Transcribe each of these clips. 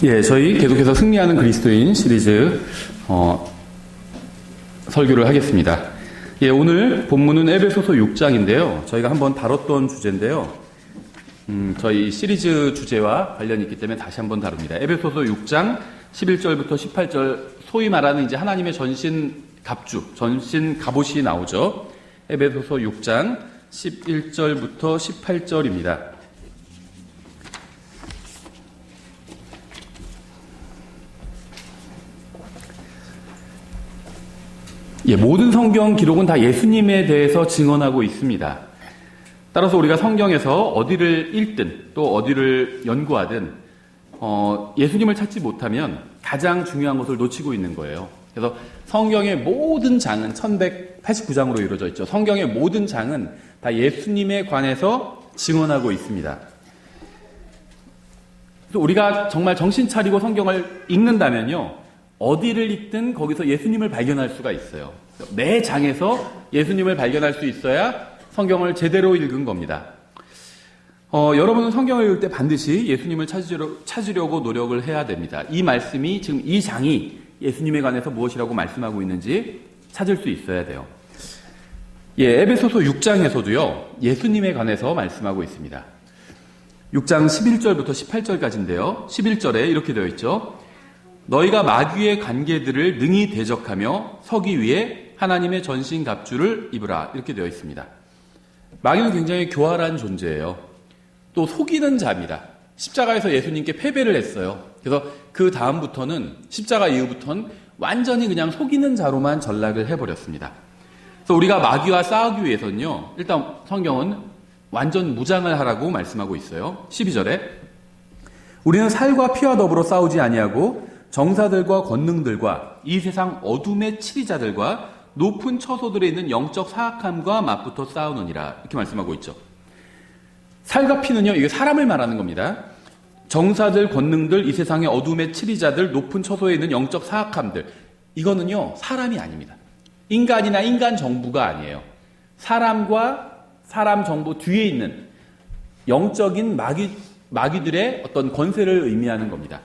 예, 저희 계속해서 승리하는 그리스도인 시리즈 설교를 하겠습니다. 예, 오늘 본문은 에베소서 6장인데요. 저희가 한번 다뤘던 주제인데요. 저희 시리즈 주제와 관련이 있기 때문에 다시 한번 다룹니다. 에베소서 6장 11절부터 18절, 소위 말하는 이제 하나님의 전신 갑주, 전신 갑옷이 나오죠. 에베소서 6장 11절부터 18절입니다. 예, 모든 성경 기록은 다 예수님에 대해서 증언하고 있습니다. 따라서 우리가 성경에서 어디를 읽든 또 어디를 연구하든 예수님을 찾지 못하면 가장 중요한 것을 놓치고 있는 거예요. 그래서 성경의 모든 장은 1189장으로 이루어져 있죠. 성경의 모든 장은 다 예수님에 관해서 증언하고 있습니다. 그래서 우리가 정말 정신 차리고 성경을 읽는다면요, 어디를 읽든 거기서 예수님을 발견할 수가 있어요. 매 장에서 예수님을 발견할 수 있어야 성경을 제대로 읽은 겁니다. 여러분은 성경을 읽을 때 반드시 예수님을 찾으려고 노력을 해야 됩니다. 이 말씀이 지금 이 장이 예수님에 관해서 무엇이라고 말씀하고 있는지 찾을 수 있어야 돼요. 예, 에베소서 6장에서도요, 예수님에 관해서 말씀하고 있습니다. 6장 11절부터 18절까지인데요. 11절에 이렇게 되어 있죠. 너희가 마귀의 관계들을 능히 대적하며 서기 위해 하나님의 전신 갑주를 입으라. 이렇게 되어 있습니다. 마귀는 굉장히 교활한 존재예요. 또 속이는 자입니다. 십자가에서 예수님께 패배를 했어요. 그래서 그 다음부터는, 십자가 이후부터는 완전히 그냥 속이는 자로만 전락을 해버렸습니다. 그래서 우리가 마귀와 싸우기 위해서는요, 일단 성경은 완전 무장을 하라고 말씀하고 있어요. 12절에 우리는 살과 피와 더불어 싸우지 아니하고 정사들과 권능들과 이 세상 어둠의 치리자들과 높은 처소들에 있는 영적 사악함과 맞붙어 싸우느니라. 이렇게 말씀하고 있죠. 살과 피는요, 이게 사람을 말하는 겁니다. 정사들, 권능들, 이 세상의 어둠의 치리자들, 높은 처소에 있는 영적 사악함들, 이거는요, 사람이 아닙니다. 인간이나 인간 정부가 아니에요. 사람과 사람 정부 뒤에 있는 영적인 마귀들의 어떤 권세를 의미하는 겁니다.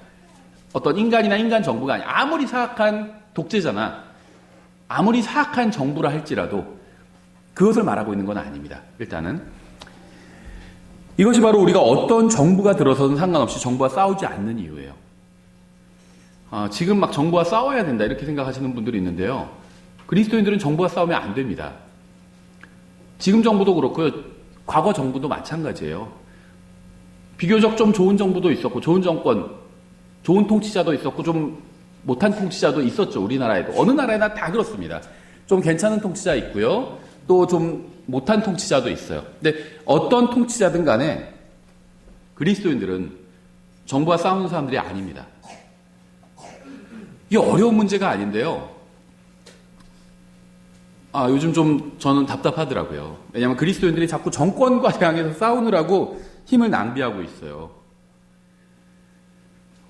어떤 인간이나 인간 정부가 아니에요. 아무리 사악한 독재자나 아무리 사악한 정부라 할지라도 그것을 말하고 있는 건 아닙니다. 일단은 이것이 바로 우리가 어떤 정부가 들어서든 상관없이 정부와 싸우지 않는 이유예요. 지금 막 정부와 싸워야 된다 이렇게 생각하시는 분들이 있는데요. 그리스도인들은 정부와 싸우면 안 됩니다. 지금 정부도 그렇고요. 과거 정부도 마찬가지예요. 비교적 좀 좋은 정부도 있었고, 좋은 정권, 좋은 통치자도 있었고, 좀 못한 통치자도 있었죠. 우리나라에도. 어느 나라에나 다 그렇습니다. 좀 괜찮은 통치자 있고요. 또 좀 못한 통치자도 있어요. 근데 어떤 통치자든 간에 그리스도인들은 정부와 싸우는 사람들이 아닙니다. 이게 어려운 문제가 아닌데요. 요즘 좀 저는 답답하더라고요. 왜냐하면 그리스도인들이 자꾸 정권과 향해서 싸우느라고 힘을 낭비하고 있어요.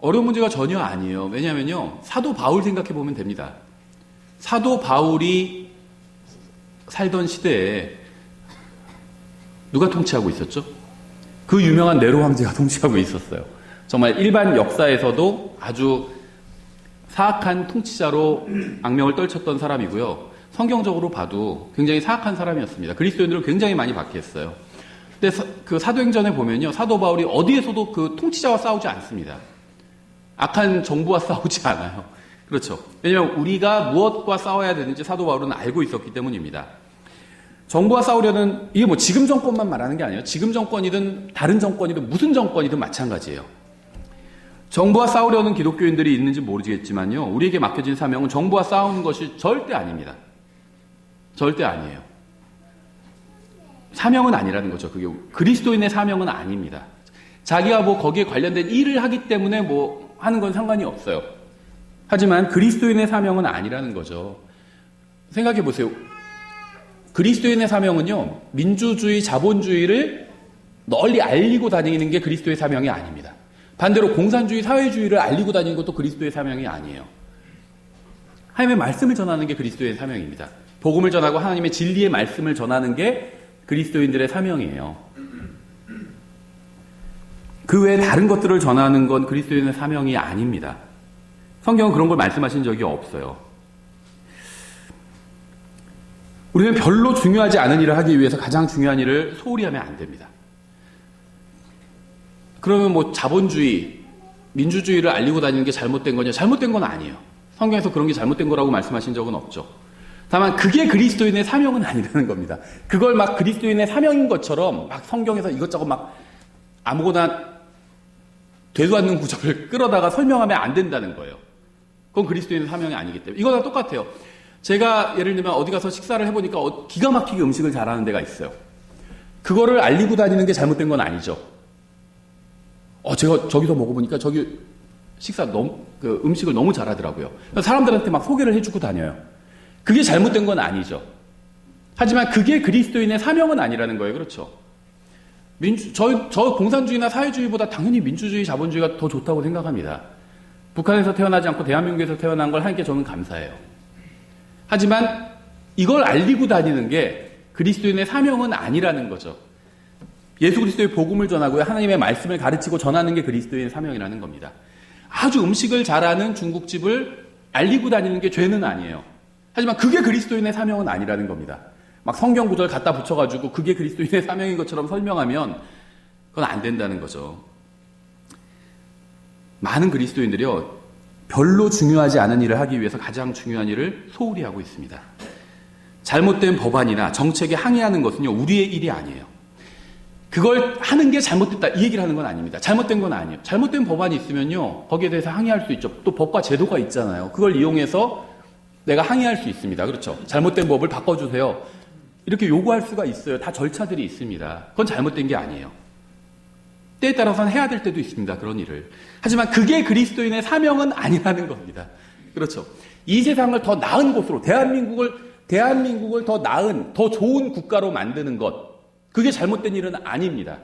어려운 문제가 전혀 아니에요. 왜냐하면요, 사도 바울 생각해 보면 됩니다. 사도 바울이 살던 시대에 누가 통치하고 있었죠? 그 유명한 네로 황제가 통치하고 있었어요. 정말 일반 역사에서도 아주 사악한 통치자로 악명을 떨쳤던 사람이고요. 성경적으로 봐도 굉장히 사악한 사람이었습니다. 그리스도인들을 굉장히 많이 박해했어요. 근데 그 사도행전에 보면요, 사도 바울이 어디에서도 그 통치자와 싸우지 않습니다. 악한 정부와 싸우지 않아요. 그렇죠. 왜냐하면 우리가 무엇과 싸워야 되는지 사도 바울은 알고 있었기 때문입니다. 정부와 싸우려는, 이게 뭐 지금 정권만 말하는 게 아니에요. 지금 정권이든 다른 정권이든 무슨 정권이든 마찬가지예요. 정부와 싸우려는 기독교인들이 있는지 모르겠지만요, 우리에게 맡겨진 사명은 정부와 싸우는 것이 절대 아닙니다. 절대 아니에요. 사명은 아니라는 거죠. 그게 그리스도인의 사명은 아닙니다. 자기가 뭐 거기에 관련된 일을 하기 때문에 뭐 하는 건 상관이 없어요. 하지만 그리스도인의 사명은 아니라는 거죠. 생각해 보세요. 그리스도인의 사명은요, 민주주의, 자본주의를 널리 알리고 다니는 게 그리스도의 사명이 아닙니다. 반대로 공산주의, 사회주의를 알리고 다니는 것도 그리스도의 사명이 아니에요. 하나님의 말씀을 전하는 게 그리스도의 사명입니다. 복음을 전하고 하나님의 진리의 말씀을 전하는 게 그리스도인들의 사명이에요. 그 외에 다른 것들을 전하는 건 그리스도인의 사명이 아닙니다. 성경은 그런 걸 말씀하신 적이 없어요. 우리는 별로 중요하지 않은 일을 하기 위해서 가장 중요한 일을 소홀히 하면 안 됩니다. 그러면 뭐 자본주의, 민주주의를 알리고 다니는 게 잘못된 거냐? 잘못된 건 아니에요. 성경에서 그런 게 잘못된 거라고 말씀하신 적은 없죠. 다만 그게 그리스도인의 사명은 아니라는 겁니다. 그걸 막 그리스도인의 사명인 것처럼 막 성경에서 이것저것 막 아무거나 되도 않는 구절을 끌어다가 설명하면 안 된다는 거예요. 그건 그리스도인의 사명이 아니기 때문에. 이거랑 똑같아요. 제가 예를 들면 어디 가서 식사를 해보니까 기가 막히게 음식을 잘하는 데가 있어요. 그거를 알리고 다니는 게 잘못된 건 아니죠. 제가 저기서 먹어보니까 저기 음식을 너무 잘하더라고요. 사람들한테 막 소개를 해주고 다녀요. 그게 잘못된 건 아니죠. 하지만 그게 그리스도인의 사명은 아니라는 거예요. 그렇죠? 저 공산주의나 사회주의보다 당연히 민주주의, 자본주의가 더 좋다고 생각합니다. 북한에서 태어나지 않고 대한민국에서 태어난 걸 하니까 저는 감사해요. 하지만 이걸 알리고 다니는 게 그리스도인의 사명은 아니라는 거죠. 예수 그리스도의 복음을 전하고요. 하나님의 말씀을 가르치고 전하는 게 그리스도인의 사명이라는 겁니다. 아주 음식을 잘하는 중국집을 알리고 다니는 게 죄는 아니에요. 하지만 그게 그리스도인의 사명은 아니라는 겁니다. 막 성경 구절 갖다 붙여가지고 그게 그리스도인의 사명인 것처럼 설명하면 그건 안 된다는 거죠. 많은 그리스도인들이요, 별로 중요하지 않은 일을 하기 위해서 가장 중요한 일을 소홀히 하고 있습니다. 잘못된 법안이나 정책에 항의하는 것은요, 우리의 일이 아니에요. 그걸 하는 게 잘못됐다, 이 얘기를 하는 건 아닙니다. 잘못된 건 아니에요. 잘못된 법안이 있으면요, 거기에 대해서 항의할 수 있죠. 또 법과 제도가 있잖아요. 그걸 이용해서 내가 항의할 수 있습니다. 그렇죠? 잘못된 법을 바꿔주세요. 이렇게 요구할 수가 있어요. 다 절차들이 있습니다. 그건 잘못된 게 아니에요. 때에 따라서는 해야 될 때도 있습니다. 그런 일을. 하지만 그게 그리스도인의 사명은 아니라는 겁니다. 그렇죠? 이 세상을 더 나은 곳으로, 대한민국을 더 나은, 더 좋은 국가로 만드는 것, 그게 잘못된 일은 아닙니다.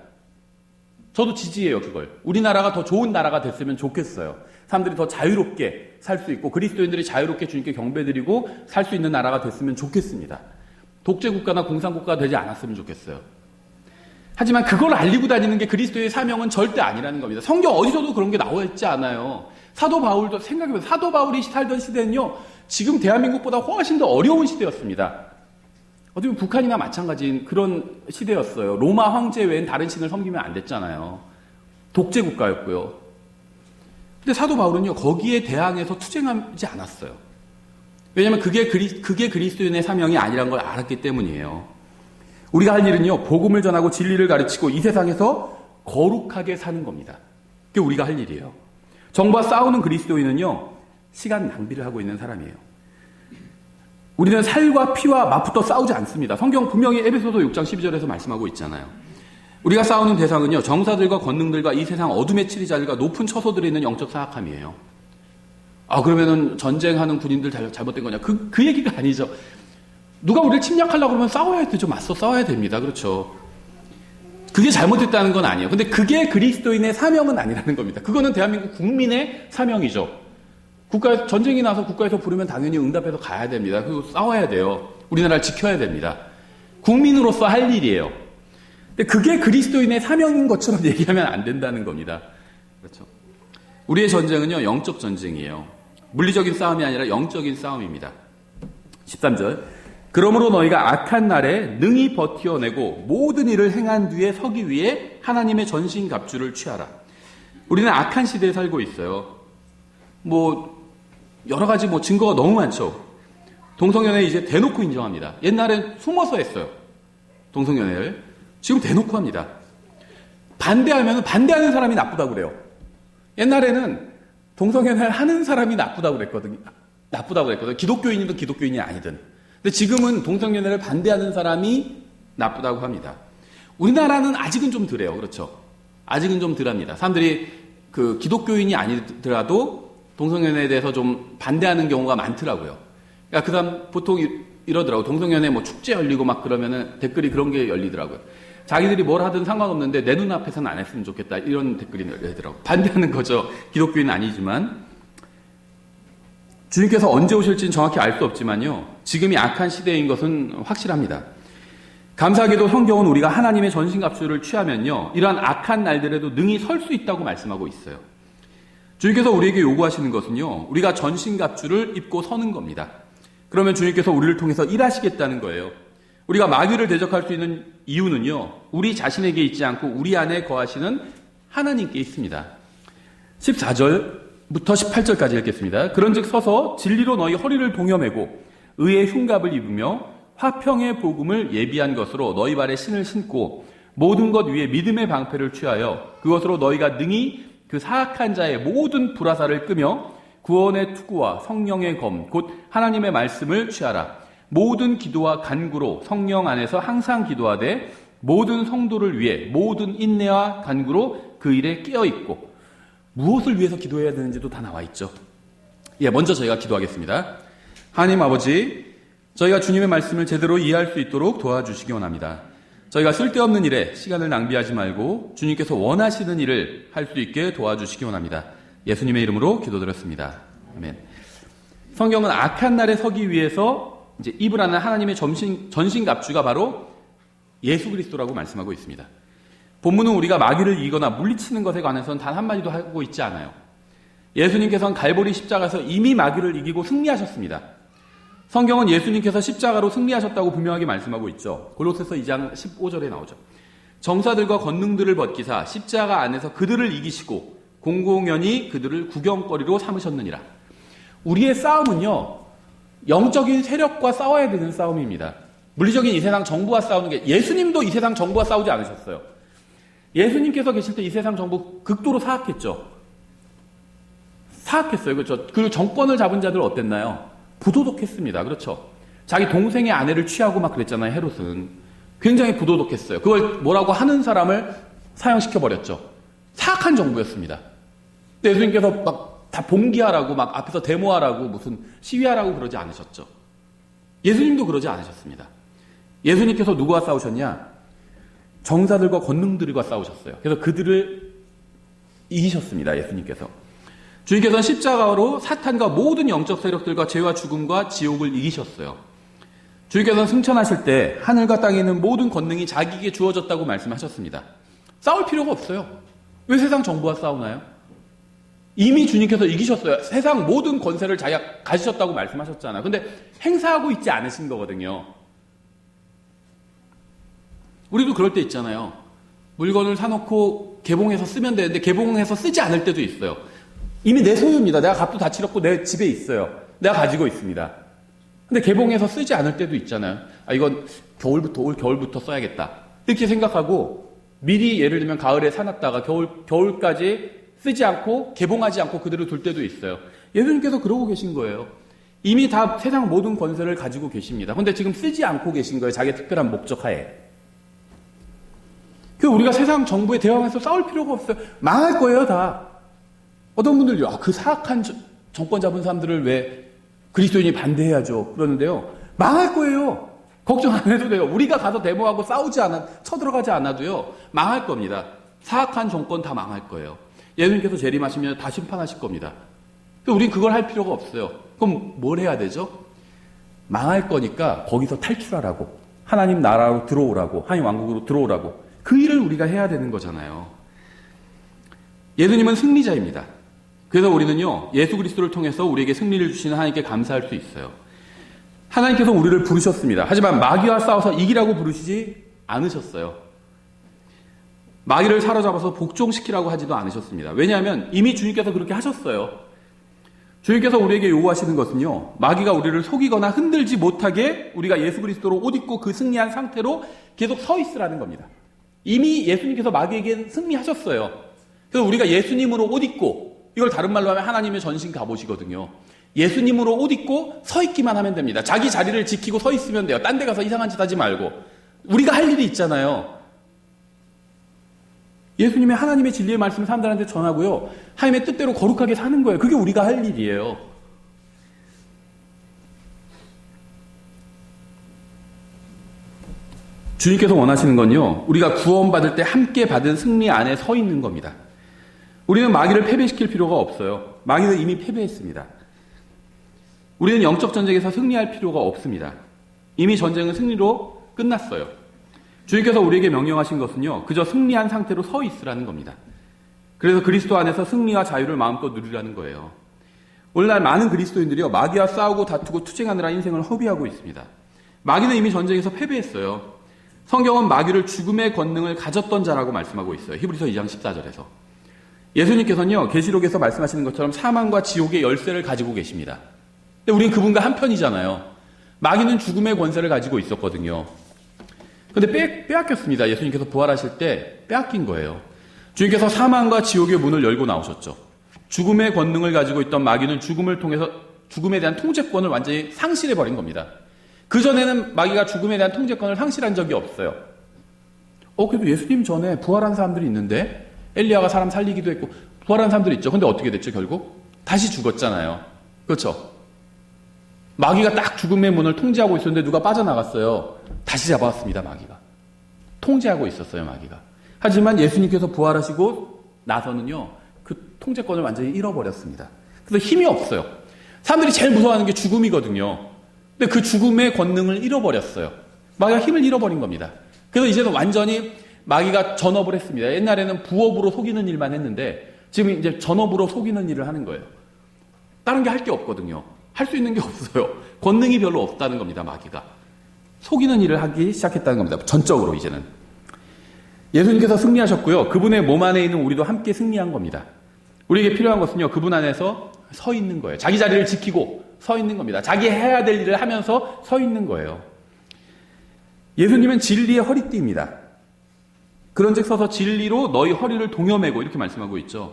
저도 지지해요, 그걸. 우리나라가 더 좋은 나라가 됐으면 좋겠어요. 사람들이 더 자유롭게 살 수 있고 그리스도인들이 자유롭게 주님께 경배드리고 살 수 있는 나라가 됐으면 좋겠습니다. 독재국가나 공산국가가 되지 않았으면 좋겠어요. 하지만 그걸 알리고 다니는 게 그리스도의 사명은 절대 아니라는 겁니다. 성경 어디서도 그런 게 나와 있지 않아요. 사도 바울도 생각해보면 사도 바울이 살던 시대는요, 지금 대한민국보다 훨씬 더 어려운 시대였습니다. 어떻게 보면 북한이나 마찬가지인 그런 시대였어요. 로마 황제 외엔 다른 신을 섬기면 안 됐잖아요. 독재국가였고요. 근데 사도 바울은요, 거기에 대항해서 투쟁하지 않았어요. 왜냐하면 그게 그리스도인의 사명이 아니란 걸 알았기 때문이에요. 우리가 할 일은요, 복음을 전하고 진리를 가르치고 이 세상에서 거룩하게 사는 겁니다. 그게 우리가 할 일이에요. 정부와 싸우는 그리스도인은요, 시간 낭비를 하고 있는 사람이에요. 우리는 살과 피와 맞붙어 싸우지 않습니다. 성경 분명히 에베소서 6장 12절에서 말씀하고 있잖아요. 우리가 싸우는 대상은요, 정사들과 권능들과 이 세상 어둠의 치리자들과 높은 처소들에 있는 영적 사악함이에요. 그러면은 전쟁하는 군인들 잘못된 거냐? 그 얘기가 아니죠. 누가 우리를 침략하려고 그러면 싸워야 되죠. 맞서 싸워야 됩니다. 그렇죠. 그게 잘못됐다는 건 아니에요. 근데 그게 그리스도인의 사명은 아니라는 겁니다. 그거는 대한민국 국민의 사명이죠. 전쟁이 나서 국가에서 부르면 당연히 응답해서 가야 됩니다. 그리고 싸워야 돼요. 우리나라를 지켜야 됩니다. 국민으로서 할 일이에요. 근데 그게 그리스도인의 사명인 것처럼 얘기하면 안 된다는 겁니다. 그렇죠. 우리의 전쟁은요, 영적 전쟁이에요. 물리적인 싸움이 아니라 영적인 싸움입니다. 13절. 그러므로 너희가 악한 날에 능히 버티어내고 모든 일을 행한 뒤에 서기 위해 하나님의 전신갑주를 취하라. 우리는 악한 시대에 살고 있어요. 여러 가지 증거가 너무 많죠. 동성연애 이제 대놓고 인정합니다. 옛날엔 숨어서 했어요. 동성연애를. 지금 대놓고 합니다. 반대하면 반대하는 사람이 나쁘다고 그래요. 옛날에는 동성연애를 하는 사람이 나쁘다고 그랬거든요. 기독교인이든 기독교인이 아니든. 근데 지금은 동성연애를 반대하는 사람이 나쁘다고 합니다. 우리나라는 아직은 좀 덜해요. 그렇죠. 아직은 좀 덜합니다. 사람들이 기독교인이 아니더라도 동성연애에 대해서 좀 반대하는 경우가 많더라고요. 그러니까 그 사람 보통 이러더라고요. 동성연애 축제 열리고 막 그러면은 댓글이 그런 게 열리더라고요. 자기들이 뭘 하든 상관없는데 내 눈앞에서는 안 했으면 좋겠다. 이런 댓글이 열리더라고요. 반대하는 거죠. 기독교인은 아니지만. 주님께서 언제 오실지는 정확히 알 수 없지만요, 지금이 악한 시대인 것은 확실합니다. 감사하게도 성경은 우리가 하나님의 전신갑주를 취하면요, 이러한 악한 날들에도 능히 설 수 있다고 말씀하고 있어요. 주님께서 우리에게 요구하시는 것은요, 우리가 전신갑주를 입고 서는 겁니다. 그러면 주님께서 우리를 통해서 일하시겠다는 거예요. 우리가 마귀를 대적할 수 있는 이유는요, 우리 자신에게 있지 않고 우리 안에 거하시는 하나님께 있습니다. 14절부터 18절까지 읽겠습니다. 그런즉 서서 진리로 너희 허리를 동여매고 의의 흉갑을 입으며 화평의 복음을 예비한 것으로 너희 발에 신을 신고 모든 것 위에 믿음의 방패를 취하여 그것으로 너희가 능히 그 사악한 자의 모든 불화살을 끄며 구원의 투구와 성령의 검 곧 하나님의 말씀을 취하라. 모든 기도와 간구로 성령 안에서 항상 기도하되 모든 성도를 위해 모든 인내와 간구로 그 일에 깨어있고. 무엇을 위해서 기도해야 되는지도 다 나와 있죠. 먼저 저희가 기도하겠습니다. 하나님 아버지, 저희가 주님의 말씀을 제대로 이해할 수 있도록 도와주시기 원합니다. 저희가 쓸데없는 일에 시간을 낭비하지 말고 주님께서 원하시는 일을 할 수 있게 도와주시기 원합니다. 예수님의 이름으로 기도드렸습니다. 아멘. 성경은 악한 날에 서기 위해서 이제 입을 하는 하나님의 전신갑주가 바로 예수 그리스도라고 말씀하고 있습니다. 본문은 우리가 마귀를 이기거나 물리치는 것에 관해서는 단 한마디도 하고 있지 않아요. 예수님께서는 갈보리 십자가에서 이미 마귀를 이기고 승리하셨습니다. 성경은 예수님께서 십자가로 승리하셨다고 분명하게 말씀하고 있죠. 골로새서 2장 15절에 나오죠. 정사들과 권능들을 벗기사 십자가 안에서 그들을 이기시고 공공연히 그들을 구경거리로 삼으셨느니라. 우리의 싸움은요, 영적인 세력과 싸워야 되는 싸움입니다. 물리적인 이 세상 정부와 싸우는 게, 예수님도 이 세상 정부와 싸우지 않으셨어요. 예수님께서 계실 때 이 세상 정부 극도로 사악했죠. 사악했어요. 그렇죠. 그리고 정권을 잡은 자들 어땠나요? 부도덕했습니다. 그렇죠. 자기 동생의 아내를 취하고 막 그랬잖아요. 헤롯은. 굉장히 부도덕했어요. 그걸 뭐라고 하는 사람을 사형시켜버렸죠. 사악한 정부였습니다. 근데 예수님께서 막 다 봉기하라고 막 앞에서 데모하라고 무슨 시위하라고 그러지 않으셨죠. 예수님도 그러지 않으셨습니다. 예수님께서 누구와 싸우셨냐? 정사들과 권능들과 싸우셨어요. 그래서 그들을 이기셨습니다. 예수님께서. 주님께서는 십자가로 사탄과 모든 영적 세력들과 죄와 죽음과 지옥을 이기셨어요. 주님께서는 승천하실 때 하늘과 땅에 있는 모든 권능이 자기에게 주어졌다고 말씀하셨습니다. 싸울 필요가 없어요. 왜 세상 정부와 싸우나요? 이미 주님께서 이기셨어요. 세상 모든 권세를 자기가 가지셨다고 말씀하셨잖아요. 근데 행사하고 있지 않으신 거거든요. 우리도 그럴 때 있잖아요. 물건을 사놓고 개봉해서 쓰면 되는데 개봉해서 쓰지 않을 때도 있어요. 이미 내 소유입니다. 내가 값도 다 치렀고 내 집에 있어요. 내가 가지고 있습니다. 근데 개봉해서 쓰지 않을 때도 있잖아요. 이건 올 겨울부터 써야겠다. 이렇게 생각하고 미리 예를 들면 가을에 사놨다가 겨울까지 쓰지 않고 개봉하지 않고 그대로 둘 때도 있어요. 예수님께서 그러고 계신 거예요. 이미 다 세상 모든 권세를 가지고 계십니다. 근데 지금 쓰지 않고 계신 거예요. 자기의 특별한 목적 하에. 그래서 우리가 세상 정부에 대항해서 싸울 필요가 없어요. 망할 거예요, 다. 어떤 분들요, 그 사악한 정권 잡은 사람들을 왜 그리스도인이 반대해야죠. 그러는데요, 망할 거예요. 걱정 안 해도 돼요. 우리가 가서 데모하고 쳐들어가지 않아도요, 망할 겁니다. 사악한 정권 다 망할 거예요. 예수님께서 재림하시면 다 심판하실 겁니다. 우린 그걸 할 필요가 없어요. 그럼 뭘 해야 되죠? 망할 거니까 거기서 탈출하라고. 하나님 나라로 들어오라고. 하나님 왕국으로 들어오라고. 그 일을 우리가 해야 되는 거잖아요. 예수님은 승리자입니다. 그래서 우리는요, 예수 그리스도를 통해서 우리에게 승리를 주시는 하나님께 감사할 수 있어요. 하나님께서 우리를 부르셨습니다. 하지만 마귀와 싸워서 이기라고 부르시지 않으셨어요. 마귀를 사로잡아서 복종시키라고 하지도 않으셨습니다. 왜냐하면 이미 주님께서 그렇게 하셨어요. 주님께서 우리에게 요구하시는 것은요, 마귀가 우리를 속이거나 흔들지 못하게 우리가 예수 그리스도로 옷 입고 그 승리한 상태로 계속 서 있으라는 겁니다. 이미 예수님께서 마귀에게 승리하셨어요. 그래서 우리가 예수님으로 옷 입고, 이걸 다른 말로 하면 하나님의 전신 갑옷이거든요. 예수님으로 옷 입고 서 있기만 하면 됩니다. 자기 자리를 지키고 서 있으면 돼요. 딴 데 가서 이상한 짓 하지 말고. 우리가 할 일이 있잖아요. 예수님의 하나님의 진리의 말씀을 사람들한테 전하고요, 하나님의 뜻대로 거룩하게 사는 거예요. 그게 우리가 할 일이에요. 주님께서 원하시는 건요, 우리가 구원받을 때 함께 받은 승리 안에 서 있는 겁니다. 우리는 마귀를 패배시킬 필요가 없어요. 마귀는 이미 패배했습니다. 우리는 영적 전쟁에서 승리할 필요가 없습니다. 이미 전쟁은 승리로 끝났어요. 주님께서 우리에게 명령하신 것은요, 그저 승리한 상태로 서 있으라는 겁니다. 그래서 그리스도 안에서 승리와 자유를 마음껏 누리라는 거예요. 오늘날 많은 그리스도인들이요, 마귀와 싸우고 다투고 투쟁하느라 인생을 허비하고 있습니다. 마귀는 이미 전쟁에서 패배했어요. 성경은 마귀를 죽음의 권능을 가졌던 자라고 말씀하고 있어요. 히브리서 2장 14절에서. 예수님께서는요, 계시록에서 말씀하시는 것처럼 사망과 지옥의 열쇠를 가지고 계십니다. 근데 우리는 그분과 한편이잖아요. 마귀는 죽음의 권세를 가지고 있었거든요. 근데 빼앗겼습니다. 예수님께서 부활하실 때 빼앗긴 거예요. 주님께서 사망과 지옥의 문을 열고 나오셨죠. 죽음의 권능을 가지고 있던 마귀는 죽음을 통해서 죽음에 대한 통제권을 완전히 상실해버린 겁니다. 그전에는 마귀가 죽음에 대한 통제권을 상실한 적이 없어요. 그래도 예수님 전에 부활한 사람들이 있는데, 엘리야가 사람 살리기도 했고 부활한 사람들이 있죠. 근데 어떻게 됐죠? 결국 다시 죽었잖아요. 그렇죠? 마귀가 딱 죽음의 문을 통제하고 있었는데 누가 빠져나갔어요. 다시 잡아왔습니다. 마귀가 통제하고 있었어요. 마귀가. 하지만 예수님께서 부활하시고 나서는요, 그 통제권을 완전히 잃어버렸습니다. 그래서 힘이 없어요. 사람들이 제일 무서워하는 게 죽음이거든요. 근데 그 죽음의 권능을 잃어버렸어요. 마귀가 힘을 잃어버린 겁니다. 그래서 이제는 완전히 마귀가 전업을 했습니다. 옛날에는 부업으로 속이는 일만 했는데 지금 이제 전업으로 속이는 일을 하는 거예요. 다른 게 할 게 없거든요. 할 수 있는 게 없어요. 권능이 별로 없다는 겁니다. 마귀가. 속이는 일을 하기 시작했다는 겁니다. 전적으로 이제는. 예수님께서 승리하셨고요. 그분의 몸 안에 있는 우리도 함께 승리한 겁니다. 우리에게 필요한 것은요, 그분 안에서 서 있는 거예요. 자기 자리를 지키고 서 있는 겁니다. 자기 해야 될 일을 하면서 서 있는 거예요. 예수님은 진리의 허리띠입니다. 그런즉 서서 진리로 너희 허리를 동여매고 이렇게 말씀하고 있죠.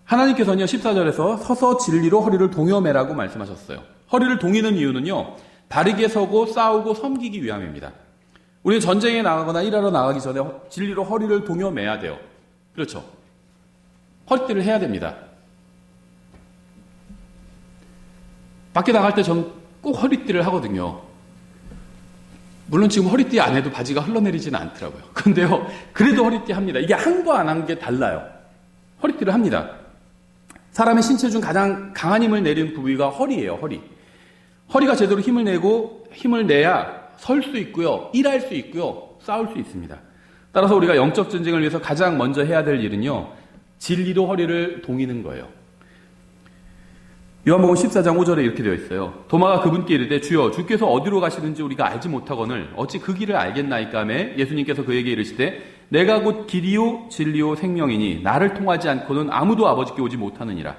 하나님께서는요, 14절에서 서서 진리로 허리를 동여매라고 말씀하셨어요. 허리를 동이는 이유는요, 바르게 서고 싸우고 섬기기 위함입니다. 우리는 전쟁에 나가거나 일하러 나가기 전에 진리로 허리를 동여매야 돼요. 그렇죠? 허리띠를 해야 됩니다. 밖에 나갈 때 전 꼭 허리띠를 하거든요. 물론 지금 허리띠 안 해도 바지가 흘러내리지는 않더라고요. 근데요, 그래도 허리띠 합니다. 이게 한 거 안 한 게 달라요. 허리띠를 합니다. 사람의 신체 중 가장 강한 힘을 내리는 부위가 허리예요. 허리. 허리가 제대로 힘을 내고 힘을 내야 설 수 있고요, 일할 수 있고요, 싸울 수 있습니다. 따라서 우리가 영적 전쟁을 위해서 가장 먼저 해야 될 일은요, 진리로 허리를 동이는 거예요. 요한복음 14장 5절에 이렇게 되어 있어요. 도마가 그분께 이르되 주여 주께서 어디로 가시는지 우리가 알지 못하거늘 어찌 그 길을 알겠나이까 하매 예수님께서 그에게 이르시되 내가 곧 길이요 진리요 생명이니 나를 통하지 않고는 아무도 아버지께 오지 못하느니라.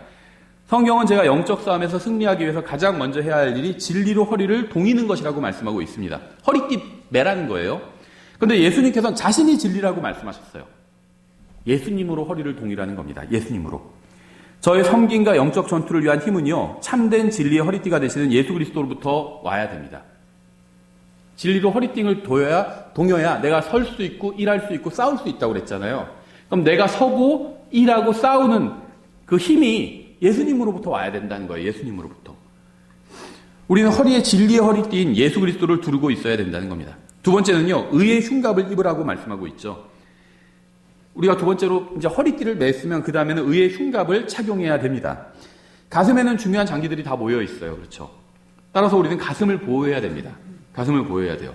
성경은 제가 영적 싸움에서 승리하기 위해서 가장 먼저 해야 할 일이 진리로 허리를 동이는 것이라고 말씀하고 있습니다. 허리띠 매라는 거예요. 그런데 예수님께서는 자신이 진리라고 말씀하셨어요. 예수님으로 허리를 동이라는 겁니다. 예수님으로. 저의 섬김과 영적 전투를 위한 힘은요, 참된 진리의 허리띠가 되시는 예수 그리스도로부터 와야 됩니다. 진리로 허리띠를 동여야 내가 설 수 있고 일할 수 있고 싸울 수 있다고 그랬잖아요. 그럼 내가 서고 일하고 싸우는 그 힘이 예수님으로부터 와야 된다는 거예요. 예수님으로부터. 우리는 허리에 진리의 허리띠인 예수 그리스도를 두르고 있어야 된다는 겁니다. 두 번째는요, 의의 흉갑을 입으라고 말씀하고 있죠. 우리가 두 번째로 이제 허리띠를 맸으면 그 다음에는 의의 흉갑을 착용해야 됩니다. 가슴에는 중요한 장기들이 다 모여 있어요. 그렇죠? 따라서 우리는 가슴을 보호해야 됩니다. 가슴을 보호해야 돼요.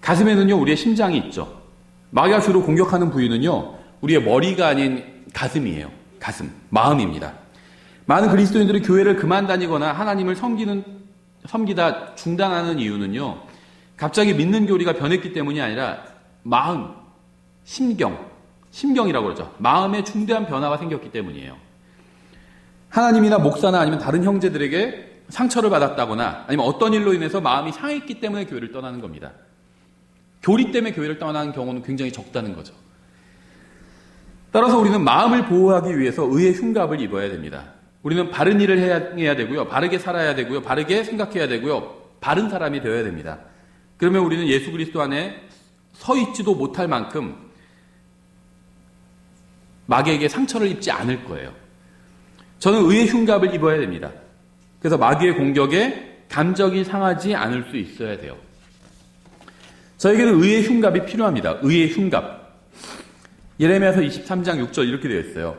가슴에는요, 우리의 심장이 있죠. 마귀가 주로 공격하는 부위는요, 우리의 머리가 아닌 가슴이에요. 가슴, 마음입니다. 많은 그리스도인들이 교회를 그만 다니거나 하나님을 섬기다 중단하는 이유는요, 갑자기 믿는 교리가 변했기 때문이 아니라 마음, 심경이라고 그러죠. 마음에 중대한 변화가 생겼기 때문이에요. 하나님이나 목사나 아니면 다른 형제들에게 상처를 받았다거나 아니면 어떤 일로 인해서 마음이 상했기 때문에 교회를 떠나는 겁니다. 교리 때문에 교회를 떠나는 경우는 굉장히 적다는 거죠. 따라서 우리는 마음을 보호하기 위해서 의의 흉갑을 입어야 됩니다. 우리는 바른 일을 해야 되고요. 바르게 살아야 되고요. 바르게 생각해야 되고요. 바른 사람이 되어야 됩니다. 그러면 우리는 예수 그리스도 안에 서 있지도 못할 만큼 마귀에게 상처를 입지 않을 거예요. 저는 의의 흉갑을 입어야 됩니다. 그래서 마귀의 공격에 감정이 상하지 않을 수 있어야 돼요. 저에게는 의의 흉갑이 필요합니다. 의의 흉갑. 예레미야서 23장 6절 이렇게 되어 있어요.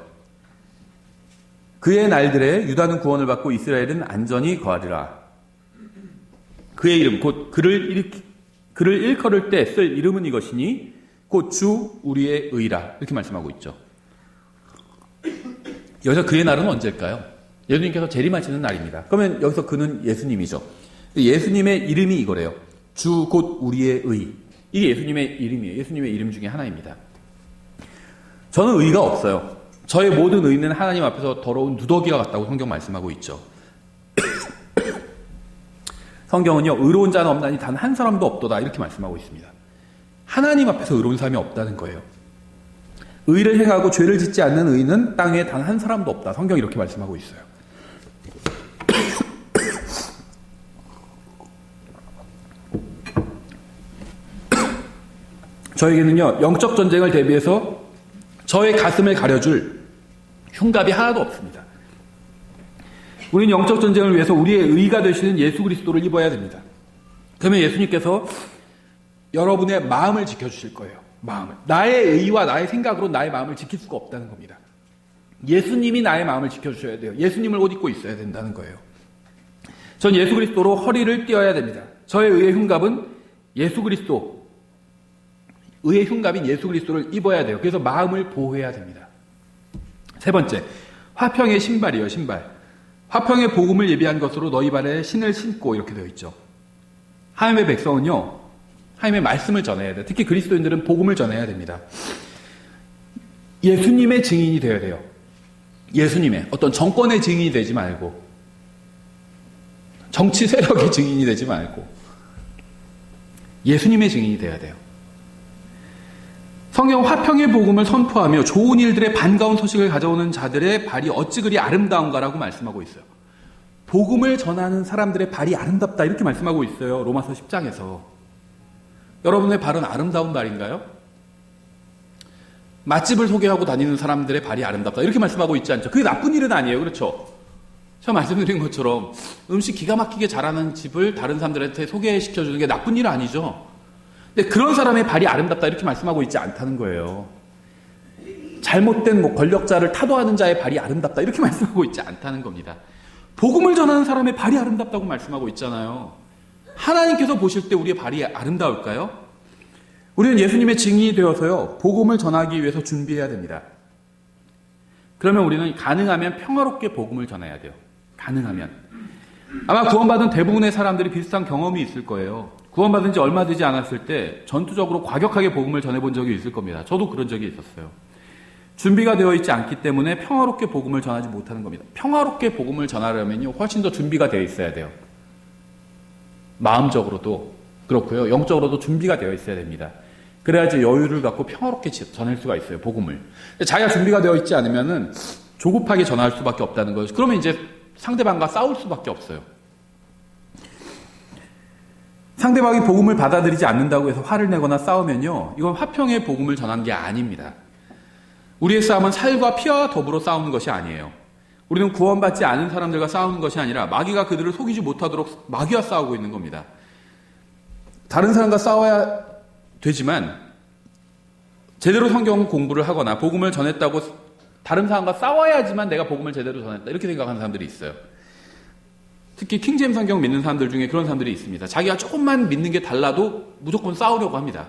그의 날들에 유다는 구원을 받고 이스라엘은 안전히 거하리라. 그의 이름 곧 그를 그를 일컬을 때 쓸 이름은 이것이니 곧 주 우리의 의라 이렇게 말씀하고 있죠. 여기서 그의 날은 언제일까요? 예수님께서 재림하시는 날입니다. 그러면 여기서 그는 예수님이죠. 예수님의 이름이 이거래요. 주 곧 우리의 의. 이게 예수님의 이름이에요. 예수님의 이름 중에 하나입니다. 저는 의가 없어요. 저의 모든 의는 하나님 앞에서 더러운 누더기와 같다고 성경 말씀하고 있죠. 성경은요, 의로운 자는 없나니 단 한 사람도 없도다 이렇게 말씀하고 있습니다. 하나님 앞에서 의로운 사람이 없다는 거예요. 의를 행하고 죄를 짓지 않는 의인은 땅에 단 한 사람도 없다. 성경이 이렇게 말씀하고 있어요. 저에게는요, 영적 전쟁을 대비해서 저의 가슴을 가려줄 흉갑이 하나도 없습니다. 우리는 영적 전쟁을 위해서 우리의 의가 되시는 예수 그리스도를 입어야 됩니다. 그러면 예수님께서 여러분의 마음을 지켜주실 거예요. 마음을. 나의 의와 나의 생각으로 나의 마음을 지킬 수가 없다는 겁니다. 예수님이 나의 마음을 지켜주셔야 돼요. 예수님을 옷 입고 있어야 된다는 거예요. 전 예수 그리스도로 허리를 띄어야 됩니다. 저의 의의 흉갑은 예수 그리스도, 의의 흉갑인 예수 그리스도를 입어야 돼요. 그래서 마음을 보호해야 됩니다. 세 번째, 화평의 신발이요, 신발. 화평의 복음을 예비한 것으로 너희 발에 신을 신고 이렇게 되어 있죠. 하나님의 백성은요, 하나님의 말씀을 전해야 돼요. 특히 그리스도인들은 복음을 전해야 됩니다. 예수님의 증인이 되어야 돼요. 예수님의 어떤 정권의 증인이 되지 말고, 정치 세력의 증인이 되지 말고, 예수님의 증인이 되어야 돼요. 성경 화평의 복음을 선포하며 좋은 일들의 반가운 소식을 가져오는 자들의 발이 어찌 그리 아름다운가라고 말씀하고 있어요. 복음을 전하는 사람들의 발이 아름답다 이렇게 말씀하고 있어요. 로마서 10장에서. 여러분의 발은 아름다운 발인가요? 맛집을 소개하고 다니는 사람들의 발이 아름답다 이렇게 말씀하고 있지 않죠? 그게 나쁜 일은 아니에요. 그렇죠? 제가 말씀드린 것처럼 음식 기가 막히게 잘하는 집을 다른 사람들한테 소개시켜주는 게 나쁜 일은 아니죠. 근데 그런 사람의 발이 아름답다 이렇게 말씀하고 있지 않다는 거예요. 잘못된 권력자를 타도하는 자의 발이 아름답다 이렇게 말씀하고 있지 않다는 겁니다. 복음을 전하는 사람의 발이 아름답다고 말씀하고 있잖아요. 하나님께서 보실 때 우리의 발이 아름다울까요? 우리는 예수님의 증인이 되어서요, 복음을 전하기 위해서 준비해야 됩니다. 그러면 우리는 가능하면 평화롭게 복음을 전해야 돼요. 가능하면. 아마 구원받은 대부분의 사람들이 비슷한 경험이 있을 거예요. 구원받은 지 얼마 되지 않았을 때 전투적으로 과격하게 복음을 전해본 적이 있을 겁니다. 저도 그런 적이 있었어요. 준비가 되어 있지 않기 때문에 평화롭게 복음을 전하지 못하는 겁니다. 평화롭게 복음을 전하려면요, 훨씬 더 준비가 되어 있어야 돼요. 마음적으로도 그렇고요, 영적으로도 준비가 되어 있어야 됩니다. 그래야지 여유를 갖고 평화롭게 전할 수가 있어요, 복음을. 자기가 준비가 되어 있지 않으면은 조급하게 전할 수밖에 없다는 거죠. 그러면 이제 상대방과 싸울 수밖에 없어요. 상대방이 복음을 받아들이지 않는다고 해서 화를 내거나 싸우면요, 이건 화평의 복음을 전한 게 아닙니다. 우리의 싸움은 살과 피와 더불어 싸우는 것이 아니에요. 우리는 구원받지 않은 사람들과 싸우는 것이 아니라 마귀가 그들을 속이지 못하도록 마귀와 싸우고 있는 겁니다. 다른 사람과 싸워야 되지만 제대로 성경 공부를 하거나 복음을 전했다고 다른 사람과 싸워야지만 내가 복음을 제대로 전했다 이렇게 생각하는 사람들이 있어요. 특히 킹제임스 성경 믿는 사람들 중에 그런 사람들이 있습니다. 자기가 조금만 믿는 게 달라도 무조건 싸우려고 합니다.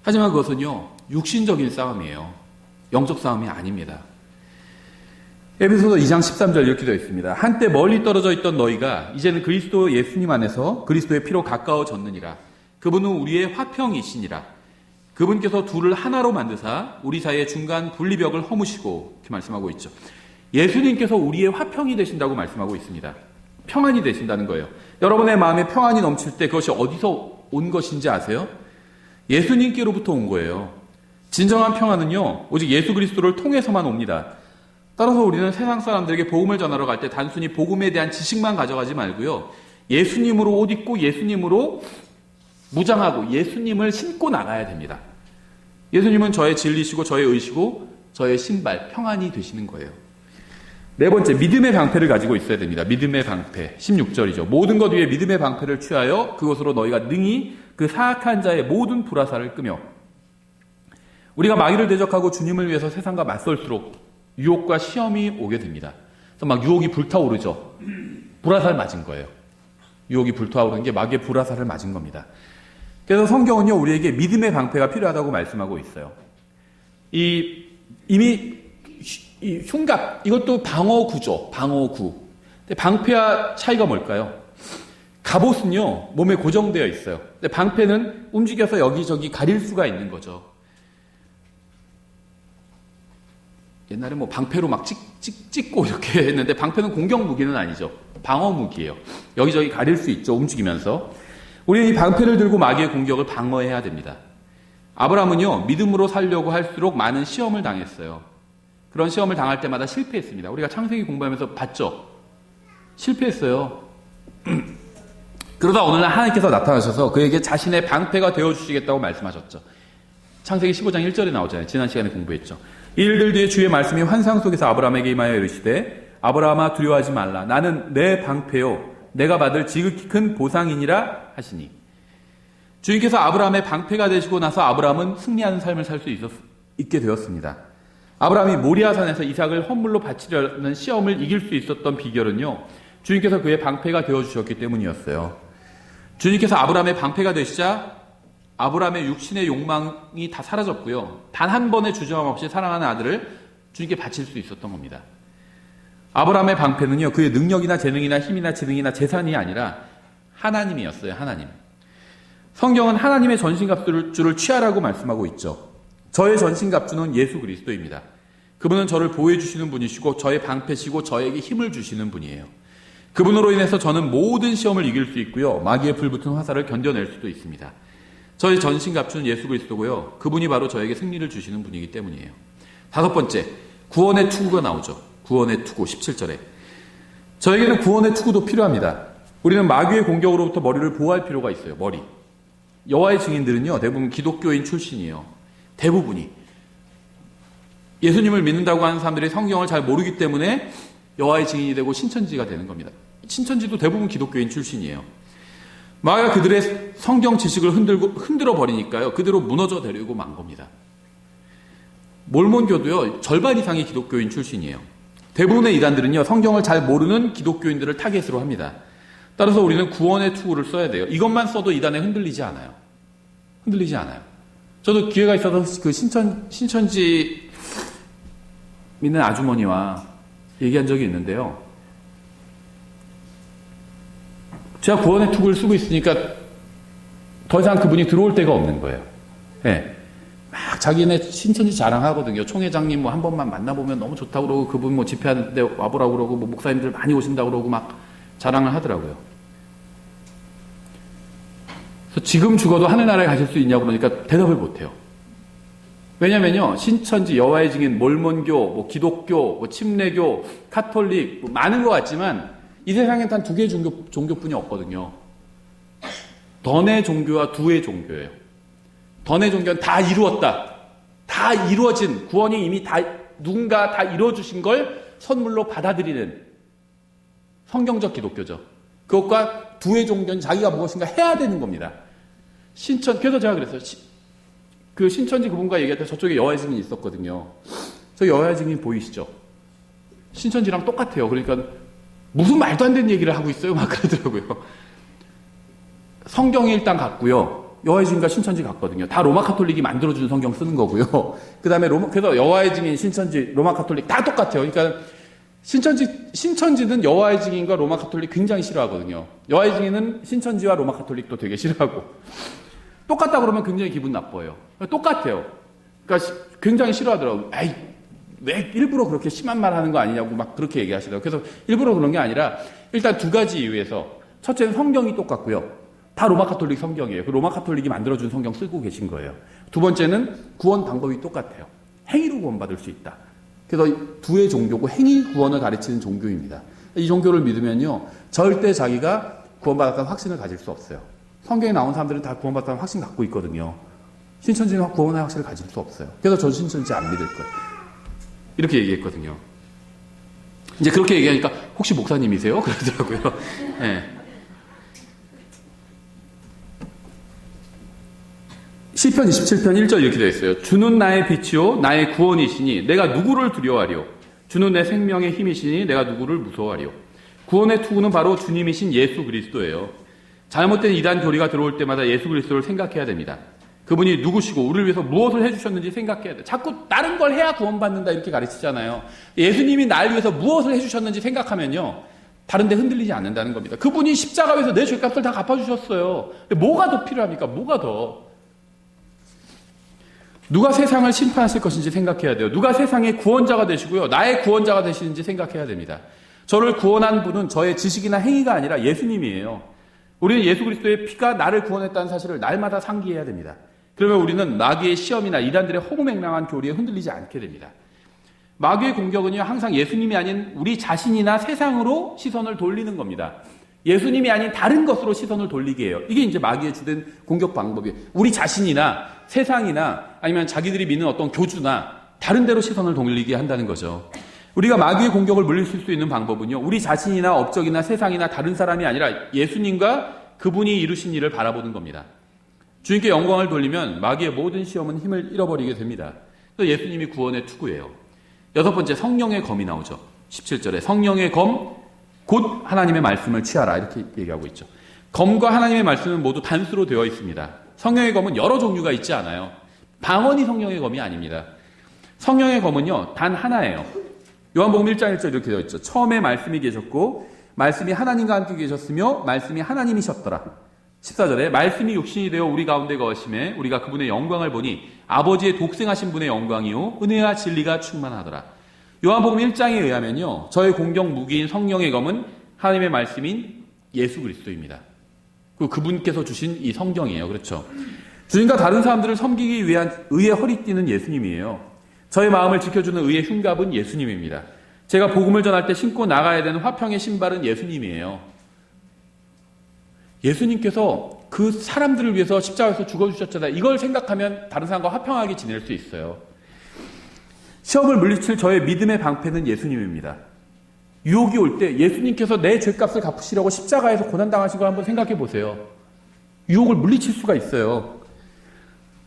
하지만 그것은요, 육신적인 싸움이에요. 영적 싸움이 아닙니다. 에베소서 2장 13절 이렇게 되어 있습니다. 한때 멀리 떨어져 있던 너희가 이제는 그리스도 예수님 안에서 그리스도의 피로 가까워졌느니라. 그분은 우리의 화평이시니라. 그분께서 둘을 하나로 만드사 우리 사이의 중간 분리벽을 허무시고 이렇게 말씀하고 있죠. 예수님께서 우리의 화평이 되신다고 말씀하고 있습니다. 평안이 되신다는 거예요. 여러분의 마음에 평안이 넘칠 때 그것이 어디서 온 것인지 아세요? 예수님께로부터 온 거예요. 진정한 평안은요, 오직 예수 그리스도를 통해서만 옵니다. 따라서 우리는 세상 사람들에게 복음을 전하러 갈 때 단순히 복음에 대한 지식만 가져가지 말고요, 예수님으로 옷 입고 예수님으로 무장하고 예수님을 신고 나가야 됩니다. 예수님은 저의 진리시고 저의 의시고 저의 신발, 평안이 되시는 거예요. 네 번째, 믿음의 방패를 가지고 있어야 됩니다. 믿음의 방패, 16절이죠. 모든 것 위에 믿음의 방패를 취하여 그것으로 너희가 능히 그 사악한 자의 모든 불화살을 끄며. 우리가 마귀를 대적하고 주님을 위해서 세상과 맞설수록 유혹과 시험이 오게 됩니다. 그래서 막 유혹이 불타오르죠. 불화살 맞은 거예요. 유혹이 불타오르는 게 마귀의 불화살을 맞은 겁니다. 그래서 성경은요, 우리에게 믿음의 방패가 필요하다고 말씀하고 있어요. 이미 흉갑, 이것도 방어구죠. 방어구. 근데 방패와 차이가 뭘까요? 갑옷은요, 몸에 고정되어 있어요. 근데 방패는 움직여서 여기저기 가릴 수가 있는 거죠. 옛날에 뭐 방패로 막 찍고 이렇게 했는데 방패는 공격 무기는 아니죠. 방어 무기예요. 여기저기 가릴 수 있죠. 움직이면서. 우리는 이 방패를 들고 마귀의 공격을 방어해야 됩니다. 아브라함은요, 믿음으로 살려고 할수록 많은 시험을 당했어요. 그런 시험을 당할 때마다 실패했습니다. 우리가 창세기 공부하면서 봤죠? 실패했어요. 그러다 어느 날 하나님께서 나타나셔서 그에게 자신의 방패가 되어주시겠다고 말씀하셨죠. 창세기 15장 1절에 나오잖아요. 지난 시간에 공부했죠. 이 일들 뒤에 주의 말씀이 환상 속에서 아브라함에게 임하여 이르시되 아브라함아 두려워하지 말라. 나는 내 방패요 내가 받을 지극히 큰 보상이니라 하시니. 주님께서 아브라함의 방패가 되시고 나서 아브라함은 승리하는 삶을 살 수 있게 되었습니다. 아브라함이 모리아산에서 이삭을 헌물로 바치려는 시험을 이길 수 있었던 비결은요, 주님께서 그의 방패가 되어주셨기 때문이었어요. 주님께서 아브라함의 방패가 되시자 아브라함의 육신의 욕망이 다 사라졌고요. 단 한 번의 주저함 없이 사랑하는 아들을 주님께 바칠 수 있었던 겁니다. 아브라함의 방패는요, 그의 능력이나 재능이나 힘이나 지능이나 재산이 아니라 하나님이었어요. 하나님. 성경은 하나님의 전신갑주를 취하라고 말씀하고 있죠. 저의 전신갑주는 예수 그리스도입니다. 그분은 저를 보호해 주시는 분이시고 저의 방패시고 저에게 힘을 주시는 분이에요. 그분으로 인해서 저는 모든 시험을 이길 수 있고요. 마귀의 불붙은 화살을 견뎌낼 수도 있습니다. 저의 전신갑주는 예수 그리스도고요. 그분이 바로 저에게 승리를 주시는 분이기 때문이에요. 다섯 번째, 구원의 투구가 나오죠. 구원의 투구 17절에. 저에게는 구원의 투구도 필요합니다. 우리는 마귀의 공격으로부터 머리를 보호할 필요가 있어요. 머리. 여호와의 증인들은요, 대부분 기독교인 출신이에요. 대부분이. 예수님을 믿는다고 하는 사람들이 성경을 잘 모르기 때문에 여호와의 증인이 되고 신천지가 되는 겁니다. 신천지도 대부분 기독교인 출신이에요. 마귀가 그들의 성경 지식을 흔들어 버리니까요, 그대로 무너져 내리고 만 겁니다. 몰몬교도요, 절반 이상이 기독교인 출신이에요. 대부분의 이단들은요, 성경을 잘 모르는 기독교인들을 타겟으로 합니다. 따라서 우리는 구원의 투구를 써야 돼요. 이것만 써도 이단에 흔들리지 않아요. 흔들리지 않아요. 저도 기회가 있어서 그 신천지 믿는 아주머니와 얘기한 적이 있는데요. 제가 구원의 투구를 쓰고 있으니까 더 이상 그분이 들어올 데가 없는 거예요. 네. 막 자기네 신천지 자랑하거든요. 총회장님 뭐 한 번만 만나보면 너무 좋다고 그러고 그분 뭐 집회하는데 와보라고 그러고 뭐 목사님들 많이 오신다고 그러고 막 자랑을 하더라고요. 그래서 지금 죽어도 하늘나라에 가실 수 있냐고 그러니까 대답을 못해요. 왜냐면요, 신천지, 여호와의 증인, 몰몬교, 뭐 기독교, 뭐 침례교, 카톨릭 뭐 많은 것 같지만 이 세상엔 단 두 개의 종교뿐이 없거든요. 던의 종교와 두의 종교예요. 던의 종교는 다 이루었다. 다 이루어진, 구원이 이미 다 누군가 다 이루어주신 걸 선물로 받아들이는 성경적 기독교죠. 그것과 두의 종교는 자기가 무엇인가 해야 되는 겁니다. 그래서 제가 그랬어요. 그 신천지 그분과 얘기할 때 저쪽에 여호와의 증인이 있었거든요. 저 여호와의 증인 보이시죠? 신천지랑 똑같아요. 그러니까 무슨 말도 안 되는 얘기를 하고 있어요. 막 그러더라고요. 성경이 일단 같고요. 여호와의 증인과 신천지 같거든요. 다 로마 카톨릭이 만들어준 성경 쓰는 거고요. 그 다음에 그래서 여호와의 증인, 신천지, 로마 카톨릭 다 똑같아요. 그러니까 신천지는 여호와의 증인과 로마 카톨릭 굉장히 싫어하거든요. 여호와의 증인은 신천지와 로마 카톨릭도 되게 싫어하고. 똑같다 그러면 굉장히 기분 나빠요. 똑같아요. 그러니까 굉장히 싫어하더라고요. 에이, 왜 일부러 그렇게 심한 말 하는 거 아니냐고 막 그렇게 얘기하시더라고요. 그래서 일부러 그런 게 아니라 일단 두 가지 이유에서, 첫째는 성경이 똑같고요. 다 로마 카톨릭 성경이에요. 그 로마 카톨릭이 만들어준 성경 쓰고 계신 거예요. 두 번째는 구원 방법이 똑같아요. 행위로 구원받을 수 있다. 그래서 두의 종교고 행위 구원을 가르치는 종교입니다. 이 종교를 믿으면요, 절대 자기가 구원받았다는 확신을 가질 수 없어요. 성경에 나온 사람들은 다 구원받았다는 확신 갖고 있거든요. 신천지는 구원의 확신을 가질 수 없어요. 그래서 전 신천지 안 믿을 거예요. 이렇게 얘기했거든요. 이제 그렇게 얘기하니까 혹시 목사님이세요? 그러더라고요. 네. 시편 27편 1절 이렇게 되어 있어요. 주는 나의 빛이요 나의 구원이시니 내가 누구를 두려워하리요. 주는 내 생명의 힘이시니 내가 누구를 무서워하리요. 구원의 투구는 바로 주님이신 예수 그리스도예요. 잘못된 이단 교리가 들어올 때마다 예수 그리스도를 생각해야 됩니다. 그분이 누구시고 우리를 위해서 무엇을 해주셨는지 생각해야 돼요. 자꾸 다른 걸 해야 구원받는다 이렇게 가르치잖아요. 예수님이 날 위해서 무엇을 해주셨는지 생각하면요, 다른 데 흔들리지 않는다는 겁니다. 그분이 십자가에서 내 죄값을 다 갚아주셨어요. 뭐가 더 필요합니까? 뭐가 더? 누가 세상을 심판하실 것인지 생각해야 돼요. 누가 세상의 구원자가 되시고요, 나의 구원자가 되시는지 생각해야 됩니다. 저를 구원한 분은 저의 지식이나 행위가 아니라 예수님이에요. 우리는 예수 그리스도의 피가 나를 구원했다는 사실을 날마다 상기해야 됩니다. 그러면 우리는 마귀의 시험이나 이단들의 허무맹랑한 교리에 흔들리지 않게 됩니다. 마귀의 공격은요, 항상 예수님이 아닌 우리 자신이나 세상으로 시선을 돌리는 겁니다. 예수님이 아닌 다른 것으로 시선을 돌리게 해요. 이게 이제 마귀의 주된 공격 방법이에요. 우리 자신이나 세상이나 아니면 자기들이 믿는 어떤 교주나 다른 데로 시선을 돌리게 한다는 거죠. 우리가 마귀의 공격을 물리칠 수 있는 방법은요, 우리 자신이나 업적이나 세상이나 다른 사람이 아니라 예수님과 그분이 이루신 일을 바라보는 겁니다. 주님께 영광을 돌리면 마귀의 모든 시험은 힘을 잃어버리게 됩니다. 그래서 예수님이 구원의 투구예요. 6번째, 성령의 검이 나오죠. 17절에 성령의 검, 곧 하나님의 말씀을 취하라 이렇게 얘기하고 있죠. 검과 하나님의 말씀은 모두 단수로 되어 있습니다. 성령의 검은 여러 종류가 있지 않아요. 방언이 성령의 검이 아닙니다. 성령의 검은요, 단 하나예요. 요한복음 1장 1절 이렇게 되어 있죠. 처음에 말씀이 계셨고 말씀이 하나님과 함께 계셨으며 말씀이 하나님이셨더라. 14절에 말씀이 육신이 되어 우리 가운데 거하심에 우리가 그분의 영광을 보니 아버지의 독생하신 분의 영광이요 은혜와 진리가 충만하더라. 요한복음 1장에 의하면요, 저의 공격 무기인 성령의 검은 하나님의 말씀인 예수 그리스도입니다. 그분께서 주신 이 성경이에요. 그렇죠? 주님과 다른 사람들을 섬기기 위한 의의 허리띠는 예수님이에요. 저의 마음을 지켜주는 의의 흉갑은 예수님입니다. 제가 복음을 전할 때 신고 나가야 되는 화평의 신발은 예수님이에요. 예수님께서 그 사람들을 위해서 십자가에서 죽어주셨잖아요. 이걸 생각하면 다른 사람과 화평하게 지낼 수 있어요. 시험을 물리칠 저의 믿음의 방패는 예수님입니다. 유혹이 올 때 예수님께서 내 죄값을 갚으시려고 십자가에서 고난당하신 걸 한번 생각해 보세요. 유혹을 물리칠 수가 있어요.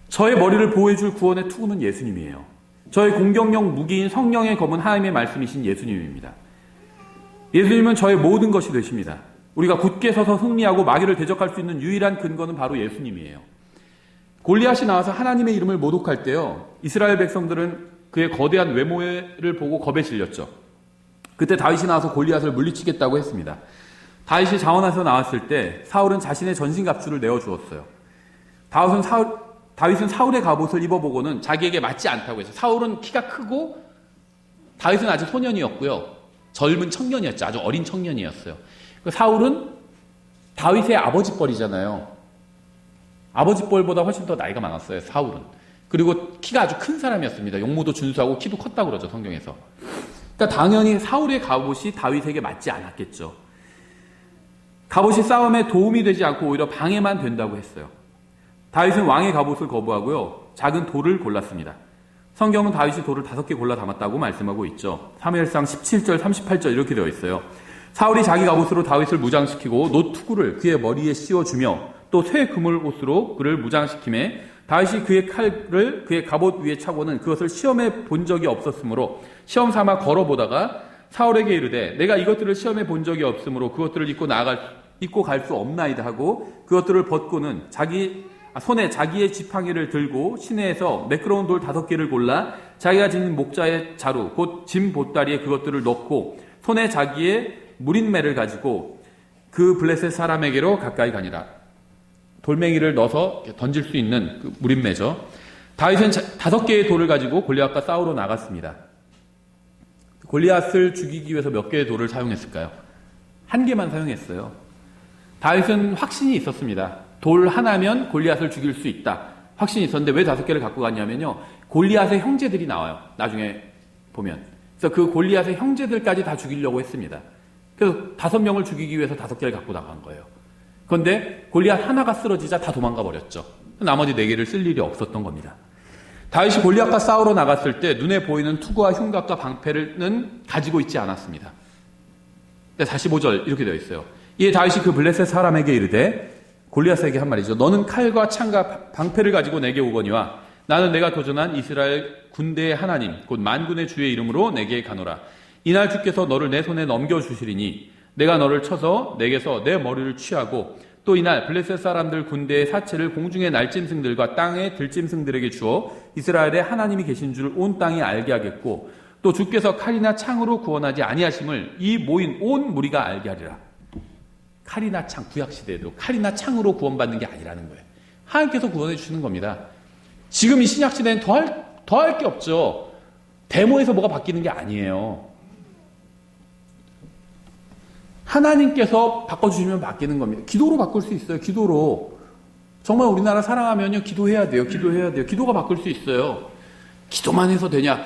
저의 머리를 보호해줄 구원의 투구는 예수님이에요. 저의 공격력 무기인 성령의 검은 하나님의 말씀이신 예수님입니다. 예수님은 저의 모든 것이 되십니다. 우리가 굳게 서서 승리하고 마귀를 대적할 수 있는 유일한 근거는 바로 예수님이에요. 골리앗이 나와서 하나님의 이름을 모독할 때요, 이스라엘 백성들은 그의 거대한 외모를 보고 겁에 질렸죠. 그때 다윗이 나와서 골리앗을 물리치겠다고 했습니다. 다윗이 자원에서 나왔을 때 사울은 자신의 전신갑주를 내어주었어요. 다윗은 사울의 갑옷을 입어보고는 자기에게 맞지 않다고 해서, 사울은 키가 크고 다윗은 아직 소년이었고요, 젊은 청년이었죠. 아주 어린 청년이었어요. 사울은 다윗의 아버지 뻘이잖아요. 아버지 뻘보다 훨씬 더 나이가 많았어요, 사울은. 그리고 키가 아주 큰 사람이었습니다. 용모도 준수하고 키도 컸다고 그러죠, 성경에서. 그러니까 당연히 사울의 갑옷이 다윗에게 맞지 않았겠죠. 갑옷이 싸움에 도움이 되지 않고 오히려 방해만 된다고 했어요. 다윗은 왕의 갑옷을 거부하고요, 작은 돌을 골랐습니다. 성경은 다윗이 돌을 5개 골라 담았다고 말씀하고 있죠. 사무엘상 17절 38절 이렇게 되어 있어요. 사울이 자기 갑옷으로 다윗을 무장시키고 노투구를 그의 머리에 씌워주며 또 새 그물 옷으로 그를 무장시키매 다윗이 그의 칼을 그의 갑옷 위에 차고는 그것을 시험해 본 적이 없었으므로 시험 삼아 걸어보다가 사울에게 이르되 내가 이것들을 시험해 본 적이 없으므로 그것들을 입고 갈 수 없나이다 하고 그것들을 벗고는 손에 자기의 지팡이를 들고 시내에서 매끄러운 돌 5개를 골라 자기가 지닌 목자의 자루 곧 짐 보따리에 그것들을 넣고 손에 자기의 무린매를 가지고 그 블레셋 사람에게로 가까이 가니라. 돌멩이를 넣어서 던질 수 있는 그 무린매죠. 다윗은 5개의 돌을 가지고 골리앗과 싸우러 나갔습니다. 골리앗을 죽이기 위해서 몇 개의 돌을 사용했을까요? 1개만 사용했어요. 다윗은 확신이 있었습니다. 돌 하나면 골리앗을 죽일 수 있다. 확신이 있었는데 왜 5개를 갖고 갔냐면요, 골리앗의 형제들이 나와요, 나중에 보면. 그래서 그 골리앗의 형제들까지 다 죽이려고 했습니다. 그래서 5명을 죽이기 위해서 5개를 갖고 나간 거예요. 그런데 골리앗 하나가 쓰러지자 다 도망가 버렸죠. 나머지 4개를 쓸 일이 없었던 겁니다. 다윗이 골리앗과 싸우러 나갔을 때 눈에 보이는 투구와 흉갑과 방패는 가지고 있지 않았습니다. 45절 이렇게 되어 있어요. 이에 다윗이 그 블레셋 사람에게 이르되, 골리앗에게 한 말이죠. 너는 칼과 창과 방패를 가지고 내게 오거니와 나는 내가 도전한 이스라엘 군대의 하나님 곧 만군의 주의 이름으로 내게 가노라. 이날 주께서 너를 내 손에 넘겨주시리니 내가 너를 쳐서 내게서 내 머리를 취하고 또 이날 블레셋 사람들 군대의 사체를 공중의 날짐승들과 땅의 들짐승들에게 주어 이스라엘에 하나님이 계신 줄 온 땅이 알게 하겠고 또 주께서 칼이나 창으로 구원하지 아니하심을 이 모인 온 무리가 알게 하리라. 칼이나 창, 구약시대에도 칼이나 창으로 구원받는 게 아니라는 거예요. 하나님께서 구원해 주시는 겁니다. 지금 이 신약시대는 더할 게 없죠. 데모에서 뭐가 바뀌는 게 아니에요. 하나님께서 바꿔주시면 바뀌는 겁니다. 기도로 바꿀 수 있어요. 기도로. 정말 우리나라 사랑하면요. 기도해야 돼요. 기도해야 돼요. 기도가 바꿀 수 있어요. 기도만 해서 되냐?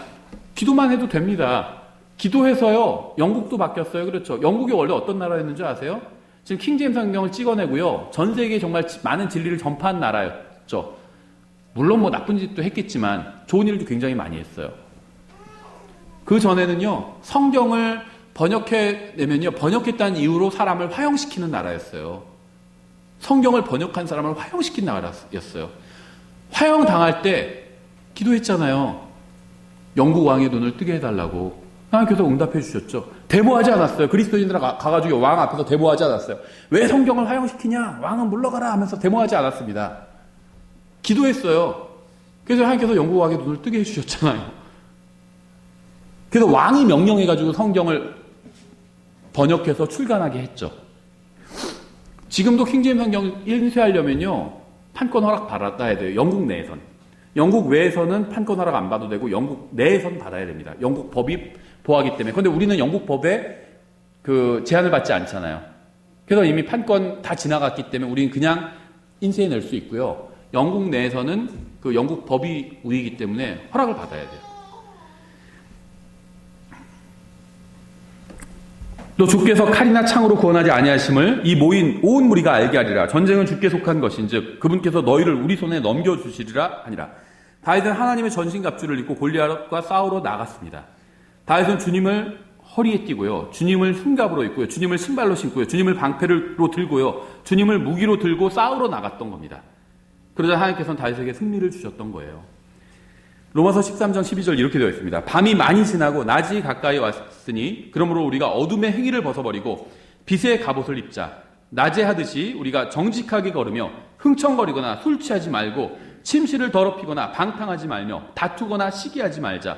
기도만 해도 됩니다. 기도해서요. 영국도 바뀌었어요. 그렇죠. 영국이 원래 어떤 나라였는지 아세요? 지금 킹제임스 성경을 찍어내고요. 전 세계에 정말 많은 진리를 전파한 나라였죠. 물론 뭐 나쁜 짓도 했겠지만 좋은 일도 굉장히 많이 했어요. 그 전에는요. 성경을 번역해내면요. 번역했다는 이유로 사람을 화형시키는 나라였어요. 성경을 번역한 사람을 화형시킨 나라였어요. 화형당할 때 기도했잖아요. 영국 왕의 눈을 뜨게 해달라고. 하나님께서 응답해 주셨죠. 데모하지 않았어요. 그리스도인들 가가지고 왕 앞에서 데모하지 않았어요. 왜 성경을 화형시키냐? 왕은 물러가라 하면서 데모하지 않았습니다. 기도했어요. 그래서 하나님께서 영국 왕의 눈을 뜨게 해주셨잖아요. 그래서 왕이 명령해가지고 성경을 번역해서 출간하게 했죠. 지금도 킹제임스 성경 인쇄하려면요. 판권 허락 받아야 돼요. 영국 내에선. 영국 외에서는 판권 허락 안 받아도 되고 영국 내에선 받아야 됩니다. 영국 법이 보호하기 때문에. 그런데 우리는 영국 법에 그 제한을 받지 않잖아요. 그래서 이미 판권 다 지나갔기 때문에 우리는 그냥 인쇄해낼 수 있고요. 영국 내에서는 그 영국 법이 우위이기 때문에 허락을 받아야 돼요. 또 주께서 칼이나 창으로 구원하지 아니하심을 이 모인 온 무리가 알게 하리라. 전쟁은 주께 속한 것인즉 그분께서 너희를 우리 손에 넘겨주시리라 하니라. 다윗은 하나님의 전신갑주를 입고 골리앗과 싸우러 나갔습니다. 다윗은 주님을 허리에 띠고요. 주님을 흉갑으로 입고요. 주님을 신발로 신고요. 주님을 방패로 들고요. 주님을 무기로 들고 싸우러 나갔던 겁니다. 그러자 하나님께서는 다윗에게 승리를 주셨던 거예요. 로마서 13장 12절 이렇게 되어 있습니다. 밤이 많이 지나고 낮이 가까이 왔으니 그러므로 우리가 어둠의 행위를 벗어버리고 빛의 갑옷을 입자. 낮에 하듯이 우리가 정직하게 걸으며 흥청거리거나 술 취하지 말고 침실을 더럽히거나 방탕하지 말며 다투거나 시기하지 말자.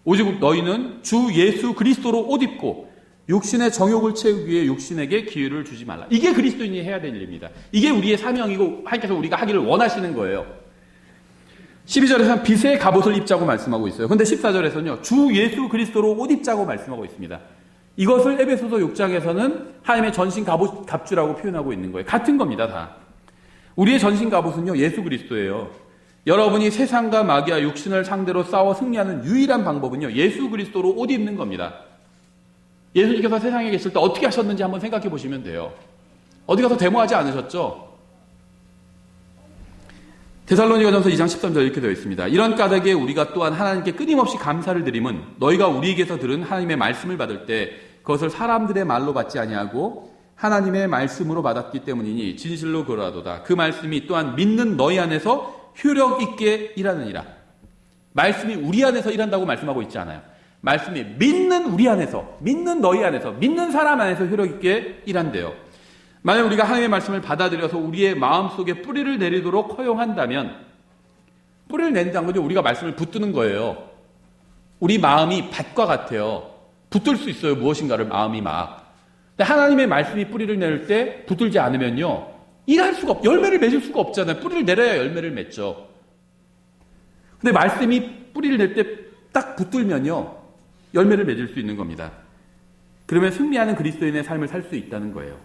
오직 너희는 주 예수 그리스도로 옷 입고 육신의 정욕을 채우기 위해 육신에게 기회를 주지 말라. 이게 그리스도인이 해야 될 일입니다. 이게 우리의 사명이고 하나님께서 우리가 하기를 원하시는 거예요. 12절에서는 빛의 갑옷을 입자고 말씀하고 있어요. 그런데 14절에서는요. 주 예수 그리스도로 옷 입자고 말씀하고 있습니다. 이것을 에베소서 6장에서는 하나님의 전신 갑옷, 갑주라고 표현하고 있는 거예요. 같은 겁니다. 다. 우리의 전신 갑옷은요. 예수 그리스도예요. 여러분이 세상과 마귀와 육신을 상대로 싸워 승리하는 유일한 방법은요. 예수 그리스도로 옷 입는 겁니다. 예수님께서 세상에 계실 때 어떻게 하셨는지 한번 생각해 보시면 돼요. 어디 가서 데모하지 않으셨죠? 데살로니가전서 2장 13절 이렇게 되어 있습니다. 이런 까닭에 우리가 또한 하나님께 끊임없이 감사를 드림은 너희가 우리에게서 들은 하나님의 말씀을 받을 때 그것을 사람들의 말로 받지 아니하고 하나님의 말씀으로 받았기 때문이니 진실로 그러하도다. 그 말씀이 또한 믿는 너희 안에서 효력 있게 일하느니라. 말씀이 우리 안에서 일한다고 말씀하고 있지 않아요. 말씀이 믿는 우리 안에서, 믿는 너희 안에서, 믿는 사람 안에서 효력 있게 일한대요. 만약 우리가 하나님의 말씀을 받아들여서 우리의 마음속에 뿌리를 내리도록 허용한다면, 뿌리를 내린다는 거죠. 우리가 말씀을 붙드는 거예요. 우리 마음이 밭과 같아요. 붙들 수 있어요. 무엇인가를 마음이 막. 근데 하나님의 말씀이 뿌리를 내릴 때 붙들지 않으면요. 일할 수가 열매를 맺을 수가 없잖아요. 뿌리를 내려야 열매를 맺죠. 근데 말씀이 뿌리를 낼 때 딱 붙들면요. 열매를 맺을 수 있는 겁니다. 그러면 승리하는 그리스도인의 삶을 살 수 있다는 거예요.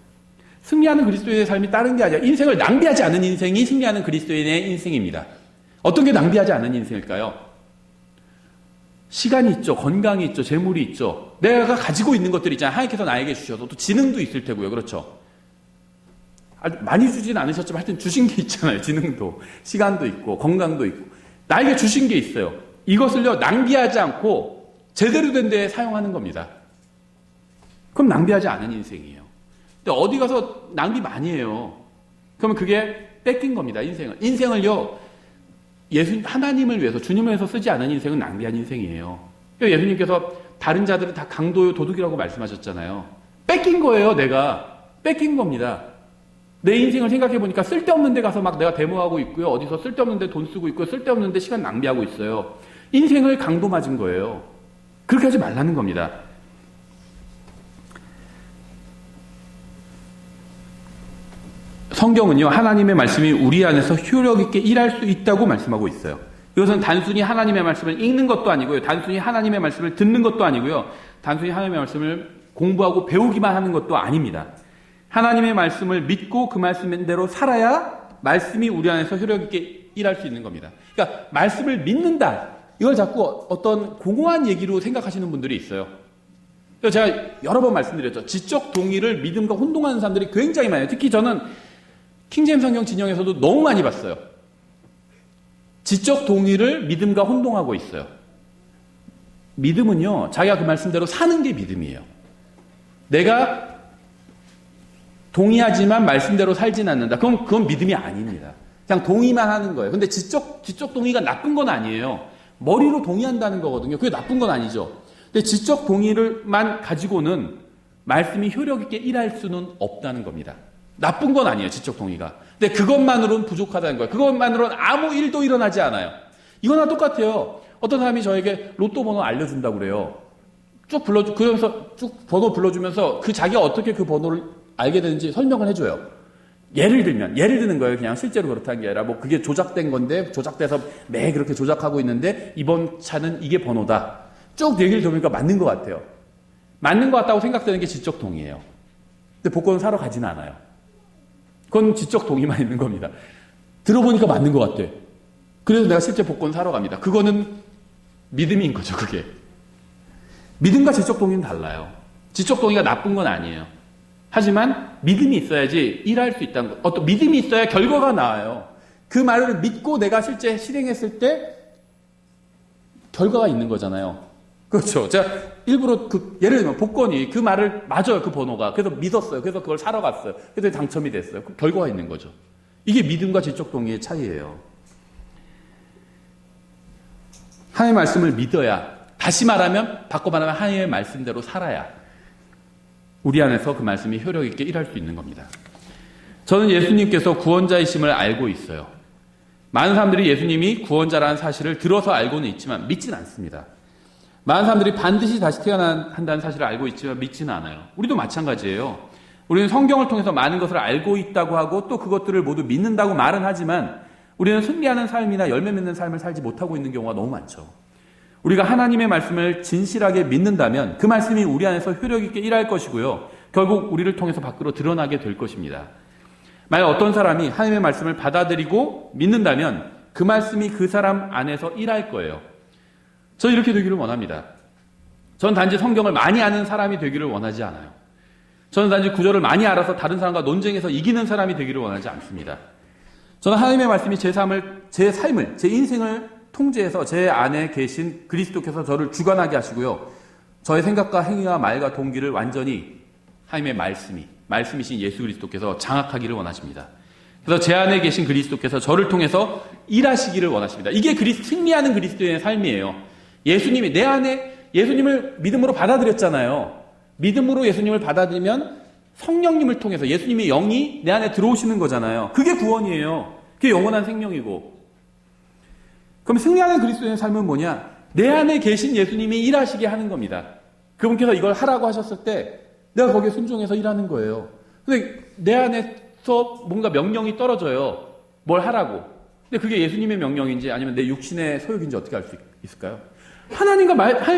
승리하는 그리스도인의 삶이 다른 게 아니라 인생을 낭비하지 않은 인생이 승리하는 그리스도인의 인생입니다. 어떤 게 낭비하지 않은 인생일까요? 시간이 있죠. 건강이 있죠. 재물이 있죠. 내가 가지고 있는 것들이 있잖아요. 하나님께서 나에게 주셔서 또 지능도 있을 테고요. 그렇죠? 많이 주진 않으셨지만 하여튼 주신 게 있잖아요. 지능도. 시간도 있고 건강도 있고. 나에게 주신 게 있어요. 이것을요. 낭비하지 않고 제대로 된 데에 사용하는 겁니다. 그럼 낭비하지 않은 인생이에요. 근데 어디 가서 낭비 많이 해요. 그러면 그게 뺏긴 겁니다. 인생을요. 하나님을 위해서 주님을 위해서 쓰지 않은 인생은 낭비한 인생이에요. 예수님께서 다른 자들은 다 강도요 도둑이라고 말씀하셨잖아요. 뺏긴 거예요. 내가 뺏긴 겁니다. 내 인생을 생각해 보니까 쓸데없는 데 가서 막 내가 데모하고 있고요. 어디서 쓸데없는 데 돈 쓰고 있고 쓸데없는 데 시간 낭비하고 있어요. 인생을 강도 맞은 거예요. 그렇게 하지 말라는 겁니다. 성경은요, 하나님의 말씀이 우리 안에서 효력 있게 일할 수 있다고 말씀하고 있어요. 이것은 단순히 하나님의 말씀을 읽는 것도 아니고요. 단순히 하나님의 말씀을 듣는 것도 아니고요. 단순히 하나님의 말씀을 공부하고 배우기만 하는 것도 아닙니다. 하나님의 말씀을 믿고 그 말씀대로 살아야 말씀이 우리 안에서 효력 있게 일할 수 있는 겁니다. 그러니까 말씀을 믿는다. 이걸 자꾸 어떤 공허한 얘기로 생각하시는 분들이 있어요. 그래서 제가 여러 번 말씀드렸죠. 지적 동의를 믿음과 혼동하는 사람들이 굉장히 많아요. 특히 저는 킹제임 성경 진영에서도 너무 많이 봤어요. 지적 동의를 믿음과 혼동하고 있어요. 믿음은요, 자기가 그 말씀대로 사는 게 믿음이에요. 내가 동의하지만 말씀대로 살진 않는다. 그건 믿음이 아닙니다. 그냥 동의만 하는 거예요. 근데 지적 동의가 나쁜 건 아니에요. 머리로 동의한다는 거거든요. 그게 나쁜 건 아니죠. 근데 지적 동의를만 가지고는 말씀이 효력 있게 일할 수는 없다는 겁니다. 나쁜 건 아니에요, 지적 동의가. 근데 그것만으로는 부족하다는 거예요. 그것만으로는 아무 일도 일어나지 않아요. 이거나 똑같아요. 어떤 사람이 저에게 로또 번호 알려준다고 그래요. 그러면서 쭉 번호 불러주면서 자기가 어떻게 그 번호를 알게 되는지 설명을 해줘요. 예를 드는 거예요. 그냥 실제로 그렇다는 게 아니라, 그게 조작된 건데, 조작돼서 매 그렇게 조작하고 있는데, 이번 차는 이게 번호다. 쭉 얘기를 들으니까 맞는 것 같아요. 맞는 것 같다고 생각되는 게 지적 동의예요. 근데 복권을 사러 가지는 않아요. 그건 지적 동의만 있는 겁니다. 들어보니까 맞는 것 같아. 그래서 내가 실제 복권 사러 갑니다. 그거는 믿음인 거죠, 그게. 믿음과 지적 동의는 달라요. 지적 동의가 나쁜 건 아니에요. 하지만 믿음이 있어야지 일할 수 있다는 것. 어떤 믿음이 있어야 결과가 나와요. 그 말을 믿고 내가 실제 실행했을 때 결과가 있는 거잖아요. 그렇죠. 제가 일부러 예를 들면 복권이 그 말을 맞아요. 그 번호가. 그래서 믿었어요. 그래서 그걸 사러 갔어요. 그래서 당첨이 됐어요. 그 결과가 있는 거죠. 이게 믿음과 지적 동의의 차이예요. 하나님의 말씀을 믿어야, 다시 말하면, 바꿔 말하면 하나님의 말씀대로 살아야 우리 안에서 그 말씀이 효력 있게 일할 수 있는 겁니다. 저는 예수님께서 구원자이심을 알고 있어요. 많은 사람들이 예수님이 구원자라는 사실을 들어서 알고는 있지만 믿지는 않습니다. 많은 사람들이 반드시 다시 태어나야 한다는 사실을 알고 있지만 믿지는 않아요. 우리도 마찬가지예요. 우리는 성경을 통해서 많은 것을 알고 있다고 하고 또 그것들을 모두 믿는다고 말은 하지만 우리는 승리하는 삶이나 열매 맺는 삶을 살지 못하고 있는 경우가 너무 많죠. 우리가 하나님의 말씀을 진실하게 믿는다면 그 말씀이 우리 안에서 효력 있게 일할 것이고요. 결국 우리를 통해서 밖으로 드러나게 될 것입니다. 만약 어떤 사람이 하나님의 말씀을 받아들이고 믿는다면 그 말씀이 그 사람 안에서 일할 거예요. 저는 이렇게 되기를 원합니다. 저는 단지 성경을 많이 아는 사람이 되기를 원하지 않아요. 저는 단지 구절을 많이 알아서 다른 사람과 논쟁해서 이기는 사람이 되기를 원하지 않습니다. 저는 하나님의 말씀이 제 삶을, 제 인생을 통제해서 제 안에 계신 그리스도께서 저를 주관하게 하시고요. 저의 생각과 행위와 말과 동기를 완전히 하나님의 말씀이신 예수 그리스도께서 장악하기를 원하십니다. 그래서 제 안에 계신 그리스도께서 저를 통해서 일하시기를 원하십니다. 이게 승리하는 그리스도인의 삶이에요. 예수님이 내 안에 예수님을 믿음으로 받아들였잖아요. 믿음으로 예수님을 받아들이면 성령님을 통해서 예수님의 영이 내 안에 들어오시는 거잖아요. 그게 구원이에요. 그게 영원한 생명이고. 그럼 승리하는 그리스도인의 삶은 뭐냐? 내 안에 계신 예수님이 일하시게 하는 겁니다. 그분께서 이걸 하라고 하셨을 때 내가 거기에 순종해서 일하는 거예요. 근데 내 안에서 뭔가 명령이 떨어져요. 뭘 하라고. 근데 그게 예수님의 명령인지 아니면 내 육신의 소욕인지 어떻게 알 수 있을까요? 하나님의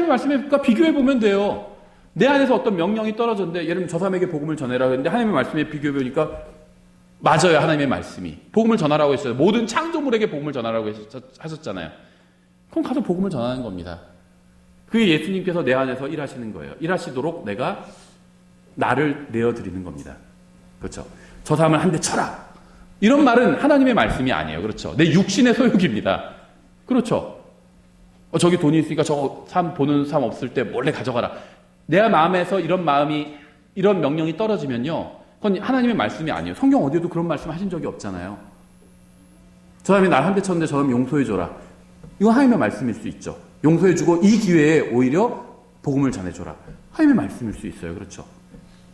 말씀과 비교해보면 돼요. 내 안에서 어떤 명령이 떨어졌는데, 예를 들면 저 사람에게 복음을 전해라고 했는데 하나님의 말씀에 비교해보니까 맞아요. 하나님의 말씀이 복음을 전하라고 했어요. 모든 창조물에게 복음을 전하라고 하셨잖아요. 그럼 가서 복음을 전하는 겁니다. 그게 예수님께서 내 안에서 일하시는 거예요. 일하시도록 내가 나를 내어드리는 겁니다. 그렇죠? 저 사람을 한 대 쳐라. 이런 말은 하나님의 말씀이 아니에요. 그렇죠? 내 육신의 소욕입니다. 그렇죠? 저기 돈이 있으니까 저 사람 보는 사람 없을 때 몰래 가져가라. 내 마음에서 이런 명령이 떨어지면요. 그건 하나님의 말씀이 아니에요. 성경 어디에도 그런 말씀 하신 적이 없잖아요. 저 사람이 날 한 대 쳤는데 저 사람 용서해줘라. 이건 하나님의 말씀일 수 있죠. 용서해주고 이 기회에 오히려 복음을 전해줘라. 하나님의 말씀일 수 있어요. 그렇죠?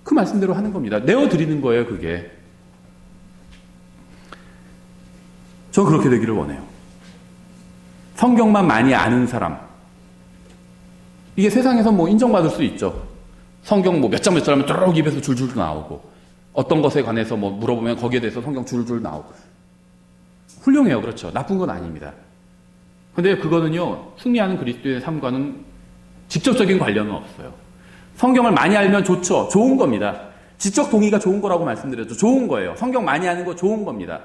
그 말씀대로 하는 겁니다. 내어드리는 거예요, 그게. 저 그렇게 되기를 원해요. 성경만 많이 아는 사람. 이게 세상에서 뭐 인정받을 수 있죠. 성경 뭐 몇 장 몇 장 하면 쭉 입에서 줄줄 나오고, 어떤 것에 관해서 뭐 물어보면 거기에 대해서 성경 줄줄 나오고. 훌륭해요. 그렇죠. 나쁜 건 아닙니다. 근데 그거는요, 승리하는 그리스도의 삶과는 직접적인 관련은 없어요. 성경을 많이 알면 좋죠. 좋은 겁니다. 지적 동의가 좋은 거라고 말씀드렸죠. 좋은 거예요. 성경 많이 아는 거 좋은 겁니다.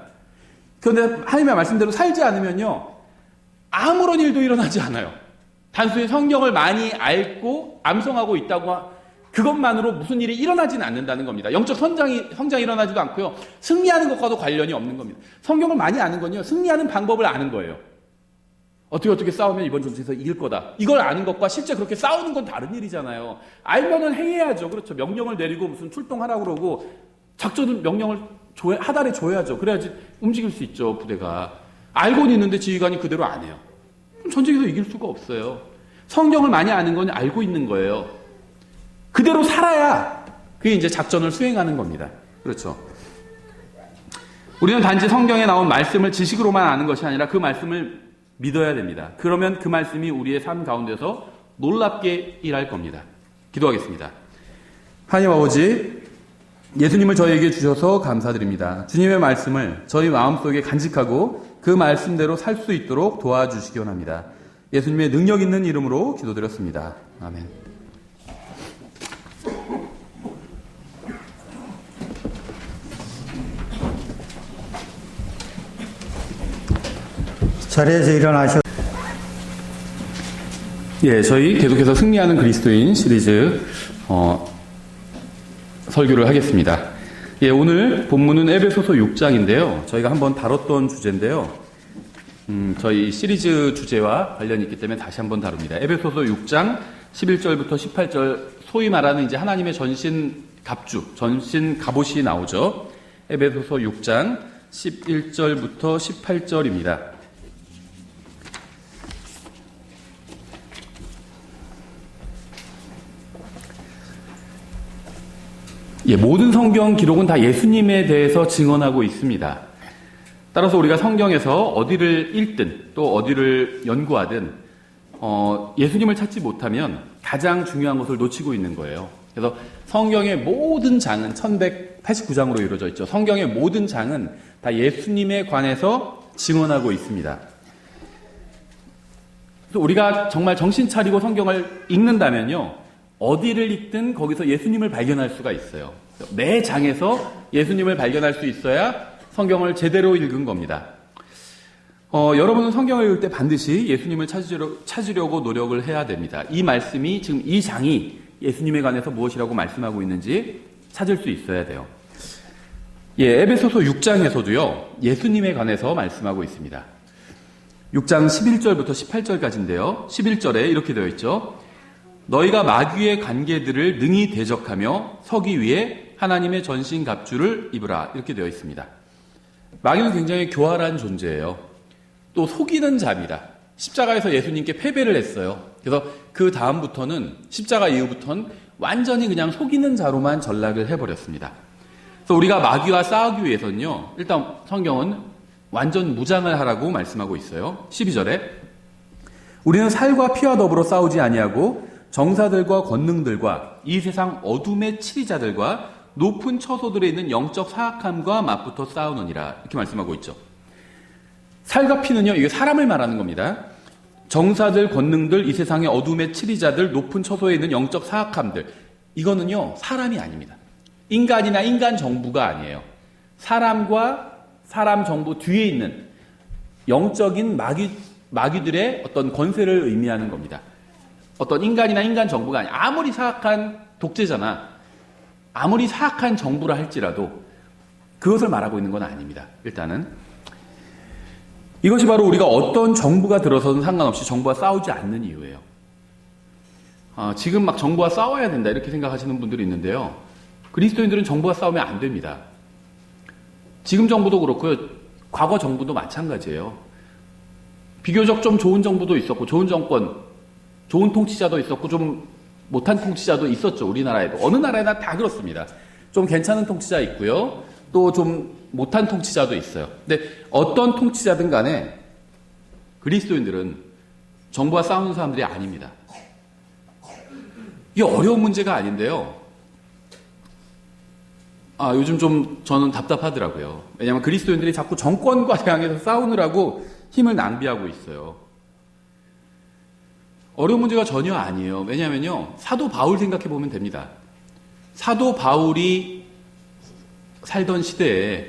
그런데 하나님의 말씀대로 살지 않으면요, 아무런 일도 일어나지 않아요. 단순히 성경을 많이 알고 암송하고 있다고 그것만으로 무슨 일이 일어나지는 않는다는 겁니다. 영적 성장이 일어나지도 않고요. 승리하는 것과도 관련이 없는 겁니다. 성경을 많이 아는 건요, 승리하는 방법을 아는 거예요. 어떻게 싸우면 이번 전투에서 이길 거다. 이걸 아는 것과 실제 그렇게 싸우는 건 다른 일이잖아요. 알면은 행해야죠. 그렇죠. 명령을 내리고 무슨 출동하라고 그러고 작전 명령을 하달해 줘야죠. 그래야지 움직일 수 있죠, 부대가. 알고는 있는데 지휘관이 그대로 안 해요. 그럼 전쟁에서 이길 수가 없어요. 성경을 많이 아는 건 알고 있는 거예요. 그대로 살아야 그게 이제 작전을 수행하는 겁니다. 그렇죠. 우리는 단지 성경에 나온 말씀을 지식으로만 아는 것이 아니라 그 말씀을 믿어야 됩니다. 그러면 그 말씀이 우리의 삶 가운데서 놀랍게 일할 겁니다. 기도하겠습니다. 하나님 아버지, 예수님을 저희에게 주셔서 감사드립니다. 주님의 말씀을 저희 마음속에 간직하고 그 말씀대로 살 수 있도록 도와주시기 원합니다. 예수님의 능력 있는 이름으로 기도드렸습니다. 아멘. 자리에서 일어나셔. 예, 저희 계속해서 승리하는 그리스도인 시리즈 설교를 하겠습니다. 예, 오늘 본문은 에베소서 6장인데요. 저희가 한번 다뤘던 주제인데요. 저희 시리즈 주제와 관련이 있기 때문에 다시 한번 다룹니다. 에베소서 6장 11절부터 18절, 소위 말하는 이제 하나님의 전신 갑주, 전신 갑옷이 나오죠. 에베소서 6장 11절부터 18절입니다. 예, 모든 성경 기록은 다 예수님에 대해서 증언하고 있습니다. 따라서 우리가 성경에서 어디를 읽든 또 어디를 연구하든 예수님을 찾지 못하면 가장 중요한 것을 놓치고 있는 거예요. 그래서 성경의 모든 장은 1189장으로 이루어져 있죠. 성경의 모든 장은 다 예수님에 관해서 증언하고 있습니다. 그래서 우리가 정말 정신 차리고 성경을 읽는다면요, 어디를 읽든 거기서 예수님을 발견할 수가 있어요. 매 장에서 예수님을 발견할 수 있어야 성경을 제대로 읽은 겁니다. 여러분은 성경을 읽을 때 반드시 예수님을 찾으려고 노력을 해야 됩니다. 이 말씀이, 지금 이 장이 예수님에 관해서 무엇이라고 말씀하고 있는지 찾을 수 있어야 돼요. 예, 에베소서 6장에서도요, 예수님에 관해서 말씀하고 있습니다. 6장 11절부터 18절까지인데요. 11절에 이렇게 되어 있죠. 너희가 마귀의 관계들을 능히 대적하며 서기 위해 하나님의 전신 갑주를 입으라. 이렇게 되어 있습니다. 마귀는 굉장히 교활한 존재예요. 또 속이는 자입니다. 십자가에서 예수님께 패배를 했어요. 그래서 그 다음부터는, 십자가 이후부터는 완전히 그냥 속이는 자로만 전락을 해버렸습니다. 그래서 우리가 마귀와 싸우기 위해서는요, 일단 성경은 완전 무장을 하라고 말씀하고 있어요. 12절에 우리는 살과 피와 더불어 싸우지 아니하고 정사들과 권능들과 이 세상 어둠의 치리자들과 높은 처소들에 있는 영적 사악함과 맞붙어 싸우느니라. 이렇게 말씀하고 있죠. 살과 피는요, 이게 사람을 말하는 겁니다. 정사들, 권능들, 이 세상의 어둠의 치리자들, 높은 처소에 있는 영적 사악함들. 이거는요, 사람이 아닙니다. 인간이나 인간 정부가 아니에요. 사람과 사람 정부 뒤에 있는 영적인 마귀들의 어떤 권세를 의미하는 겁니다. 어떤 인간이나 인간 정부가 아니에요. 아무리 사악한 독재자나 아무리 사악한 정부라 할지라도 그것을 말하고 있는 건 아닙니다. 일단은 이것이 바로 우리가 어떤 정부가 들어서든 상관없이 정부와 싸우지 않는 이유예요. 지금 막 정부와 싸워야 된다 이렇게 생각하시는 분들이 있는데요. 그리스도인들은 정부와 싸우면 안 됩니다. 지금 정부도 그렇고요. 과거 정부도 마찬가지예요. 비교적 좀 좋은 정부도 있었고 좋은 정권, 좋은 통치자도 있었고 좀 못한 통치자도 있었죠. 우리나라에도. 어느 나라에나 다 그렇습니다. 좀 괜찮은 통치자 있고요. 또 좀 못한 통치자도 있어요. 근데 어떤 통치자든 간에 그리스도인들은 정부와 싸우는 사람들이 아닙니다. 이게 어려운 문제가 아닌데요. 요즘 좀 저는 답답하더라고요. 왜냐하면 그리스도인들이 자꾸 정권과 대항해서 싸우느라고 힘을 낭비하고 있어요. 어려운 문제가 전혀 아니에요. 왜냐하면요, 사도 바울 생각해 보면 됩니다. 사도 바울이 살던 시대에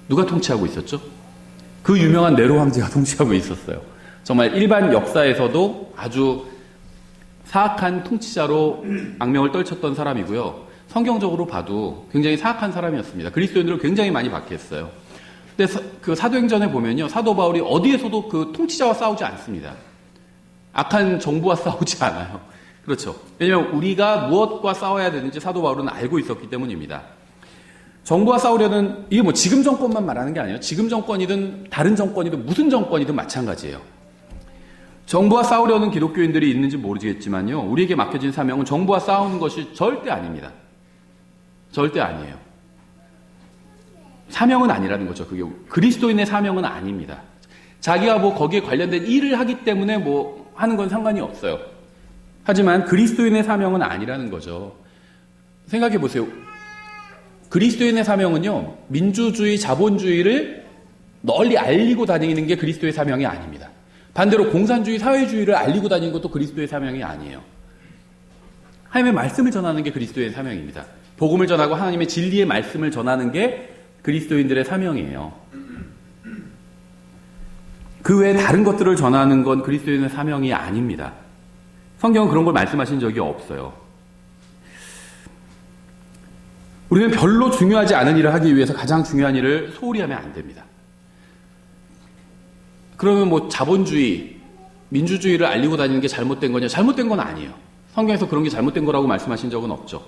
누가 통치하고 있었죠? 그 유명한 네로 황제가 통치하고 있었어요. 정말 일반 역사에서도 아주 사악한 통치자로 악명을 떨쳤던 사람이고요. 성경적으로 봐도 굉장히 사악한 사람이었습니다. 그리스도인들을 굉장히 많이 박해했어요. 근데 그 사도행전에 보면요, 사도 바울이 어디에서도 그 통치자와 싸우지 않습니다. 악한 정부와 싸우지 않아요. 그렇죠. 왜냐하면 우리가 무엇과 싸워야 되는지 사도 바울은 알고 있었기 때문입니다. 정부와 싸우려는, 이게 뭐 지금 정권만 말하는 게 아니에요. 지금 정권이든 다른 정권이든 무슨 정권이든 마찬가지예요. 정부와 싸우려는 기독교인들이 있는지 모르겠지만요, 우리에게 맡겨진 사명은 정부와 싸우는 것이 절대 아닙니다. 절대 아니에요. 사명은 아니라는 거죠. 그게 그리스도인의 사명은 아닙니다. 자기가 뭐 거기에 관련된 일을 하기 때문에 뭐 하는 건 상관이 없어요. 하지만 그리스도인의 사명은 아니라는 거죠. 생각해 보세요. 그리스도인의 사명은요, 민주주의, 자본주의를 널리 알리고 다니는 게 그리스도의 사명이 아닙니다. 반대로 공산주의, 사회주의를 알리고 다니는 것도 그리스도의 사명이 아니에요. 하나님의 말씀을 전하는 게 그리스도의 사명입니다. 복음을 전하고 하나님의 진리의 말씀을 전하는 게 그리스도인들의 사명이에요. 그 외에 다른 것들을 전하는 건 그리스도인의 사명이 아닙니다. 성경은 그런 걸 말씀하신 적이 없어요. 우리는 별로 중요하지 않은 일을 하기 위해서 가장 중요한 일을 소홀히 하면 안 됩니다. 그러면 뭐 자본주의, 민주주의를 알리고 다니는 게 잘못된 거냐? 잘못된 건 아니에요. 성경에서 그런 게 잘못된 거라고 말씀하신 적은 없죠.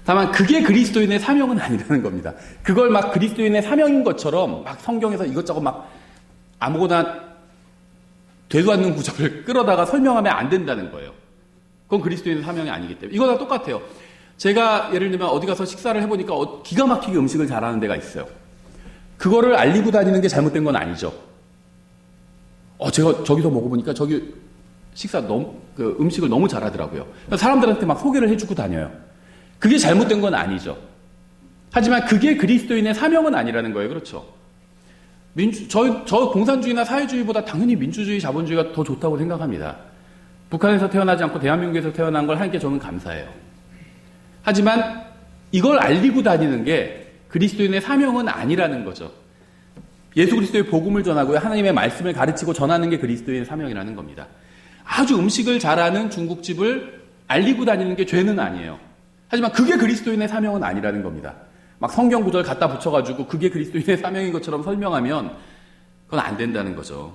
다만 그게 그리스도인의 사명은 아니라는 겁니다. 그걸 막 그리스도인의 사명인 것처럼 막 성경에서 이것저것 막 아무거나 되도 않는 구절을 끌어다가 설명하면 안 된다는 거예요. 그건 그리스도인의 사명이 아니기 때문에. 이거랑 똑같아요. 제가 예를 들면 어디 가서 식사를 해보니까 기가 막히게 음식을 잘하는 데가 있어요. 그거를 알리고 다니는 게 잘못된 건 아니죠. 제가 저기서 먹어보니까 저기 음식을 너무 잘하더라고요. 사람들한테 막 소개를 해주고 다녀요. 그게 잘못된 건 아니죠. 하지만 그게 그리스도인의 사명은 아니라는 거예요. 그렇죠? 저 공산주의나 사회주의보다 당연히 민주주의, 자본주의가 더 좋다고 생각합니다. 북한에서 태어나지 않고 대한민국에서 태어난 걸 하니까 저는 감사해요. 하지만 이걸 알리고 다니는 게 그리스도인의 사명은 아니라는 거죠. 예수 그리스도의 복음을 전하고 하나님의 말씀을 가르치고 전하는 게 그리스도인의 사명이라는 겁니다. 아주 음식을 잘하는 중국집을 알리고 다니는 게 죄는 아니에요. 하지만 그게 그리스도인의 사명은 아니라는 겁니다. 막 성경 구절 갖다 붙여가지고 그게 그리스도인의 사명인 것처럼 설명하면 그건 안 된다는 거죠.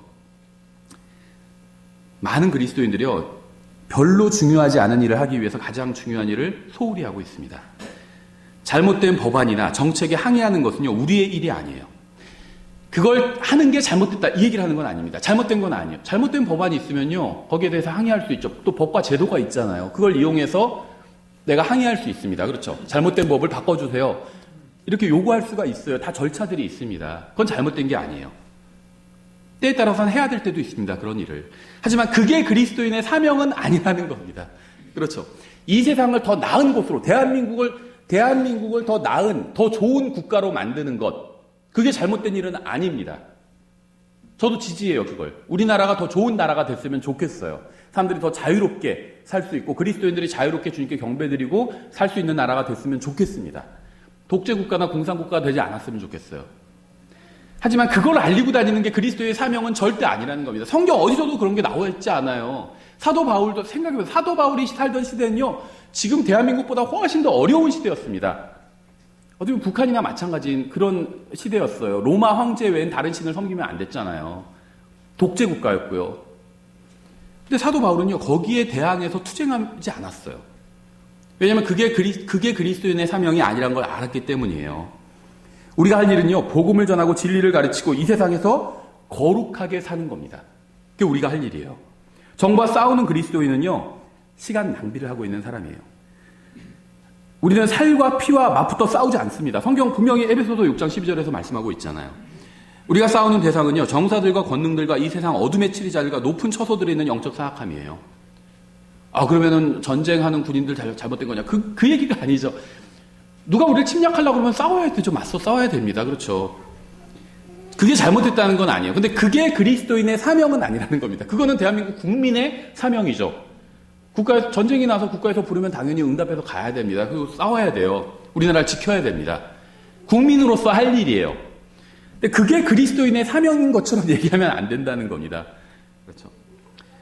많은 그리스도인들이요, 별로 중요하지 않은 일을 하기 위해서 가장 중요한 일을 소홀히 하고 있습니다. 잘못된 법안이나 정책에 항의하는 것은요, 우리의 일이 아니에요. 그걸 하는 게 잘못됐다, 이 얘기를 하는 건 아닙니다. 잘못된 건 아니에요. 잘못된 법안이 있으면요, 거기에 대해서 항의할 수 있죠. 또 법과 제도가 있잖아요. 그걸 이용해서 내가 항의할 수 있습니다. 그렇죠? 잘못된 법을 바꿔주세요. 이렇게 요구할 수가 있어요. 다 절차들이 있습니다. 그건 잘못된 게 아니에요. 때에 따라서는 해야 될 때도 있습니다. 그런 일을. 하지만 그게 그리스도인의 사명은 아니라는 겁니다. 그렇죠? 이 세상을 더 나은 곳으로, 대한민국을 더 나은, 더 좋은 국가로 만드는 것, 그게 잘못된 일은 아닙니다. 저도 지지해요, 그걸. 우리나라가 더 좋은 나라가 됐으면 좋겠어요. 사람들이 더 자유롭게 살 수 있고 그리스도인들이 자유롭게 주님께 경배드리고 살 수 있는 나라가 됐으면 좋겠습니다. 독재국가나 공산국가가 되지 않았으면 좋겠어요. 하지만 그걸 알리고 다니는 게 그리스도의 사명은 절대 아니라는 겁니다. 성경 어디서도 그런 게 나와 있지 않아요. 사도 바울도 생각해보세요. 사도 바울이 살던 시대는요, 지금 대한민국보다 훨씬 더 어려운 시대였습니다. 어떻게 보면 북한이나 마찬가지인 그런 시대였어요. 로마 황제 외엔 다른 신을 섬기면 안 됐잖아요. 독재국가였고요. 근데 사도 바울은요, 거기에 대항해서 투쟁하지 않았어요. 왜냐하면 그게 그리스도인의 사명이 아니라는 걸 알았기 때문이에요. 우리가 할 일은요, 복음을 전하고 진리를 가르치고 이 세상에서 거룩하게 사는 겁니다. 그게 우리가 할 일이에요. 정부와 싸우는 그리스도인은요, 시간 낭비를 하고 있는 사람이에요. 우리는 살과 피와 맞붙어 싸우지 않습니다. 성경 분명히 에베소서 6장 12절에서 말씀하고 있잖아요. 우리가 싸우는 대상은요, 정사들과 권능들과 이 세상 어둠의 치리자들과 높은 처소들에 있는 영적 사악함이에요. 그러면은 전쟁하는 군인들 잘못된 거냐? 그 얘기가 아니죠. 누가 우리를 침략하려고 그러면 싸워야 되죠. 맞서 싸워야 됩니다. 그렇죠. 그게 잘못됐다는 건 아니에요. 근데 그게 그리스도인의 사명은 아니라는 겁니다. 그거는 대한민국 국민의 사명이죠. 국가에서, 전쟁이 나서 국가에서 부르면 당연히 응답해서 가야 됩니다. 그리고 싸워야 돼요. 우리나라를 지켜야 됩니다. 국민으로서 할 일이에요. 근데 그게 그리스도인의 사명인 것처럼 얘기하면 안 된다는 겁니다. 그렇죠.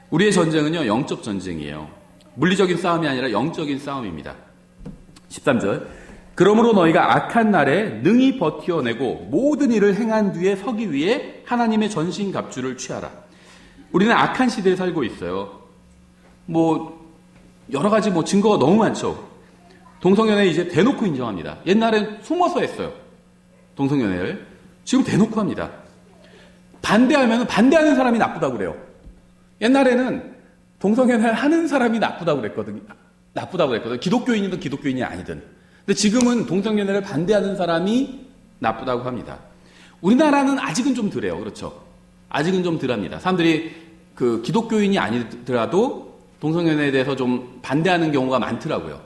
우리의 전쟁은요, 영적 전쟁이에요. 물리적인 싸움이 아니라 영적인 싸움입니다. 13절. 그러므로 너희가 악한 날에 능히 버티어내고 모든 일을 행한 뒤에 서기 위해 하나님의 전신갑주를 취하라. 우리는 악한 시대에 살고 있어요. 여러 가지 증거가 너무 많죠. 동성연애 이제 대놓고 인정합니다. 옛날엔 숨어서 했어요. 동성연애를. 지금 대놓고 합니다. 반대하면 반대하는 사람이 나쁘다고 그래요. 옛날에는 동성연애를 하는 사람이 나쁘다고 그랬거든요. 기독교인이든 기독교인이 아니든. 근데 지금은 동성연애를 반대하는 사람이 나쁘다고 합니다. 우리나라는 아직은 좀 덜해요. 그렇죠. 아직은 좀 덜합니다. 사람들이 기독교인이 아니더라도 동성연애에 대해서 좀 반대하는 경우가 많더라고요.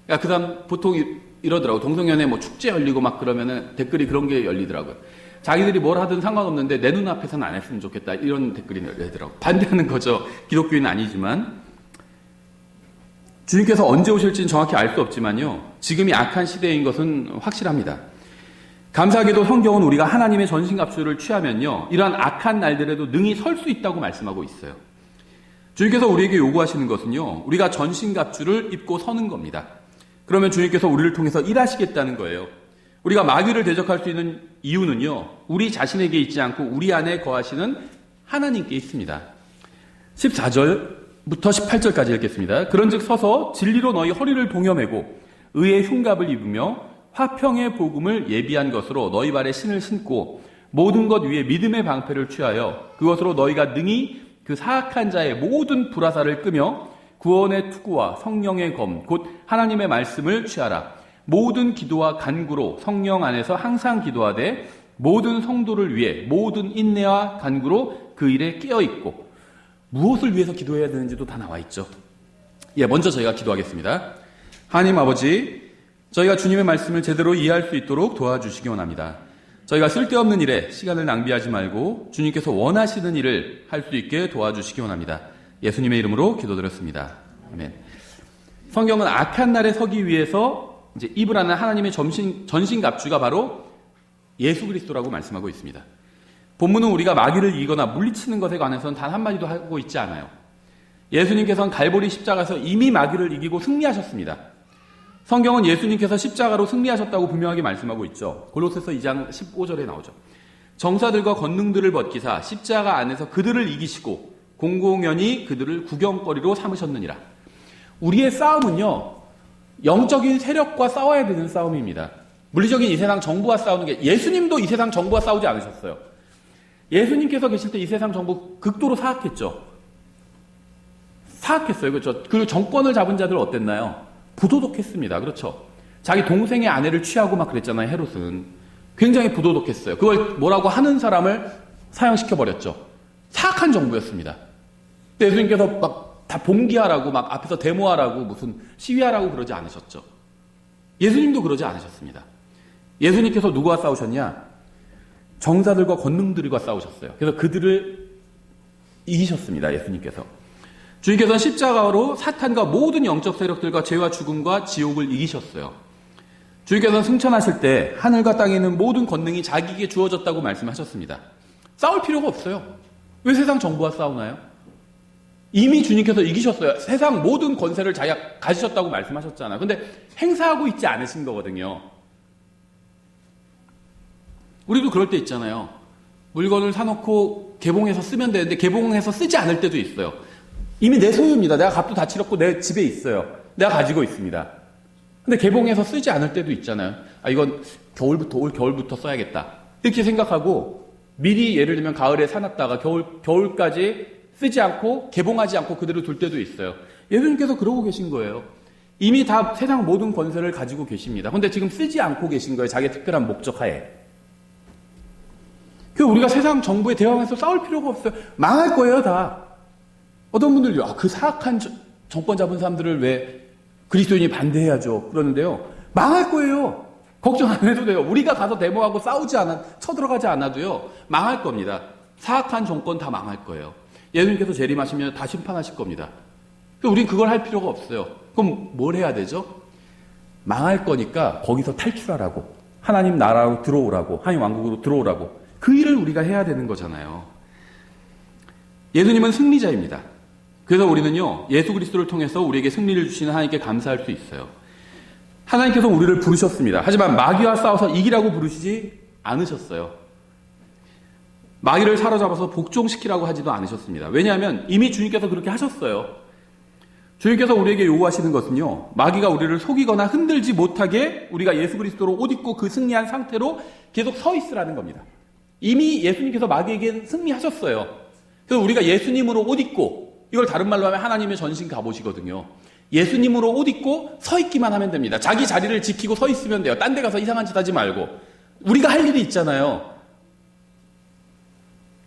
그러니까 그 다음 보통 이러더라고요. 동성연애 축제 열리고 막 그러면은 댓글이 그런 게 열리더라고요. 자기들이 뭘 하든 상관없는데 내 눈앞에서는 안 했으면 좋겠다. 이런 댓글이 열리더라고요. 반대하는 거죠. 기독교인은 아니지만. 주님께서 언제 오실지는 정확히 알 수 없지만요. 지금이 악한 시대인 것은 확실합니다. 감사하게도 성경은 우리가 하나님의 전신갑주를 취하면요, 이러한 악한 날들에도 능히 설 수 있다고 말씀하고 있어요. 주님께서 우리에게 요구하시는 것은요, 우리가 전신갑주를 입고 서는 겁니다. 그러면 주님께서 우리를 통해서 일하시겠다는 거예요. 우리가 마귀를 대적할 수 있는 이유는요, 우리 자신에게 있지 않고 우리 안에 거하시는 하나님께 있습니다. 14절부터 18절까지 읽겠습니다. 그런즉 서서 진리로 너희 허리를 동여매고 의의 흉갑을 입으며 화평의 복음을 예비한 것으로 너희 발에 신을 신고 모든 것 위에 믿음의 방패를 취하여 그것으로 너희가 능히 그 사악한 자의 모든 불화살을 끄며 구원의 투구와 성령의 검 곧 하나님의 말씀을 취하라. 모든 기도와 간구로 성령 안에서 항상 기도하되 모든 성도를 위해 모든 인내와 간구로 그 일에 깨어있고. 무엇을 위해서 기도해야 되는지도 다 나와 있죠. 먼저 저희가 기도하겠습니다. 하나님 아버지, 저희가 주님의 말씀을 제대로 이해할 수 있도록 도와주시기 원합니다. 저희가 쓸데없는 일에 시간을 낭비하지 말고 주님께서 원하시는 일을 할 수 있게 도와주시기 원합니다. 예수님의 이름으로 기도드렸습니다. 아멘. 성경은 악한 날에 서기 위해서 이제 입으라는 하나님의 전신갑주가 바로 예수 그리스도라고 말씀하고 있습니다. 본문은 우리가 마귀를 이기거나 물리치는 것에 관해서는 단 한마디도 하고 있지 않아요. 예수님께서는 갈보리 십자가에서 이미 마귀를 이기고 승리하셨습니다. 성경은 예수님께서 십자가로 승리하셨다고 분명하게 말씀하고 있죠. 골로새서 2장 15절에 나오죠. 정사들과 권능들을 벗기사 십자가 안에서 그들을 이기시고 공공연히 그들을 구경거리로 삼으셨느니라. 우리의 싸움은요, 영적인 세력과 싸워야 되는 싸움입니다. 물리적인 이 세상 정부와 싸우는 게, 예수님도 이 세상 정부와 싸우지 않으셨어요. 예수님께서 계실 때 이 세상 정부 극도로 사악했죠. 사악했어요. 그렇죠. 그 정권을 잡은 자들 어땠나요? 부도덕했습니다. 그렇죠. 자기 동생의 아내를 취하고 막 그랬잖아요. 헤롯은. 굉장히 부도덕했어요. 그걸 뭐라고 하는 사람을 사형시켜버렸죠. 사악한 정부였습니다. 예수님께서 막 다 봉기하라고 막 앞에서 데모하라고 무슨 시위하라고 그러지 않으셨죠. 예수님도 그러지 않으셨습니다. 예수님께서 누구와 싸우셨냐? 정사들과 권능들과 싸우셨어요. 그래서 그들을 이기셨습니다. 예수님께서. 주님께서는 십자가로 사탄과 모든 영적 세력들과 죄와 죽음과 지옥을 이기셨어요. 주님께서는 승천하실 때 하늘과 땅에 있는 모든 권능이 자기에게 주어졌다고 말씀하셨습니다. 싸울 필요가 없어요. 왜 세상 정부와 싸우나요? 이미 주님께서 이기셨어요. 세상 모든 권세를 자기가 가지셨다고 말씀하셨잖아요. 근데 행사하고 있지 않으신 거거든요. 우리도 그럴 때 있잖아요. 물건을 사놓고 개봉해서 쓰면 되는데 개봉해서 쓰지 않을 때도 있어요. 이미 내 소유입니다. 내가 값도 다 치렀고 내 집에 있어요. 내가 가지고 있습니다. 근데 개봉해서 쓰지 않을 때도 있잖아요. 이건 올 겨울부터 써야겠다. 이렇게 생각하고 미리 예를 들면 가을에 사놨다가 겨울까지 쓰지 않고 개봉하지 않고 그대로 둘 때도 있어요. 예수님께서 그러고 계신 거예요. 이미 다 세상 모든 권세를 가지고 계십니다. 그런데 지금 쓰지 않고 계신 거예요. 자기의 특별한 목적 하에. 그 우리가 세상 정부에 대항해서 싸울 필요가 없어요. 망할 거예요, 다. 어떤 분들이 그 사악한 정권 잡은 사람들을 왜 그리스도인이 반대해야죠. 그러는데요. 망할 거예요. 걱정 안 해도 돼요. 우리가 가서 데모하고 쳐들어가지 않아도요. 망할 겁니다. 사악한 정권 다 망할 거예요. 예수님께서 재림하시면 다 심판하실 겁니다. 우린 그걸 할 필요가 없어요. 그럼 뭘 해야 되죠? 망할 거니까 거기서 탈출하라고. 하나님 나라로 들어오라고. 하나님 왕국으로 들어오라고. 그 일을 우리가 해야 되는 거잖아요. 예수님은 승리자입니다. 그래서 우리는요, 예수 그리스도를 통해서 우리에게 승리를 주시는 하나님께 감사할 수 있어요. 하나님께서 우리를 부르셨습니다. 하지만 마귀와 싸워서 이기라고 부르시지 않으셨어요. 마귀를 사로잡아서 복종시키라고 하지도 않으셨습니다. 왜냐하면 이미 주님께서 그렇게 하셨어요. 주님께서 우리에게 요구하시는 것은요, 마귀가 우리를 속이거나 흔들지 못하게 우리가 예수 그리스도로 옷 입고 그 승리한 상태로 계속 서 있으라는 겁니다. 이미 예수님께서 마귀에게 승리하셨어요. 그래서 우리가 예수님으로 옷 입고, 이걸 다른 말로 하면 하나님의 전신 갑옷이거든요. 예수님으로 옷 입고 서 있기만 하면 됩니다. 자기 자리를 지키고 서 있으면 돼요. 딴 데 가서 이상한 짓 하지 말고. 우리가 할 일이 있잖아요.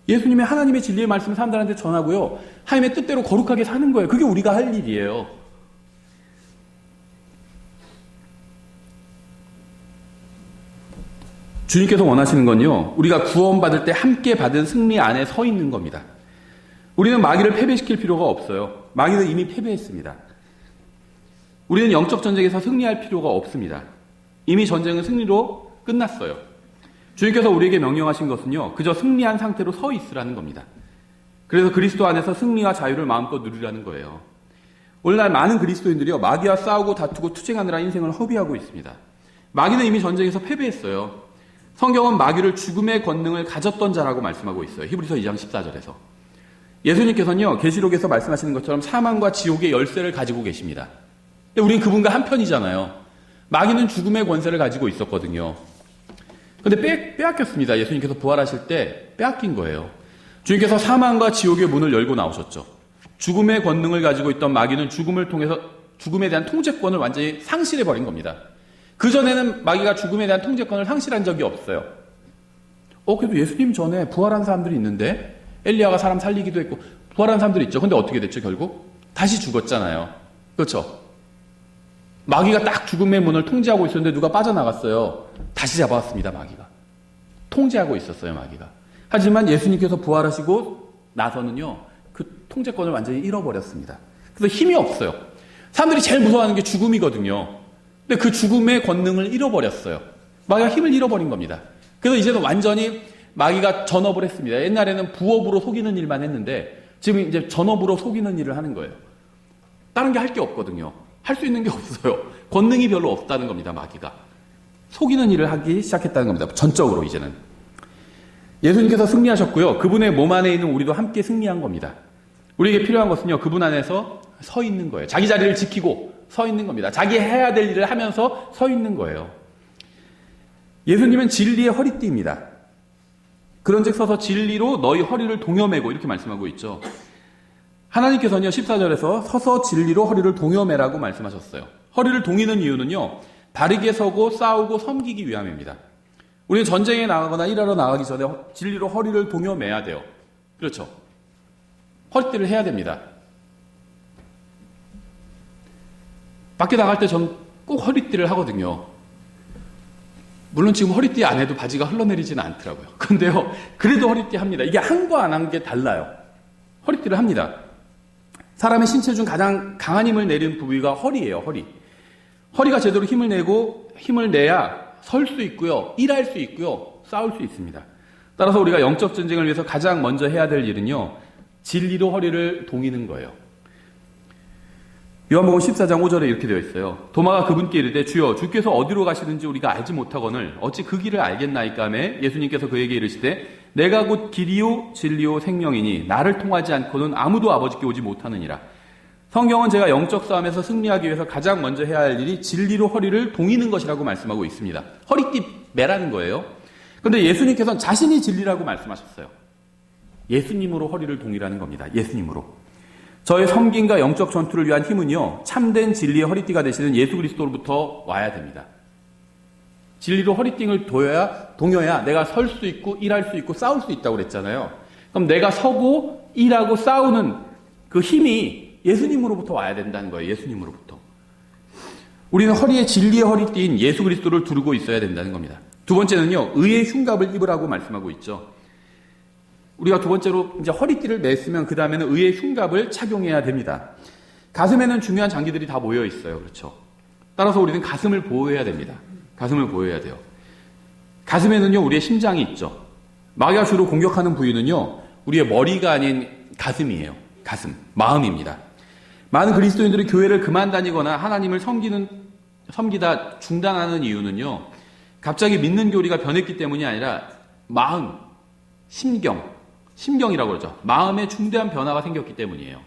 예수님의 하나님의 진리의 말씀을 사람들한테 전하고요. 하나님의 뜻대로 거룩하게 사는 거예요. 그게 우리가 할 일이에요. 주님께서 원하시는 건요. 우리가 구원받을 때 함께 받은 승리 안에 서 있는 겁니다. 우리는 마귀를 패배시킬 필요가 없어요. 마귀는 이미 패배했습니다. 우리는 영적 전쟁에서 승리할 필요가 없습니다. 이미 전쟁은 승리로 끝났어요. 주님께서 우리에게 명령하신 것은요, 그저 승리한 상태로 서 있으라는 겁니다. 그래서 그리스도 안에서 승리와 자유를 마음껏 누리라는 거예요. 오늘날 많은 그리스도인들이요, 마귀와 싸우고 다투고 투쟁하느라 인생을 허비하고 있습니다. 마귀는 이미 전쟁에서 패배했어요. 성경은 마귀를 죽음의 권능을 가졌던 자라고 말씀하고 있어요. 히브리서 2장 14절에서. 예수님께서는요, 계시록에서 말씀하시는 것처럼 사망과 지옥의 열쇠를 가지고 계십니다. 근데 우리는 그분과 한편이잖아요. 마귀는 죽음의 권세를 가지고 있었거든요. 근데 빼앗겼습니다. 예수님께서 부활하실 때 빼앗긴 거예요. 주님께서 사망과 지옥의 문을 열고 나오셨죠. 죽음의 권능을 가지고 있던 마귀는 죽음을 통해서 죽음에 대한 통제권을 완전히 상실해버린 겁니다. 그전에는 마귀가 죽음에 대한 통제권을 상실한 적이 없어요. 그래도 예수님 전에 부활한 사람들이 있는데, 엘리야가 사람 살리기도 했고 부활한 사람들이 있죠. 근데 어떻게 됐죠? 결국 다시 죽었잖아요. 그렇죠? 마귀가 딱 죽음의 문을 통제하고 있었는데 누가 빠져나갔어요. 다시 잡아왔습니다. 마귀가 통제하고 있었어요. 마귀가. 하지만 예수님께서 부활하시고 나서는요, 그 통제권을 완전히 잃어버렸습니다. 그래서 힘이 없어요. 사람들이 제일 무서워하는 게 죽음이거든요. 근데 그 죽음의 권능을 잃어버렸어요. 마귀가 힘을 잃어버린 겁니다. 그래서 이제는 완전히 마귀가 전업을 했습니다. 옛날에는 부업으로 속이는 일만 했는데 지금 이제 전업으로 속이는 일을 하는 거예요. 다른 게 할 게 없거든요. 할 수 있는 게 없어요. 권능이 별로 없다는 겁니다. 마귀가. 속이는 일을 하기 시작했다는 겁니다. 전적으로 이제는. 예수님께서 승리하셨고요. 그분의 몸 안에 있는 우리도 함께 승리한 겁니다. 우리에게 필요한 것은요, 그분 안에서 서 있는 거예요. 자기 자리를 지키고 서 있는 겁니다. 자기 해야 될 일을 하면서 서 있는 거예요. 예수님은 진리의 허리띠입니다. 그런즉 서서 진리로 너희 허리를 동여매고, 이렇게 말씀하고 있죠. 하나님께서는요, 14절에서 서서 진리로 허리를 동여매라고 말씀하셨어요. 허리를 동이는 이유는요, 바르게 서고 싸우고 섬기기 위함입니다. 우리는 전쟁에 나가거나 일하러 나가기 전에 진리로 허리를 동여매야 돼요. 그렇죠? 허리띠를 해야 됩니다. 밖에 나갈 때 전 꼭 허리띠를 하거든요. 물론 지금 허리띠 안 해도 바지가 흘러내리지는 않더라고요. 근데요, 그래도 허리띠 합니다. 이게 한 거 안 한 게 달라요. 허리띠를 합니다. 사람의 신체 중 가장 강한 힘을 내리는 부위가 허리예요. 허리가 제대로 힘을 내야 설 수 있고요, 일할 수 있고요, 싸울 수 있습니다. 따라서 우리가 영적 전쟁을 위해서 가장 먼저 해야 될 일은요, 진리로 허리를 동이는 거예요. 요한복음 14장 5절에 이렇게 되어 있어요. 도마가 그분께 이르되 주여 주께서 어디로 가시는지 우리가 알지 못하거늘 어찌 그 길을 알겠나이까 하매 예수님께서 그에게 이르시되 내가 곧 길이요 진리요 생명이니 나를 통하지 않고는 아무도 아버지께 오지 못하느니라. 성경은 제가 영적 싸움에서 승리하기 위해서 가장 먼저 해야 할 일이 진리로 허리를 동이는 것이라고 말씀하고 있습니다. 허리띠 매라는 거예요. 그런데 예수님께서는 자신이 진리라고 말씀하셨어요. 예수님으로 허리를 동이라는 겁니다. 예수님으로. 저의 섬김과 영적 전투를 위한 힘은요, 참된 진리의 허리띠가 되시는 예수 그리스도로부터 와야 됩니다. 진리로 허리띠를 동여야 내가 설 수 있고 일할 수 있고 싸울 수 있다고 그랬잖아요. 그럼 내가 서고 일하고 싸우는 그 힘이 예수님으로부터 와야 된다는 거예요. 예수님으로부터. 우리는 허리에 진리의 허리띠인 예수 그리스도를 두르고 있어야 된다는 겁니다. 두 번째는요, 의의 흉갑을 입으라고 말씀하고 있죠. 우리가 두 번째로 이제 허리띠를 맸으면 그 다음에는 의의 흉갑을 착용해야 됩니다. 가슴에는 중요한 장기들이 다 모여 있어요. 그렇죠? 따라서 우리는 가슴을 보호해야 됩니다. 가슴을 보호해야 돼요. 가슴에는요, 우리의 심장이 있죠. 마귀가 주로 공격하는 부위는요, 우리의 머리가 아닌 가슴이에요. 가슴, 마음입니다. 많은 그리스도인들이 교회를 그만 다니거나 하나님을 섬기다 중단하는 이유는요, 갑자기 믿는 교리가 변했기 때문이 아니라 마음, 심경이라고 그러죠. 마음에 중대한 변화가 생겼기 때문이에요.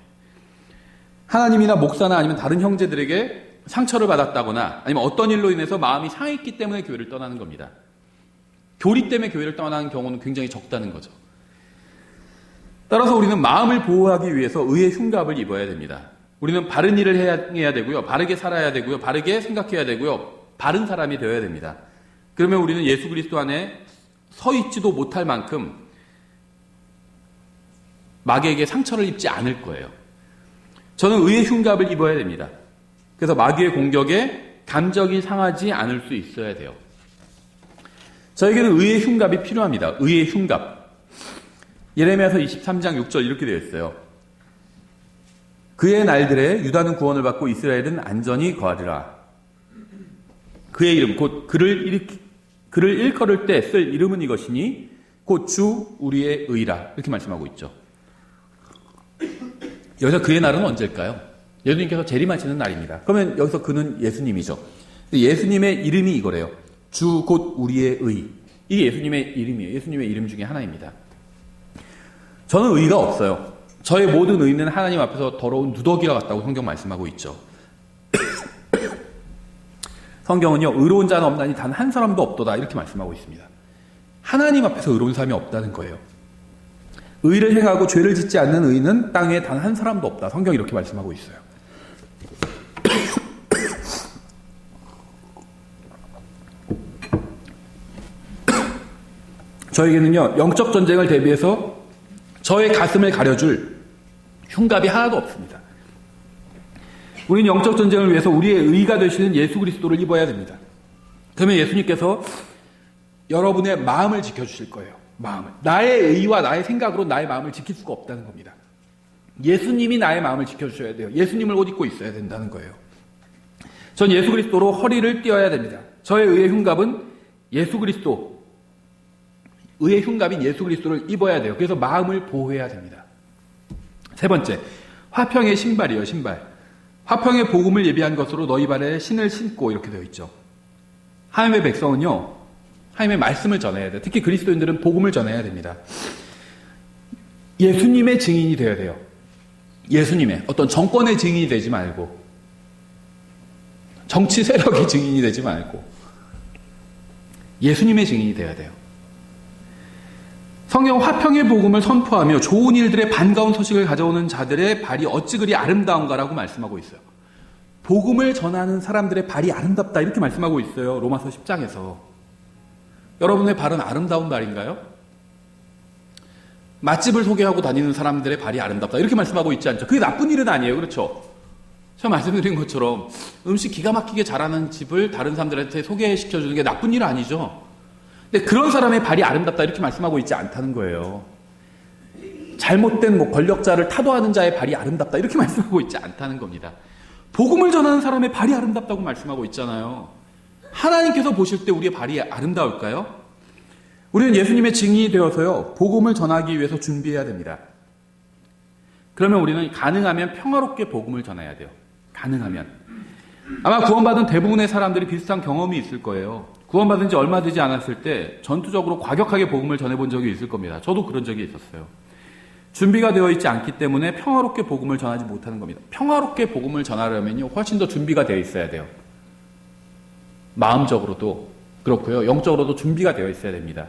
하나님이나 목사나 아니면 다른 형제들에게 상처를 받았다거나 아니면 어떤 일로 인해서 마음이 상했기 때문에 교회를 떠나는 겁니다. 교리 때문에 교회를 떠나는 경우는 굉장히 적다는 거죠. 따라서 우리는 마음을 보호하기 위해서 의의 흉갑을 입어야 됩니다. 우리는 바른 일을 해야 되고요. 바르게 살아야 되고요. 바르게 생각해야 되고요. 바른 사람이 되어야 됩니다. 그러면 우리는 예수 그리스도 안에 서 있지도 못할 만큼 마귀에게 상처를 입지 않을 거예요. 저는 의의 흉갑을 입어야 됩니다. 그래서 마귀의 공격에 감정이 상하지 않을 수 있어야 돼요. 저에게는 의의 흉갑이 필요합니다. 의의 흉갑. 예레미야서 23장 6절 이렇게 되어 있어요. 그의 날들에 유다는 구원을 받고 이스라엘은 안전히 거하리라. 그의 이름 곧 그를 일컬을 때 쓸 이름은 이것이니 곧 주 우리의 의라. 이렇게 말씀하고 있죠. 여기서 그의 날은 언제일까요? 예수님께서 재림하시는 날입니다. 그러면 여기서 그는 예수님이죠. 예수님의 이름이 이거래요. 주 곧 우리의 의. 이게 예수님의 이름이에요. 예수님의 이름 중에 하나입니다. 저는 의가 없어요. 저의 모든 의는 하나님 앞에서 더러운 누더기와 같다고 성경 말씀하고 있죠. 성경은요, 의로운 자는 없나니 단 한 사람도 없도다 이렇게 말씀하고 있습니다. 하나님 앞에서 의로운 사람이 없다는 거예요. 의를 행하고 죄를 짓지 않는 의는 땅에 단 한 사람도 없다. 성경이 이렇게 말씀하고 있어요. 저에게는요, 영적 전쟁을 대비해서 저의 가슴을 가려줄 흉갑이 하나도 없습니다. 우리는 영적 전쟁을 위해서 우리의 의가 되시는 예수 그리스도를 입어야 됩니다. 그러면 예수님께서 여러분의 마음을 지켜주실 거예요. 마음을. 나의 의와 나의 생각으로 나의 마음을 지킬 수가 없다는 겁니다. 예수님이 나의 마음을 지켜주셔야 돼요. 예수님을 옷 입고 있어야 된다는 거예요. 전 예수 그리스도로 허리를 띄어야 됩니다. 저의 의의 흉갑은 예수 그리스도, 의의 흉갑인 예수 그리스도를 입어야 돼요. 그래서 마음을 보호해야 됩니다. 세 번째, 화평의 신발이요. 신발. 화평의 복음을 예비한 것으로 너희 발에 신을 신고 이렇게 되어 있죠. 하나님의 백성은요, 하나님의 말씀을 전해야 돼요. 특히 그리스도인들은 복음을 전해야 됩니다. 예수님의 증인이 되어야 돼요. 예수님의 어떤 정권의 증인이 되지 말고, 정치 세력의 증인이 되지 말고, 예수님의 증인이 되어야 돼요. 성경 화평의 복음을 선포하며 좋은 일들의 반가운 소식을 가져오는 자들의 발이 어찌 그리 아름다운가라고 말씀하고 있어요. 복음을 전하는 사람들의 발이 아름답다 이렇게 말씀하고 있어요. 로마서 10장에서. 여러분의 발은 아름다운 발인가요? 맛집을 소개하고 다니는 사람들의 발이 아름답다 이렇게 말씀하고 있지 않죠? 그게 나쁜 일은 아니에요. 그렇죠? 제가 말씀드린 것처럼 음식 기가 막히게 잘하는 집을 다른 사람들한테 소개시켜주는 게 나쁜 일은 아니죠. 근데 그런 사람의 발이 아름답다 이렇게 말씀하고 있지 않다는 거예요. 잘못된 권력자를 타도하는 자의 발이 아름답다 이렇게 말씀하고 있지 않다는 겁니다. 복음을 전하는 사람의 발이 아름답다고 말씀하고 있잖아요. 하나님께서 보실 때 우리의 발이 아름다울까요? 우리는 예수님의 증인이 되어서요, 복음을 전하기 위해서 준비해야 됩니다. 그러면 우리는 가능하면 평화롭게 복음을 전해야 돼요. 가능하면. 아마 구원받은 대부분의 사람들이 비슷한 경험이 있을 거예요. 구원받은 지 얼마 되지 않았을 때 전투적으로 과격하게 복음을 전해본 적이 있을 겁니다. 저도 그런 적이 있었어요. 준비가 되어 있지 않기 때문에 평화롭게 복음을 전하지 못하는 겁니다. 평화롭게 복음을 전하려면요, 훨씬 더 준비가 되어 있어야 돼요. 마음적으로도 그렇고요, 영적으로도 준비가 되어 있어야 됩니다.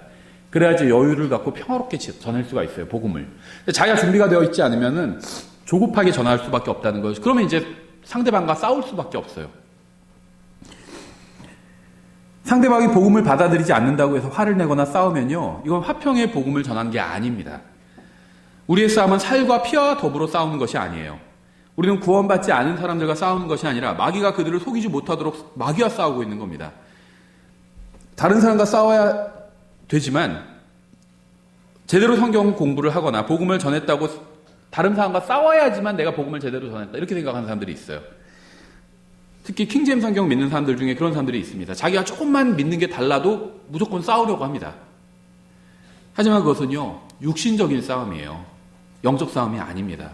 그래야지 여유를 갖고 평화롭게 전할 수가 있어요, 복음을. 자기가 준비가 되어 있지 않으면은 조급하게 전할 수밖에 없다는 거예요. 그러면 이제 상대방과 싸울 수밖에 없어요. 상대방이 복음을 받아들이지 않는다고 해서 화를 내거나 싸우면요, 이건 화평의 복음을 전한 게 아닙니다. 우리의 싸움은 살과 피와 더불어 싸우는 것이 아니에요. 우리는 구원받지 않은 사람들과 싸우는 것이 아니라 마귀가 그들을 속이지 못하도록 마귀와 싸우고 있는 겁니다. 다른 사람과 싸워야 되지만 제대로 성경 공부를 하거나 복음을 전했다고 다른 사람과 싸워야지만 내가 복음을 제대로 전했다, 이렇게 생각하는 사람들이 있어요. 특히 킹제임스 성경 믿는 사람들 중에 그런 사람들이 있습니다. 자기가 조금만 믿는 게 달라도 무조건 싸우려고 합니다. 하지만 그것은요, 육신적인 싸움이에요. 영적 싸움이 아닙니다.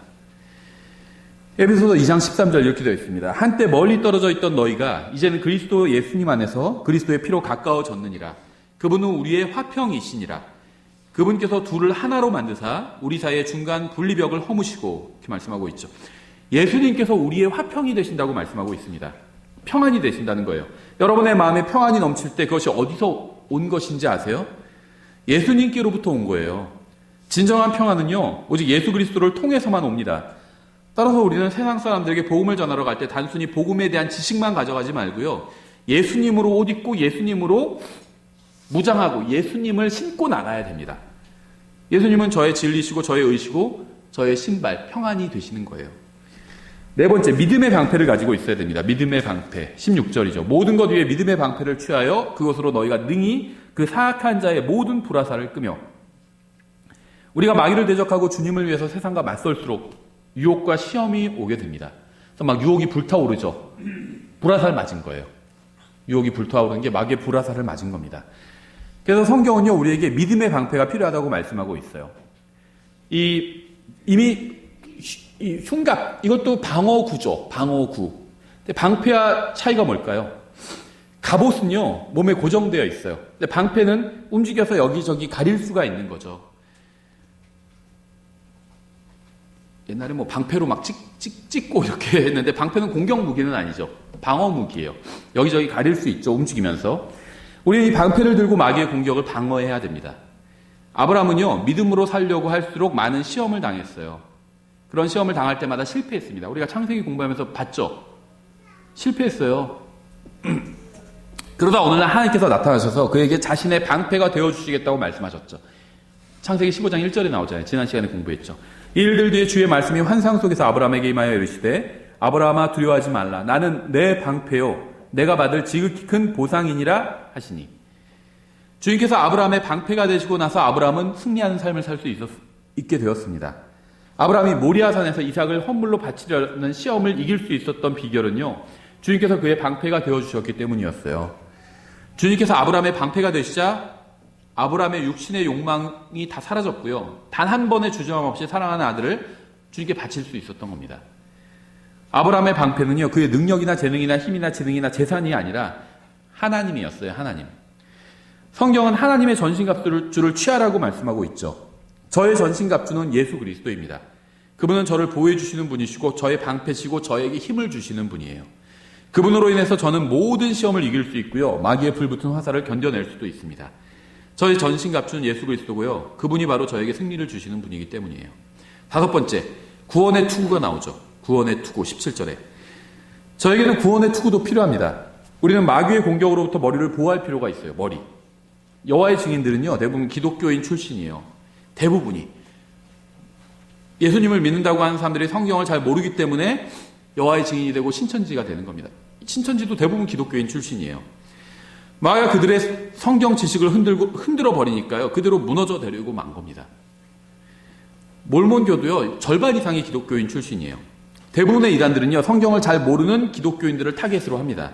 에베소서 2장 13절 이렇게 되어 있습니다. 한때 멀리 떨어져 있던 너희가 이제는 그리스도 예수님 안에서 그리스도의 피로 가까워졌느니라. 그분은 우리의 화평이시니라. 그분께서 둘을 하나로 만드사 우리 사이의 중간 분리벽을 허무시고, 이렇게 말씀하고 있죠. 예수님께서 우리의 화평이 되신다고 말씀하고 있습니다. 평안이 되신다는 거예요. 여러분의 마음에 평안이 넘칠 때 그것이 어디서 온 것인지 아세요? 예수님께로부터 온 거예요. 진정한 평안은요, 오직 예수 그리스도를 통해서만 옵니다. 따라서 우리는 세상 사람들에게 복음을 전하러 갈 때 단순히 복음에 대한 지식만 가져가지 말고요, 예수님으로 옷 입고 예수님으로 무장하고 예수님을 신고 나가야 됩니다. 예수님은 저의 진리시고 저의 의시고 저의 신발, 평안이 되시는 거예요. 네 번째, 믿음의 방패를 가지고 있어야 됩니다. 믿음의 방패, 16절이죠. 모든 것 위에 믿음의 방패를 취하여 그것으로 너희가 능히 그 사악한 자의 모든 불화살을 끄며. 우리가 마귀를 대적하고 주님을 위해서 세상과 맞설수록 유혹과 시험이 오게 됩니다. 그래서 막 유혹이 불타오르죠. 불화살 맞은 거예요. 유혹이 불타오르는 게 마귀의 불화살을 맞은 겁니다. 그래서 성경은요, 우리에게 믿음의 방패가 필요하다고 말씀하고 있어요. 이미 이 흉갑, 이것도 방어구죠. 방어구. 근데 방패와 차이가 뭘까요? 갑옷은요, 몸에 고정되어 있어요. 근데 방패는 움직여서 여기저기 가릴 수가 있는 거죠. 옛날에 뭐 방패로 막 찍고 이렇게 했는데, 방패는 공격 무기는 아니죠. 방어 무기예요. 여기저기 가릴 수 있죠. 움직이면서. 우리는 이 방패를 들고 마귀의 공격을 방어해야 됩니다. 아브라함은요, 믿음으로 살려고 할수록 많은 시험을 당했어요. 그런 시험을 당할 때마다 실패했습니다. 우리가 창세기 공부하면서 봤죠? 실패했어요. 그러다 어느 날 하나님께서 나타나셔서 그에게 자신의 방패가 되어주시겠다고 말씀하셨죠. 창세기 15장 1절에 나오잖아요. 지난 시간에 공부했죠. 이 일들 뒤에 주의 말씀이 환상 속에서 아브라함에게 임하여 이르시되, 아브라함아 두려워하지 말라. 나는 내 방패요 내가 받을 지극히 큰 보상이니라 하시니. 주님께서 아브라함의 방패가 되시고 나서 아브라함은 승리하는 삶을 살 수 있게 되었습니다. 아브라함이 모리아산에서 이삭을 헌물로 바치려는 시험을 이길 수 있었던 비결은요, 주님께서 그의 방패가 되어주셨기 때문이었어요. 주님께서 아브라함의 방패가 되시자 아브라함의 육신의 욕망이 다 사라졌고요, 단 한 번의 주저함 없이 사랑하는 아들을 주님께 바칠 수 있었던 겁니다. 아브라함의 방패는요, 그의 능력이나 재능이나 힘이나 지능이나 재산이 아니라 하나님이었어요. 하나님. 성경은 하나님의 전신갑주를 취하라고 말씀하고 있죠. 저의 전신갑주는 예수 그리스도입니다. 그분은 저를 보호해 주시는 분이시고 저의 방패시고 저에게 힘을 주시는 분이에요. 그분으로 인해서 저는 모든 시험을 이길 수 있고요, 마귀의 불붙은 화살을 견뎌낼 수도 있습니다. 저의 전신갑주는 예수 그리스도고요, 그분이 바로 저에게 승리를 주시는 분이기 때문이에요. 다섯 번째, 구원의 투구가 나오죠. 구원의 투구, 17절에. 저에게는 구원의 투구도 필요합니다. 우리는 마귀의 공격으로부터 머리를 보호할 필요가 있어요. 머리. 여호와의 증인들은요, 대부분 기독교인 출신이에요. 대부분이. 예수님을 믿는다고 하는 사람들이 성경을 잘 모르기 때문에 여호와의 증인이 되고 신천지가 되는 겁니다. 신천지도 대부분 기독교인 출신이에요. 마귀가 그들의 성경 지식을 흔들어 버리니까요, 그대로 무너져 내리고 만 겁니다. 몰몬교도요, 절반 이상이 기독교인 출신이에요. 대부분의 이단들은요, 성경을 잘 모르는 기독교인들을 타겟으로 합니다.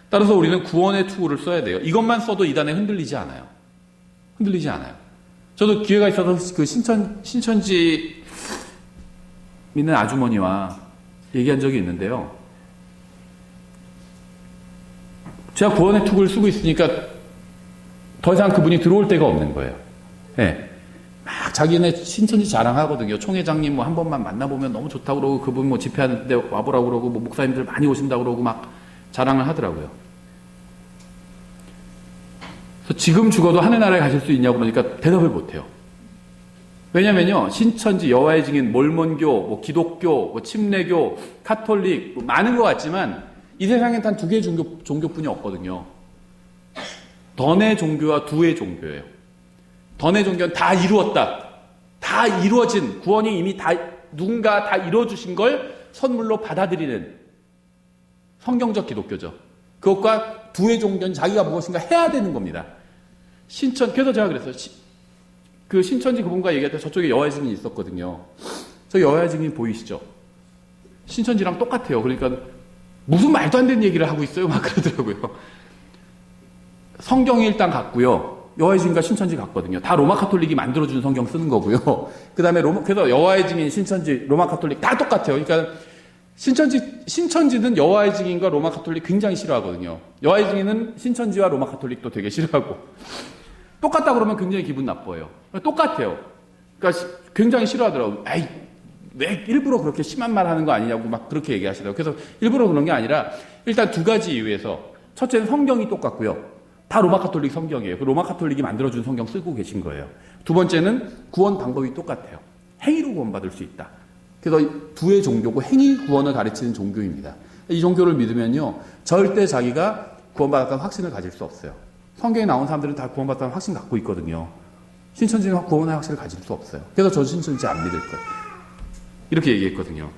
따라서 우리는 구원의 투구를 써야 돼요. 이것만 써도 이단에 흔들리지 않아요. 흔들리지 않아요. 저도 기회가 있어서 그 신천지 믿는 아주머니와 얘기한 적이 있는데요. 제가 구원의 투구를 쓰고 있으니까 더 이상 그분이 들어올 데가 없는 거예요. 네. 막 자기네 신천지 자랑하거든요. 총회장님 뭐 한 번만 만나보면 너무 좋다고 그러고, 그분 뭐 집회하는데 와보라고 그러고, 뭐 목사님들 많이 오신다고 그러고 막 자랑을 하더라고요. 그래서 지금 죽어도 하늘나라에 가실 수 있냐고 그러니까 대답을 못해요. 왜냐면요, 신천지, 여호와의 증인, 몰몬교, 뭐 기독교, 뭐 침례교, 카톨릭, 뭐 많은 것 같지만 이 세상엔 단 두 개의 종교뿐이 없거든요. 던의 종교와 두의 종교예요. 던의 종교는 다 이루었다. 다 이루어진, 구원이 이미 다, 누군가 다 이루어주신 걸 선물로 받아들이는 성경적 기독교죠. 그것과 두의 종교는 자기가 무엇인가 해야 되는 겁니다. 그래서 제가 그랬어요. 그 신천지 그분과 얘기할 때 저쪽에 여호와의 증인이 있었거든요. 저 여호와의 증인 보이시죠? 신천지랑 똑같아요. 그러니까 무슨 말도 안 되는 얘기를 하고 있어요. 막 그러더라고요. 성경이 일단 같고요. 여호와의 증인과 신천지 같거든요. 다 로마 카톨릭이 만들어준 성경 쓰는 거고요. 그 다음에 그래서 여호와의 증인, 신천지, 로마 카톨릭 다 똑같아요. 그러니까 신천지는 여호와의 증인과 로마 카톨릭 굉장히 싫어하거든요. 여호와의 증인은 신천지와 로마 카톨릭도 되게 싫어하고. 똑같다 그러면 굉장히 기분 나빠요. 똑같아요. 그러니까 굉장히 싫어하더라고요. 에이, 왜 일부러 그렇게 심한 말 하는 거 아니냐고 막 그렇게 얘기하시더라고요. 그래서 일부러 그런 게 아니라 일단 두 가지 이유에서 첫째는 성경이 똑같고요. 다 로마 카톨릭 성경이에요. 그 로마 카톨릭이 만들어준 성경 쓰고 계신 거예요. 두 번째는 구원 방법이 똑같아요. 행위로 구원받을 수 있다. 그래서 두의 종교고 행위 구원을 가르치는 종교입니다. 이 종교를 믿으면요. 절대 자기가 구원받았다는 확신을 가질 수 없어요. 성경에 나온 사람들은 다 구원받았다는 확신 갖고 있거든요. 신천지는 구원의 확신을 가질 수 없어요. 그래서 전 신천지 안 믿을 거예요. 이렇게 얘기했거든요.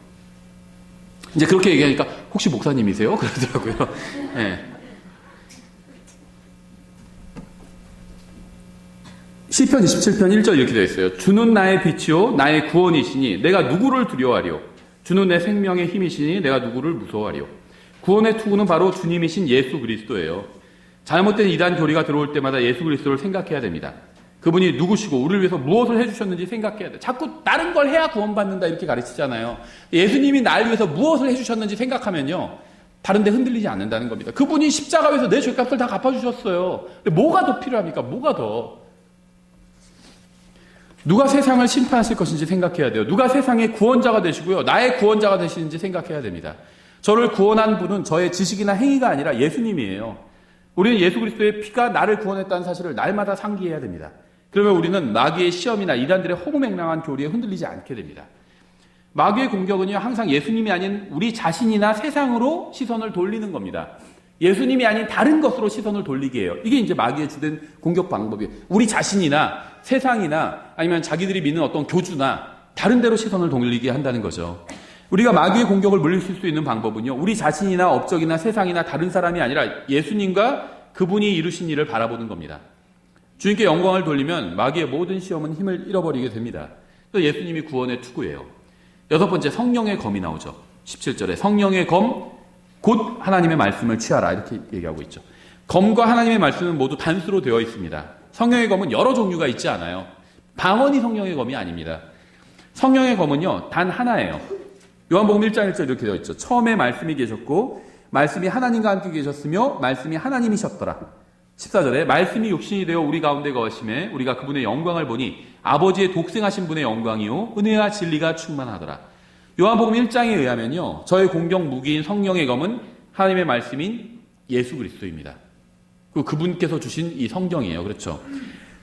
이제 그렇게 얘기하니까 혹시 목사님이세요? 그러더라고요. 네. 시편 27편 1절 이렇게 되어 있어요. 주는 나의 빛이요 나의 구원이시니 내가 누구를 두려워하리요. 주는 내 생명의 힘이시니 내가 누구를 무서워하리요. 구원의 투구는 바로 주님이신 예수 그리스도예요. 잘못된 이단 교리가 들어올 때마다 예수 그리스도를 생각해야 됩니다. 그분이 누구시고 우리를 위해서 무엇을 해주셨는지 생각해야 돼요. 자꾸 다른 걸 해야 구원받는다 이렇게 가르치잖아요. 예수님이 나를 위해서 무엇을 해주셨는지 생각하면요. 다른 데 흔들리지 않는다는 겁니다. 그분이 십자가에서 내 죄값을 다 갚아주셨어요. 근데 뭐가 더 필요합니까? 뭐가 더? 누가 세상을 심판하실 것인지 생각해야 돼요. 누가 세상의 구원자가 되시고요. 나의 구원자가 되시는지 생각해야 됩니다. 저를 구원한 분은 저의 지식이나 행위가 아니라 예수님이에요. 우리는 예수 그리스도의 피가 나를 구원했다는 사실을 날마다 상기해야 됩니다. 그러면 우리는 마귀의 시험이나 이단들의 허무맹랑한 교리에 흔들리지 않게 됩니다. 마귀의 공격은요, 항상 예수님이 아닌 우리 자신이나 세상으로 시선을 돌리는 겁니다. 예수님이 아닌 다른 것으로 시선을 돌리게 해요. 이게 이제 마귀의 주된 공격 방법이에요. 우리 자신이나 세상이나 아니면 자기들이 믿는 어떤 교주나 다른 데로 시선을 돌리게 한다는 거죠. 우리가 마귀의 공격을 물리칠 수 있는 방법은요, 우리 자신이나 업적이나 세상이나 다른 사람이 아니라 예수님과 그분이 이루신 일을 바라보는 겁니다. 주님께 영광을 돌리면 마귀의 모든 시험은 힘을 잃어버리게 됩니다. 그래서 예수님이 구원의 투구예요. 여섯 번째, 성령의 검이 나오죠. 17절에 성령의 검, 곧 하나님의 말씀을 취하라 이렇게 얘기하고 있죠. 검과 하나님의 말씀은 모두 단수로 되어 있습니다. 성령의 검은 여러 종류가 있지 않아요. 방언이 성령의 검이 아닙니다. 성령의 검은요, 단 하나예요. 요한복음 1장 1절 이렇게 되어 있죠. 처음에 말씀이 계셨고 말씀이 하나님과 함께 계셨으며 말씀이 하나님이셨더라. 14절에 말씀이 육신이 되어 우리 가운데 거하심에 우리가 그분의 영광을 보니 아버지의 독생하신 분의 영광이요 은혜와 진리가 충만하더라. 요한복음 1장에 의하면요, 저의 공격 무기인 성령의 검은 하나님의 말씀인 예수 그리스도입니다. 그분께서 주신 이 성경이에요. 그렇죠?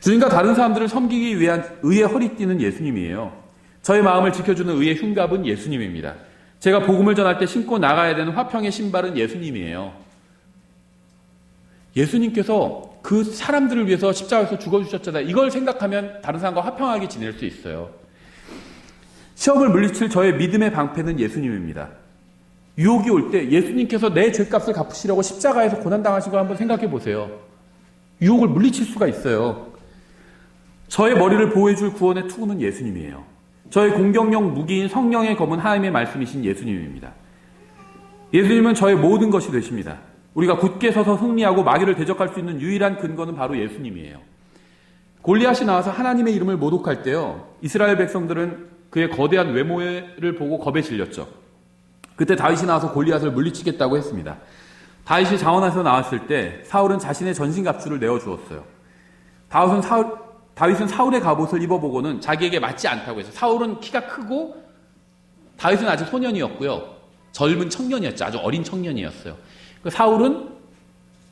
주님과 다른 사람들을 섬기기 위한 의의 허리띠는 예수님이에요. 저의 마음을 지켜주는 의의 흉갑은 예수님입니다. 제가 복음을 전할 때 신고 나가야 되는 화평의 신발은 예수님이에요. 예수님께서 그 사람들을 위해서 십자가에서 죽어주셨잖아요. 이걸 생각하면 다른 사람과 화평하게 지낼 수 있어요. 시험을 물리칠 저의 믿음의 방패는 예수님입니다. 유혹이 올 때 예수님께서 내 죄값을 갚으시려고 십자가에서 고난당하신 걸 한번 생각해 보세요. 유혹을 물리칠 수가 있어요. 저의 머리를 보호해줄 구원의 투구는 예수님이에요. 저의 공격력 무기인 성령의 검은 하나님의 말씀이신 예수님입니다. 예수님은 저의 모든 것이 되십니다. 우리가 굳게 서서 승리하고 마귀를 대적할 수 있는 유일한 근거는 바로 예수님이에요. 골리앗이 나와서 하나님의 이름을 모독할 때요, 이스라엘 백성들은 그의 거대한 외모를 보고 겁에 질렸죠. 그때 다윗이 나와서 골리앗을 물리치겠다고 했습니다. 다윗이 자원에서 나왔을 때 사울은 자신의 전신갑주를 내어주었어요. 다윗은 사울의 갑옷을 입어보고는 자기에게 맞지 않다고 해서, 사울은 키가 크고 다윗은 아직 소년이었고요. 젊은 청년이었죠. 아주 어린 청년이었어요. 사울은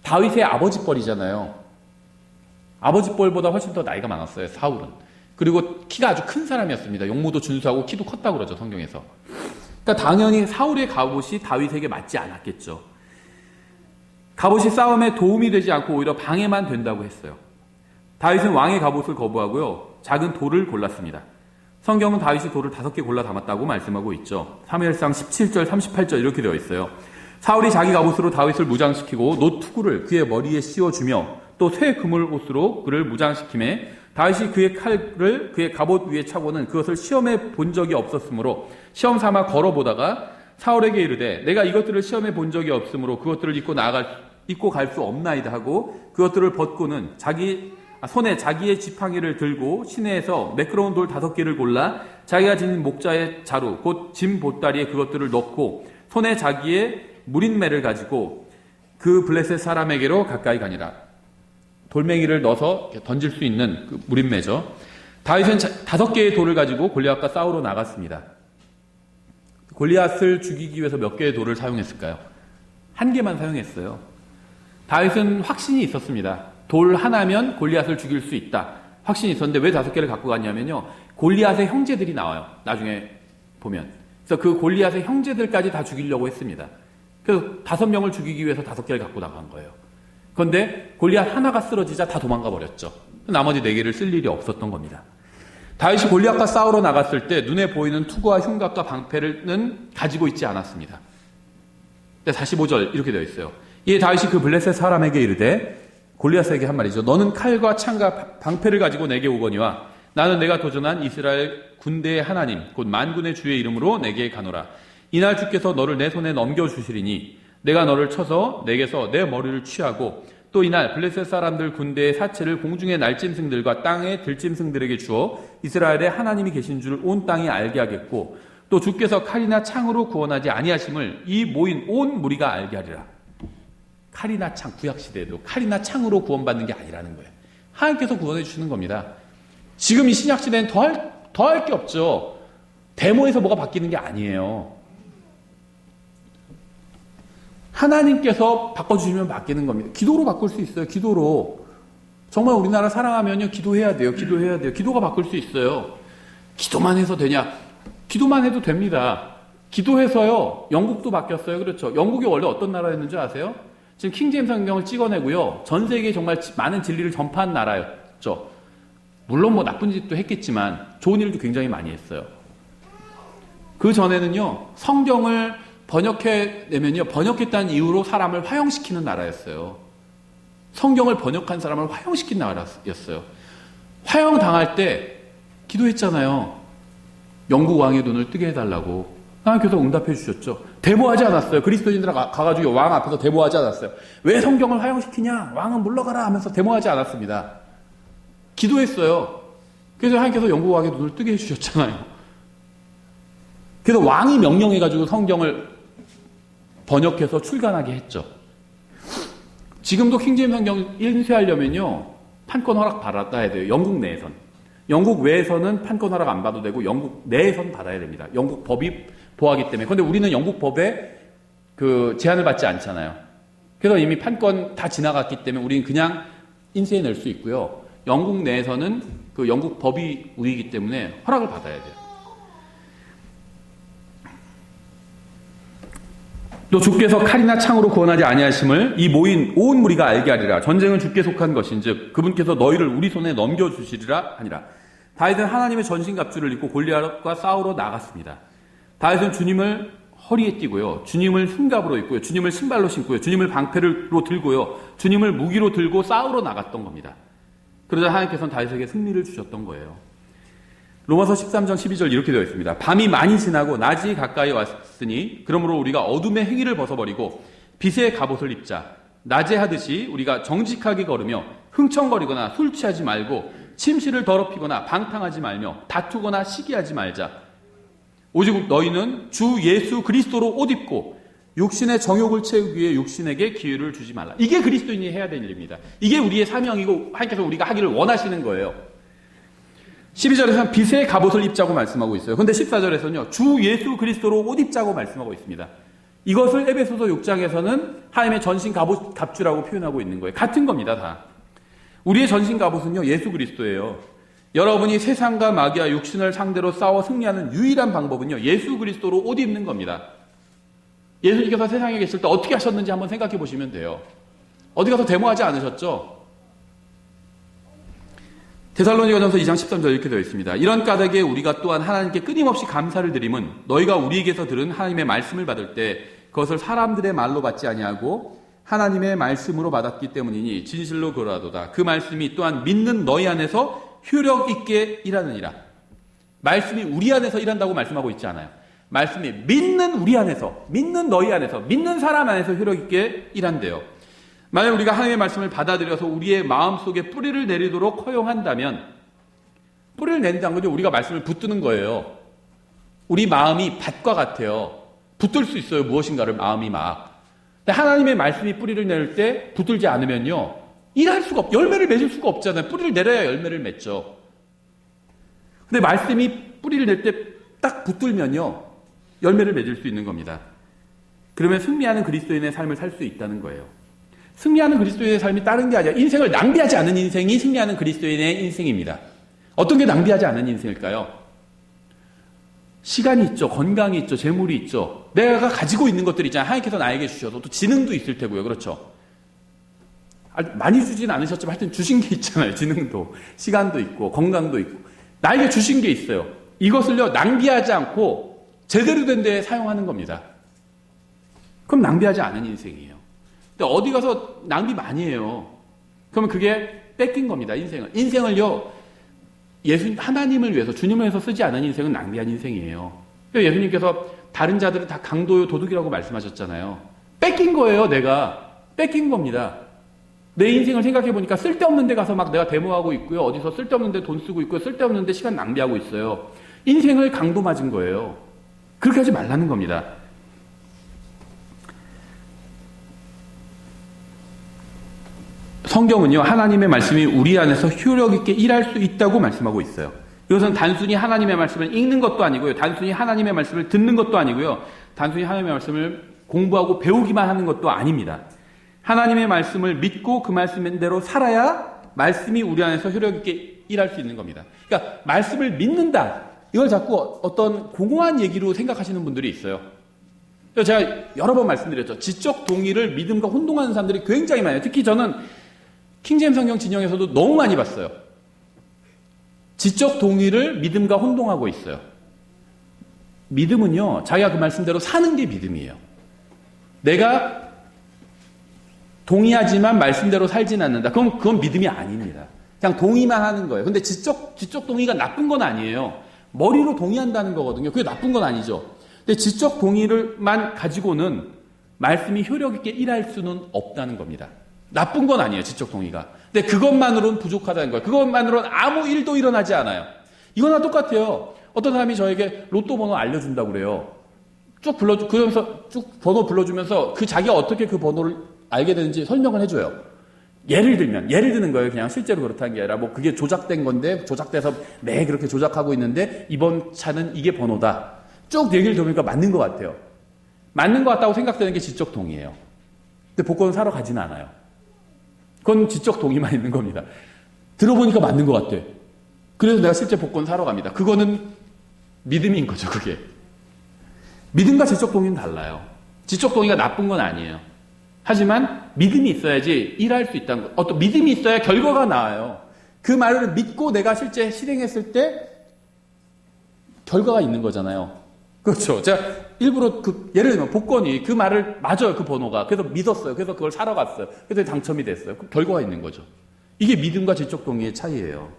다윗의 아버지 뻘이잖아요. 아버지 뻘보다 훨씬 더 나이가 많았어요. 사울은. 그리고 키가 아주 큰 사람이었습니다. 용모도 준수하고 키도 컸다고 그러죠, 성경에서. 그러니까 당연히 사울의 갑옷이 다윗에게 맞지 않았겠죠. 갑옷이 싸움에 도움이 되지 않고 오히려 방해만 된다고 했어요. 다윗은 왕의 갑옷을 거부하고요, 작은 돌을 골랐습니다. 성경은 다윗이 돌을 5개 골라 담았다고 말씀하고 있죠. 사무엘상 17절 38절 이렇게 되어 있어요. 사울이 자기 갑옷으로 다윗을 무장시키고 노투구를 그의 머리에 씌워주며 또 새 그물 옷으로 그를 무장시키매 다윗이 그의 칼을 그의 갑옷 위에 차고는 그것을 시험해 본 적이 없었으므로 시험 삼아 걸어보다가 사울에게 이르되 내가 이것들을 시험해 본 적이 없으므로 그것들을 입고 갈 수 없나이다 하고 그것들을 벗고는 손에 자기의 지팡이를 들고 시내에서 매끄러운 돌 5개를 골라 자기가 지닌 목자의 자루 곧 짐 보따리에 그것들을 넣고 손에 자기의 무린매를 가지고 그 블레셋 사람에게로 가까이 가니라. 돌멩이를 넣어서 던질 수 있는 그 무린매죠. 다윗은 5개의 돌을 가지고 골리앗과 싸우러 나갔습니다. 골리앗을 죽이기 위해서 몇 개의 돌을 사용했을까요? 1개만 사용했어요. 다윗은 확신이 있었습니다. 돌 하나면 골리앗을 죽일 수 있다. 확신이 있었는데 왜 5개를 갖고 갔냐면요, 골리앗의 형제들이 나와요, 나중에 보면. 그래서 그 골리앗의 형제들까지 다 죽이려고 했습니다. 그래서 5명을 죽이기 위해서 5개를 갖고 나간 거예요. 그런데 골리앗 하나가 쓰러지자 다 도망가 버렸죠. 나머지 4개를 쓸 일이 없었던 겁니다. 다윗이 골리앗과 싸우러 나갔을 때 눈에 보이는 투구와 흉곽과 방패는 가지고 있지 않았습니다. 45절 이렇게 되어 있어요. 이에 다윗이 그 블레셋 사람에게 이르되, 골리앗에게 한 말이죠. 너는 칼과 창과 방패를 가지고 내게 오거니와 나는 내가 도전한 이스라엘 군대의 하나님 곧 만군의 주의 이름으로 내게 가노라. 이날 주께서 너를 내 손에 넘겨주시리니 내가 너를 쳐서 내게서 내 머리를 취하고 또 이날 블레셋 사람들 군대의 사체를 공중의 날짐승들과 땅의 들짐승들에게 주어 이스라엘에 하나님이 계신 줄 온 땅이 알게 하겠고 또 주께서 칼이나 창으로 구원하지 아니하심을 이 모인 온 무리가 알게 하리라. 칼이나 창, 구약시대에도 칼이나 창으로 구원받는 게 아니라는 거예요. 하나님께서 구원해 주시는 겁니다. 지금 이 신약시대는 더할 게 없죠. 데모에서 뭐가 바뀌는 게 아니에요. 하나님께서 바꿔주시면 바뀌는 겁니다. 기도로 바꿀 수 있어요. 기도로. 정말 우리나라 사랑하면요, 기도해야 돼요. 기도해야 돼요. 기도가 바꿀 수 있어요. 기도만 해서 되냐? 기도만 해도 됩니다. 기도해서요, 영국도 바뀌었어요. 그렇죠. 영국이 원래 어떤 나라였는지 아세요? 지금 킹제임스 성경을 찍어내고요, 전 세계에 정말 많은 진리를 전파한 나라였죠. 물론 뭐 나쁜 짓도 했겠지만 좋은 일도 굉장히 많이 했어요. 그 전에는요, 성경을 번역해내면요, 번역했다는 이유로 사람을 화형시키는 나라였어요. 성경을 번역한 사람을 화형시킨 나라였어요. 화형당할 때 기도했잖아요. 영국 왕의 눈을 뜨게 해달라고. 하나님께서 응답해 주셨죠. 데모하지 않았어요. 그리스도인들 가가지고 왕 앞에서 데모하지 않았어요. 왜 성경을 화형시키냐? 왕은 물러가라 하면서 데모하지 않았습니다. 기도했어요. 그래서 하나님께서 영국 왕의 눈을 뜨게 해주셨잖아요. 그래서 왕이 명령해가지고 성경을 번역해서 출간하게 했죠. 지금도 킹제임스 성경 인쇄하려면요, 판권 허락 받아야 돼요. 영국 내에선. 영국 외에서는 판권 허락 안 받아도 되고 영국 내에선 받아야 됩니다. 영국 법이 보호하기 때문에. 그런데 우리는 영국 법에 그 제한을 받지 않잖아요. 그래서 이미 판권 다 지나갔기 때문에 우리는 그냥 인쇄해낼 수 있고요. 영국 내에서는 그 영국 법이 우리이기 때문에 허락을 받아야 돼요. 또 주께서 칼이나 창으로 구원하지 아니하심을 이 모인 온 무리가 알게 하리라. 전쟁은 주께 속한 것인즉 그분께서 너희를 우리 손에 넘겨주시리라 하니라. 다윗은 하나님의 전신갑주를 입고 골리앗과 싸우러 나갔습니다. 다윗은 주님을 허리에 띠고요, 주님을 흉갑으로 입고요, 주님을 신발로 신고요, 주님을 방패로 들고요, 주님을 무기로 들고 싸우러 나갔던 겁니다. 그러자 하나님께서는 다윗에게 승리를 주셨던 거예요. 로마서 13장 12절 이렇게 되어 있습니다. 밤이 많이 지나고 낮이 가까이 왔으니 그러므로 우리가 어둠의 행위를 벗어버리고 빛의 갑옷을 입자. 낮에 하듯이 우리가 정직하게 걸으며 흥청거리거나 술 취하지 말고 침실을 더럽히거나 방탕하지 말며 다투거나 시기하지 말자. 오직 너희는 주 예수 그리스도로 옷 입고 육신의 정욕을 채우기 위해 육신에게 기회를 주지 말라. 이게 그리스도인이 해야 될 일입니다. 이게 우리의 사명이고 하나님께서 우리가 하기를 원하시는 거예요. 12절에서는 빛의 갑옷을 입자고 말씀하고 있어요. 그런데 14절에서는요, 주 예수 그리스도로 옷 입자고 말씀하고 있습니다. 이것을 에베소서 6장에서는 하나님의 전신 갑주라고 표현하고 있는 거예요. 같은 겁니다, 다. 우리의 전신 갑옷은요, 예수 그리스도예요. 여러분이 세상과 마귀와 육신을 상대로 싸워 승리하는 유일한 방법은요, 예수 그리스도로 옷 입는 겁니다. 예수님께서 세상에 계실 때 어떻게 하셨는지 한번 생각해 보시면 돼요. 어디 가서 데모하지 않으셨죠? 데살로니가전서 2장 13절 이렇게 되어 있습니다. 이런 까닭에 우리가 또한 하나님께 끊임없이 감사를 드림은 너희가 우리에게서 들은 하나님의 말씀을 받을 때 그것을 사람들의 말로 받지 아니하고 하나님의 말씀으로 받았기 때문이니 진실로 그러하도다. 그 말씀이 또한 믿는 너희 안에서 효력 있게 일하느니라. 말씀이 우리 안에서 일한다고 말씀하고 있지 않아요. 말씀이 믿는 우리 안에서, 믿는 너희 안에서, 믿는 사람 안에서 효력 있게 일한대요. 만약 우리가 하나님의 말씀을 받아들여서 우리의 마음속에 뿌리를 내리도록 허용한다면, 뿌리를 내린다는 거죠. 우리가 말씀을 붙드는 거예요. 우리 마음이 밭과 같아요. 붙들 수 있어요. 무엇인가를 마음이 막. 근데 하나님의 말씀이 뿌리를 내릴 때 붙들지 않으면요, 일할 수가 열매를 맺을 수가 없잖아요. 뿌리를 내려야 열매를 맺죠. 근데 말씀이 뿌리를 낼 때 딱 붙들면요, 열매를 맺을 수 있는 겁니다. 그러면 승리하는 그리스도인의 삶을 살 수 있다는 거예요. 승리하는 그리스도인의 삶이 다른 게 아니라 인생을 낭비하지 않은 인생이 승리하는 그리스도인의 인생입니다. 어떤 게 낭비하지 않은 인생일까요? 시간이 있죠. 건강이 있죠. 재물이 있죠. 내가 가지고 있는 것들이 있잖아요. 하나님께서 나에게 주셔서 또 지능도 있을 테고요. 그렇죠? 많이 주진 않으셨지만 하여튼 주신 게 있잖아요. 지능도. 시간도 있고 건강도 있고. 나에게 주신 게 있어요. 이것을요, 낭비하지 않고 제대로 된 데에 사용하는 겁니다. 그럼 낭비하지 않은 인생이에요. 근데 어디 가서 낭비 많이 해요. 그러면 그게 뺏긴 겁니다. 인생을요, 하나님을 위해서, 주님을 위해서 쓰지 않은 인생은 낭비한 인생이에요. 예수님께서 다른 자들은 다 강도요, 도둑이라고 말씀하셨잖아요. 뺏긴 거예요, 내가. 뺏긴 겁니다. 내 인생을 생각해 보니까 쓸데없는 데 가서 막 내가 데모하고 있고요. 어디서 쓸데없는 데 돈 쓰고 있고요. 쓸데없는 데 시간 낭비하고 있어요. 인생을 강도 맞은 거예요. 그렇게 하지 말라는 겁니다. 성경은요, 하나님의 말씀이 우리 안에서 효력 있게 일할 수 있다고 말씀하고 있어요. 이것은 단순히 하나님의 말씀을 읽는 것도 아니고요. 단순히 하나님의 말씀을 듣는 것도 아니고요. 단순히 하나님의 말씀을 공부하고 배우기만 하는 것도 아닙니다. 하나님의 말씀을 믿고 그 말씀대로 살아야 말씀이 우리 안에서 효력 있게 일할 수 있는 겁니다. 그러니까 말씀을 믿는다. 이걸 자꾸 어떤 공허한 얘기로 생각하시는 분들이 있어요. 제가 여러 번 말씀드렸죠. 지적 동의를 믿음과 혼동하는 사람들이 굉장히 많아요. 특히 저는 킹제임스 성경 진영에서도 너무 많이 봤어요. 지적 동의를 믿음과 혼동하고 있어요. 믿음은요, 자기가 그 말씀대로 사는 게 믿음이에요. 내가 동의하지만 말씀대로 살진 않는다. 그럼 그건 믿음이 아닙니다. 그냥 동의만 하는 거예요. 근데 지적 동의가 나쁜 건 아니에요. 머리로 동의한다는 거거든요. 그게 나쁜 건 아니죠. 근데 지적 동의를만 가지고는 말씀이 효력 있게 일할 수는 없다는 겁니다. 나쁜 건 아니에요, 지적 동의가. 근데 그것만으로는 부족하다는 거예요. 그것만으로는 아무 일도 일어나지 않아요. 이거나 똑같아요. 어떤 사람이 저에게 로또 번호 알려준다고 그래요. 그러면서 쭉 번호 불러주면서 자기가 어떻게 그 번호를 알게 되는지 설명을 해줘요. 예를 드는 거예요. 그냥 실제로 그렇다는 게 아니라 뭐 그게 조작된 건데, 조작돼서 매 그렇게 조작하고 있는데 이번 차는 이게 번호다. 쭉 얘기를 들으니까 맞는 것 같아요. 맞는 것 같다고 생각되는 게 지적 동의예요. 근데 복권을 사러 가지는 않아요. 그건 지적 동의만 있는 겁니다. 들어보니까 맞는 것 같아. 그래서 내가 실제 복권 사러 갑니다. 그거는 믿음인 거죠, 그게. 믿음과 지적 동의는 달라요. 지적 동의가 나쁜 건 아니에요. 하지만 믿음이 있어야지 일할 수 있다는 거. 어떤 믿음이 있어야 결과가 나와요. 그 말을 믿고 내가 실제 실행했을 때 결과가 있는 거잖아요. 그렇죠. 제가 일부러 예를 들면 복권이 그 말을 맞아요. 그 번호가. 그래서 믿었어요. 그래서 그걸 사러 갔어요. 그래서 당첨이 됐어요. 그 결과가 있는 거죠. 이게 믿음과 지적 동의의 차이예요.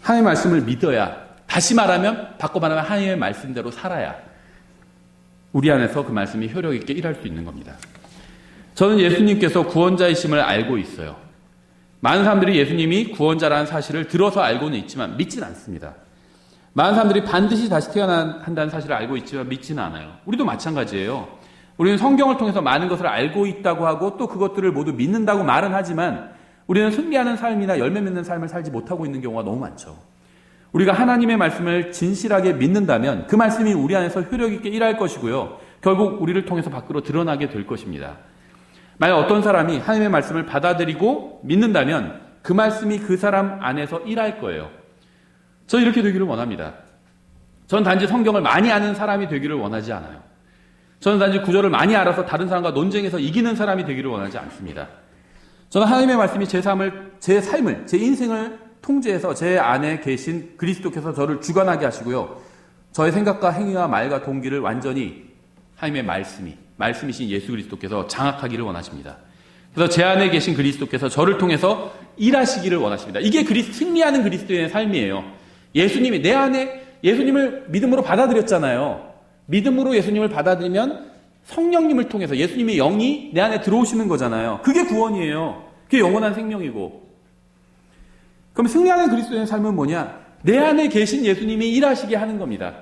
하나님의 말씀을 믿어야, 다시 말하면, 바꿔 말하면 하나님의 말씀대로 살아야 우리 안에서 그 말씀이 효력 있게 일할 수 있는 겁니다. 저는 예수님께서 구원자이심을 알고 있어요. 많은 사람들이 예수님이 구원자라는 사실을 들어서 알고는 있지만 믿지는 않습니다. 많은 사람들이 반드시 다시 태어나야 한다는 사실을 알고 있지만 믿지는 않아요. 우리도 마찬가지예요. 우리는 성경을 통해서 많은 것을 알고 있다고 하고 또 그것들을 모두 믿는다고 말은 하지만 우리는 승리하는 삶이나 열매 맺는 삶을 살지 못하고 있는 경우가 너무 많죠. 우리가 하나님의 말씀을 진실하게 믿는다면 그 말씀이 우리 안에서 효력 있게 일할 것이고요. 결국 우리를 통해서 밖으로 드러나게 될 것입니다. 만약 어떤 사람이 하나님의 말씀을 받아들이고 믿는다면 그 말씀이 그 사람 안에서 일할 거예요. 저는 이렇게 되기를 원합니다. 저는 단지 성경을 많이 아는 사람이 되기를 원하지 않아요. 저는 단지 구절을 많이 알아서 다른 사람과 논쟁해서 이기는 사람이 되기를 원하지 않습니다. 저는 하나님의 말씀이 제 삶을, 제 인생을 통제해서 제 안에 계신 그리스도께서 저를 주관하게 하시고요. 저의 생각과 행위와 말과 동기를 완전히 하나님의 말씀이신 예수 그리스도께서 장악하기를 원하십니다. 그래서 제 안에 계신 그리스도께서 저를 통해서 일하시기를 원하십니다. 이게 승리하는 그리스도인의 삶이에요. 예수님이 내 안에 예수님을 믿음으로 받아들였잖아요. 믿음으로 예수님을 받아들이면 성령님을 통해서 예수님의 영이 내 안에 들어오시는 거잖아요. 그게 구원이에요. 그게 영원한 생명이고. 그럼 승리하는 그리스도인의 삶은 뭐냐? 내 안에 계신 예수님이 일하시게 하는 겁니다.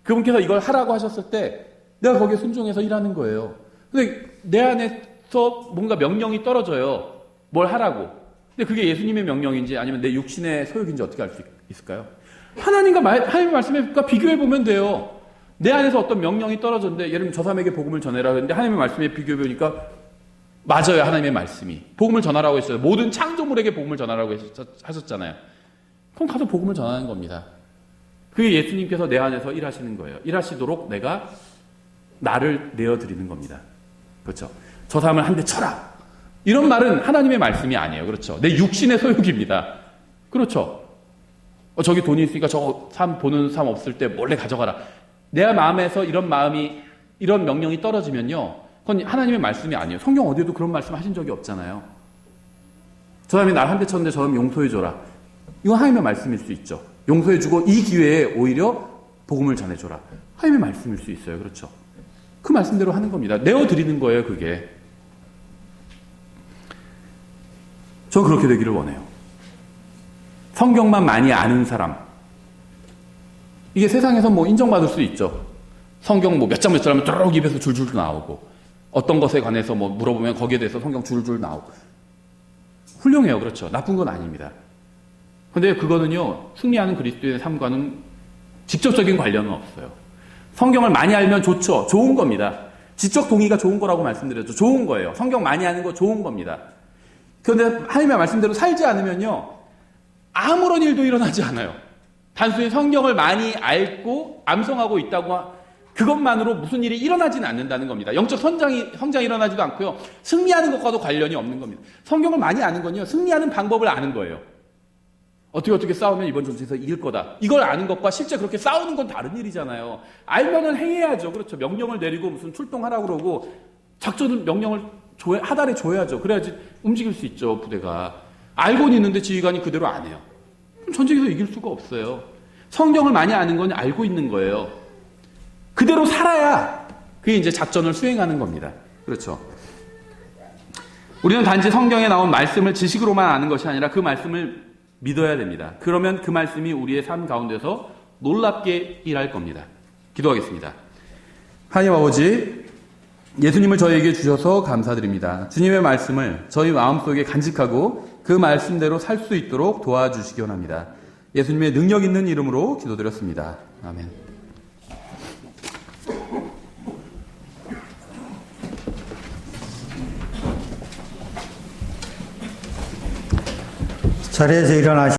그분께서 이걸 하라고 하셨을 때 내가 거기에 순종해서 일하는 거예요. 근데 내 안에서 뭔가 명령이 떨어져요. 뭘 하라고. 근데 그게 예수님의 명령인지 아니면 내 육신의 소욕인지 어떻게 알 수 있을까요? 하나님의 말씀과 비교해보면 돼요. 내 안에서 어떤 명령이 떨어졌는데, 예를 들면 저 사람에게 복음을 전해라 했는데 하나님의 말씀에 비교해보니까 맞아요. 하나님의 말씀이. 복음을 전하라고 했어요. 모든 창조물에게 복음을 전하라고 하셨잖아요. 그럼 가서 복음을 전하는 겁니다. 그게 예수님께서 내 안에서 일하시는 거예요. 일하시도록 내가 나를 내어드리는 겁니다. 그렇죠? 저 사람을 한 대 쳐라. 이런 말은 하나님의 말씀이 아니에요. 그렇죠? 내 육신의 소욕입니다. 그렇죠? 저기 돈이 있으니까 저 사람 보는 사람 없을 때 몰래 가져가라. 내 마음에서 이런 명령이 떨어지면요. 그건 하나님의 말씀이 아니에요. 성경 어디에도 그런 말씀 하신 적이 없잖아요. 저 사람이 날 한 대 쳤는데 저 사람 용서해줘라. 이건 하나님의 말씀일 수 있죠. 용서해주고 이 기회에 오히려 복음을 전해줘라. 하나님의 말씀일 수 있어요. 그렇죠? 그 말씀대로 하는 겁니다. 내어드리는 거예요. 그게. 전 그렇게 되기를 원해요. 성경만 많이 아는 사람. 이게 세상에서 뭐 인정받을 수 있죠. 성경 뭐 몇 장 하면 뚜룩 입에서 줄줄 나오고, 어떤 것에 관해서 뭐 물어보면 거기에 대해서 성경 줄줄 나오고. 훌륭해요. 그렇죠. 나쁜 건 아닙니다. 근데 그거는요, 승리하는 그리스도의 삶과는 직접적인 관련은 없어요. 성경을 많이 알면 좋죠. 좋은 겁니다. 지적 동의가 좋은 거라고 말씀드렸죠. 좋은 거예요. 성경 많이 아는 거 좋은 겁니다. 그런데 하나님의 말씀대로 살지 않으면요, 아무런 일도 일어나지 않아요. 단순히 성경을 많이 알고 암송하고 있다고 그것만으로 무슨 일이 일어나지는 않는다는 겁니다. 영적 성장이 일어나지도 않고요. 승리하는 것과도 관련이 없는 겁니다. 성경을 많이 아는 건요, 승리하는 방법을 아는 거예요. 어떻게 싸우면 이번 전투에서 이길 거다. 이걸 아는 것과 실제 그렇게 싸우는 건 다른 일이잖아요. 알면은 행해야죠. 그렇죠. 명령을 내리고 무슨 출동하라고 그러고 작전 명령을 하달에 줘야죠. 그래야지 움직일 수 있죠, 부대가. 알고는 있는데 지휘관이 그대로 안 해요. 그럼 전쟁에서 이길 수가 없어요. 성경을 많이 아는 건 알고 있는 거예요. 그대로 살아야 그게 이제 작전을 수행하는 겁니다. 그렇죠. 우리는 단지 성경에 나온 말씀을 지식으로만 아는 것이 아니라 그 말씀을 믿어야 됩니다. 그러면 그 말씀이 우리의 삶 가운데서 놀랍게 일할 겁니다. 기도하겠습니다. 하나님 아버지, 예수님을 저희에게 주셔서 감사드립니다. 주님의 말씀을 저희 마음속에 간직하고 그 말씀대로 살 수 있도록 도와주시기 원합니다. 예수님의 능력 있는 이름으로 기도드렸습니다. 아멘. 자리에서 일어나시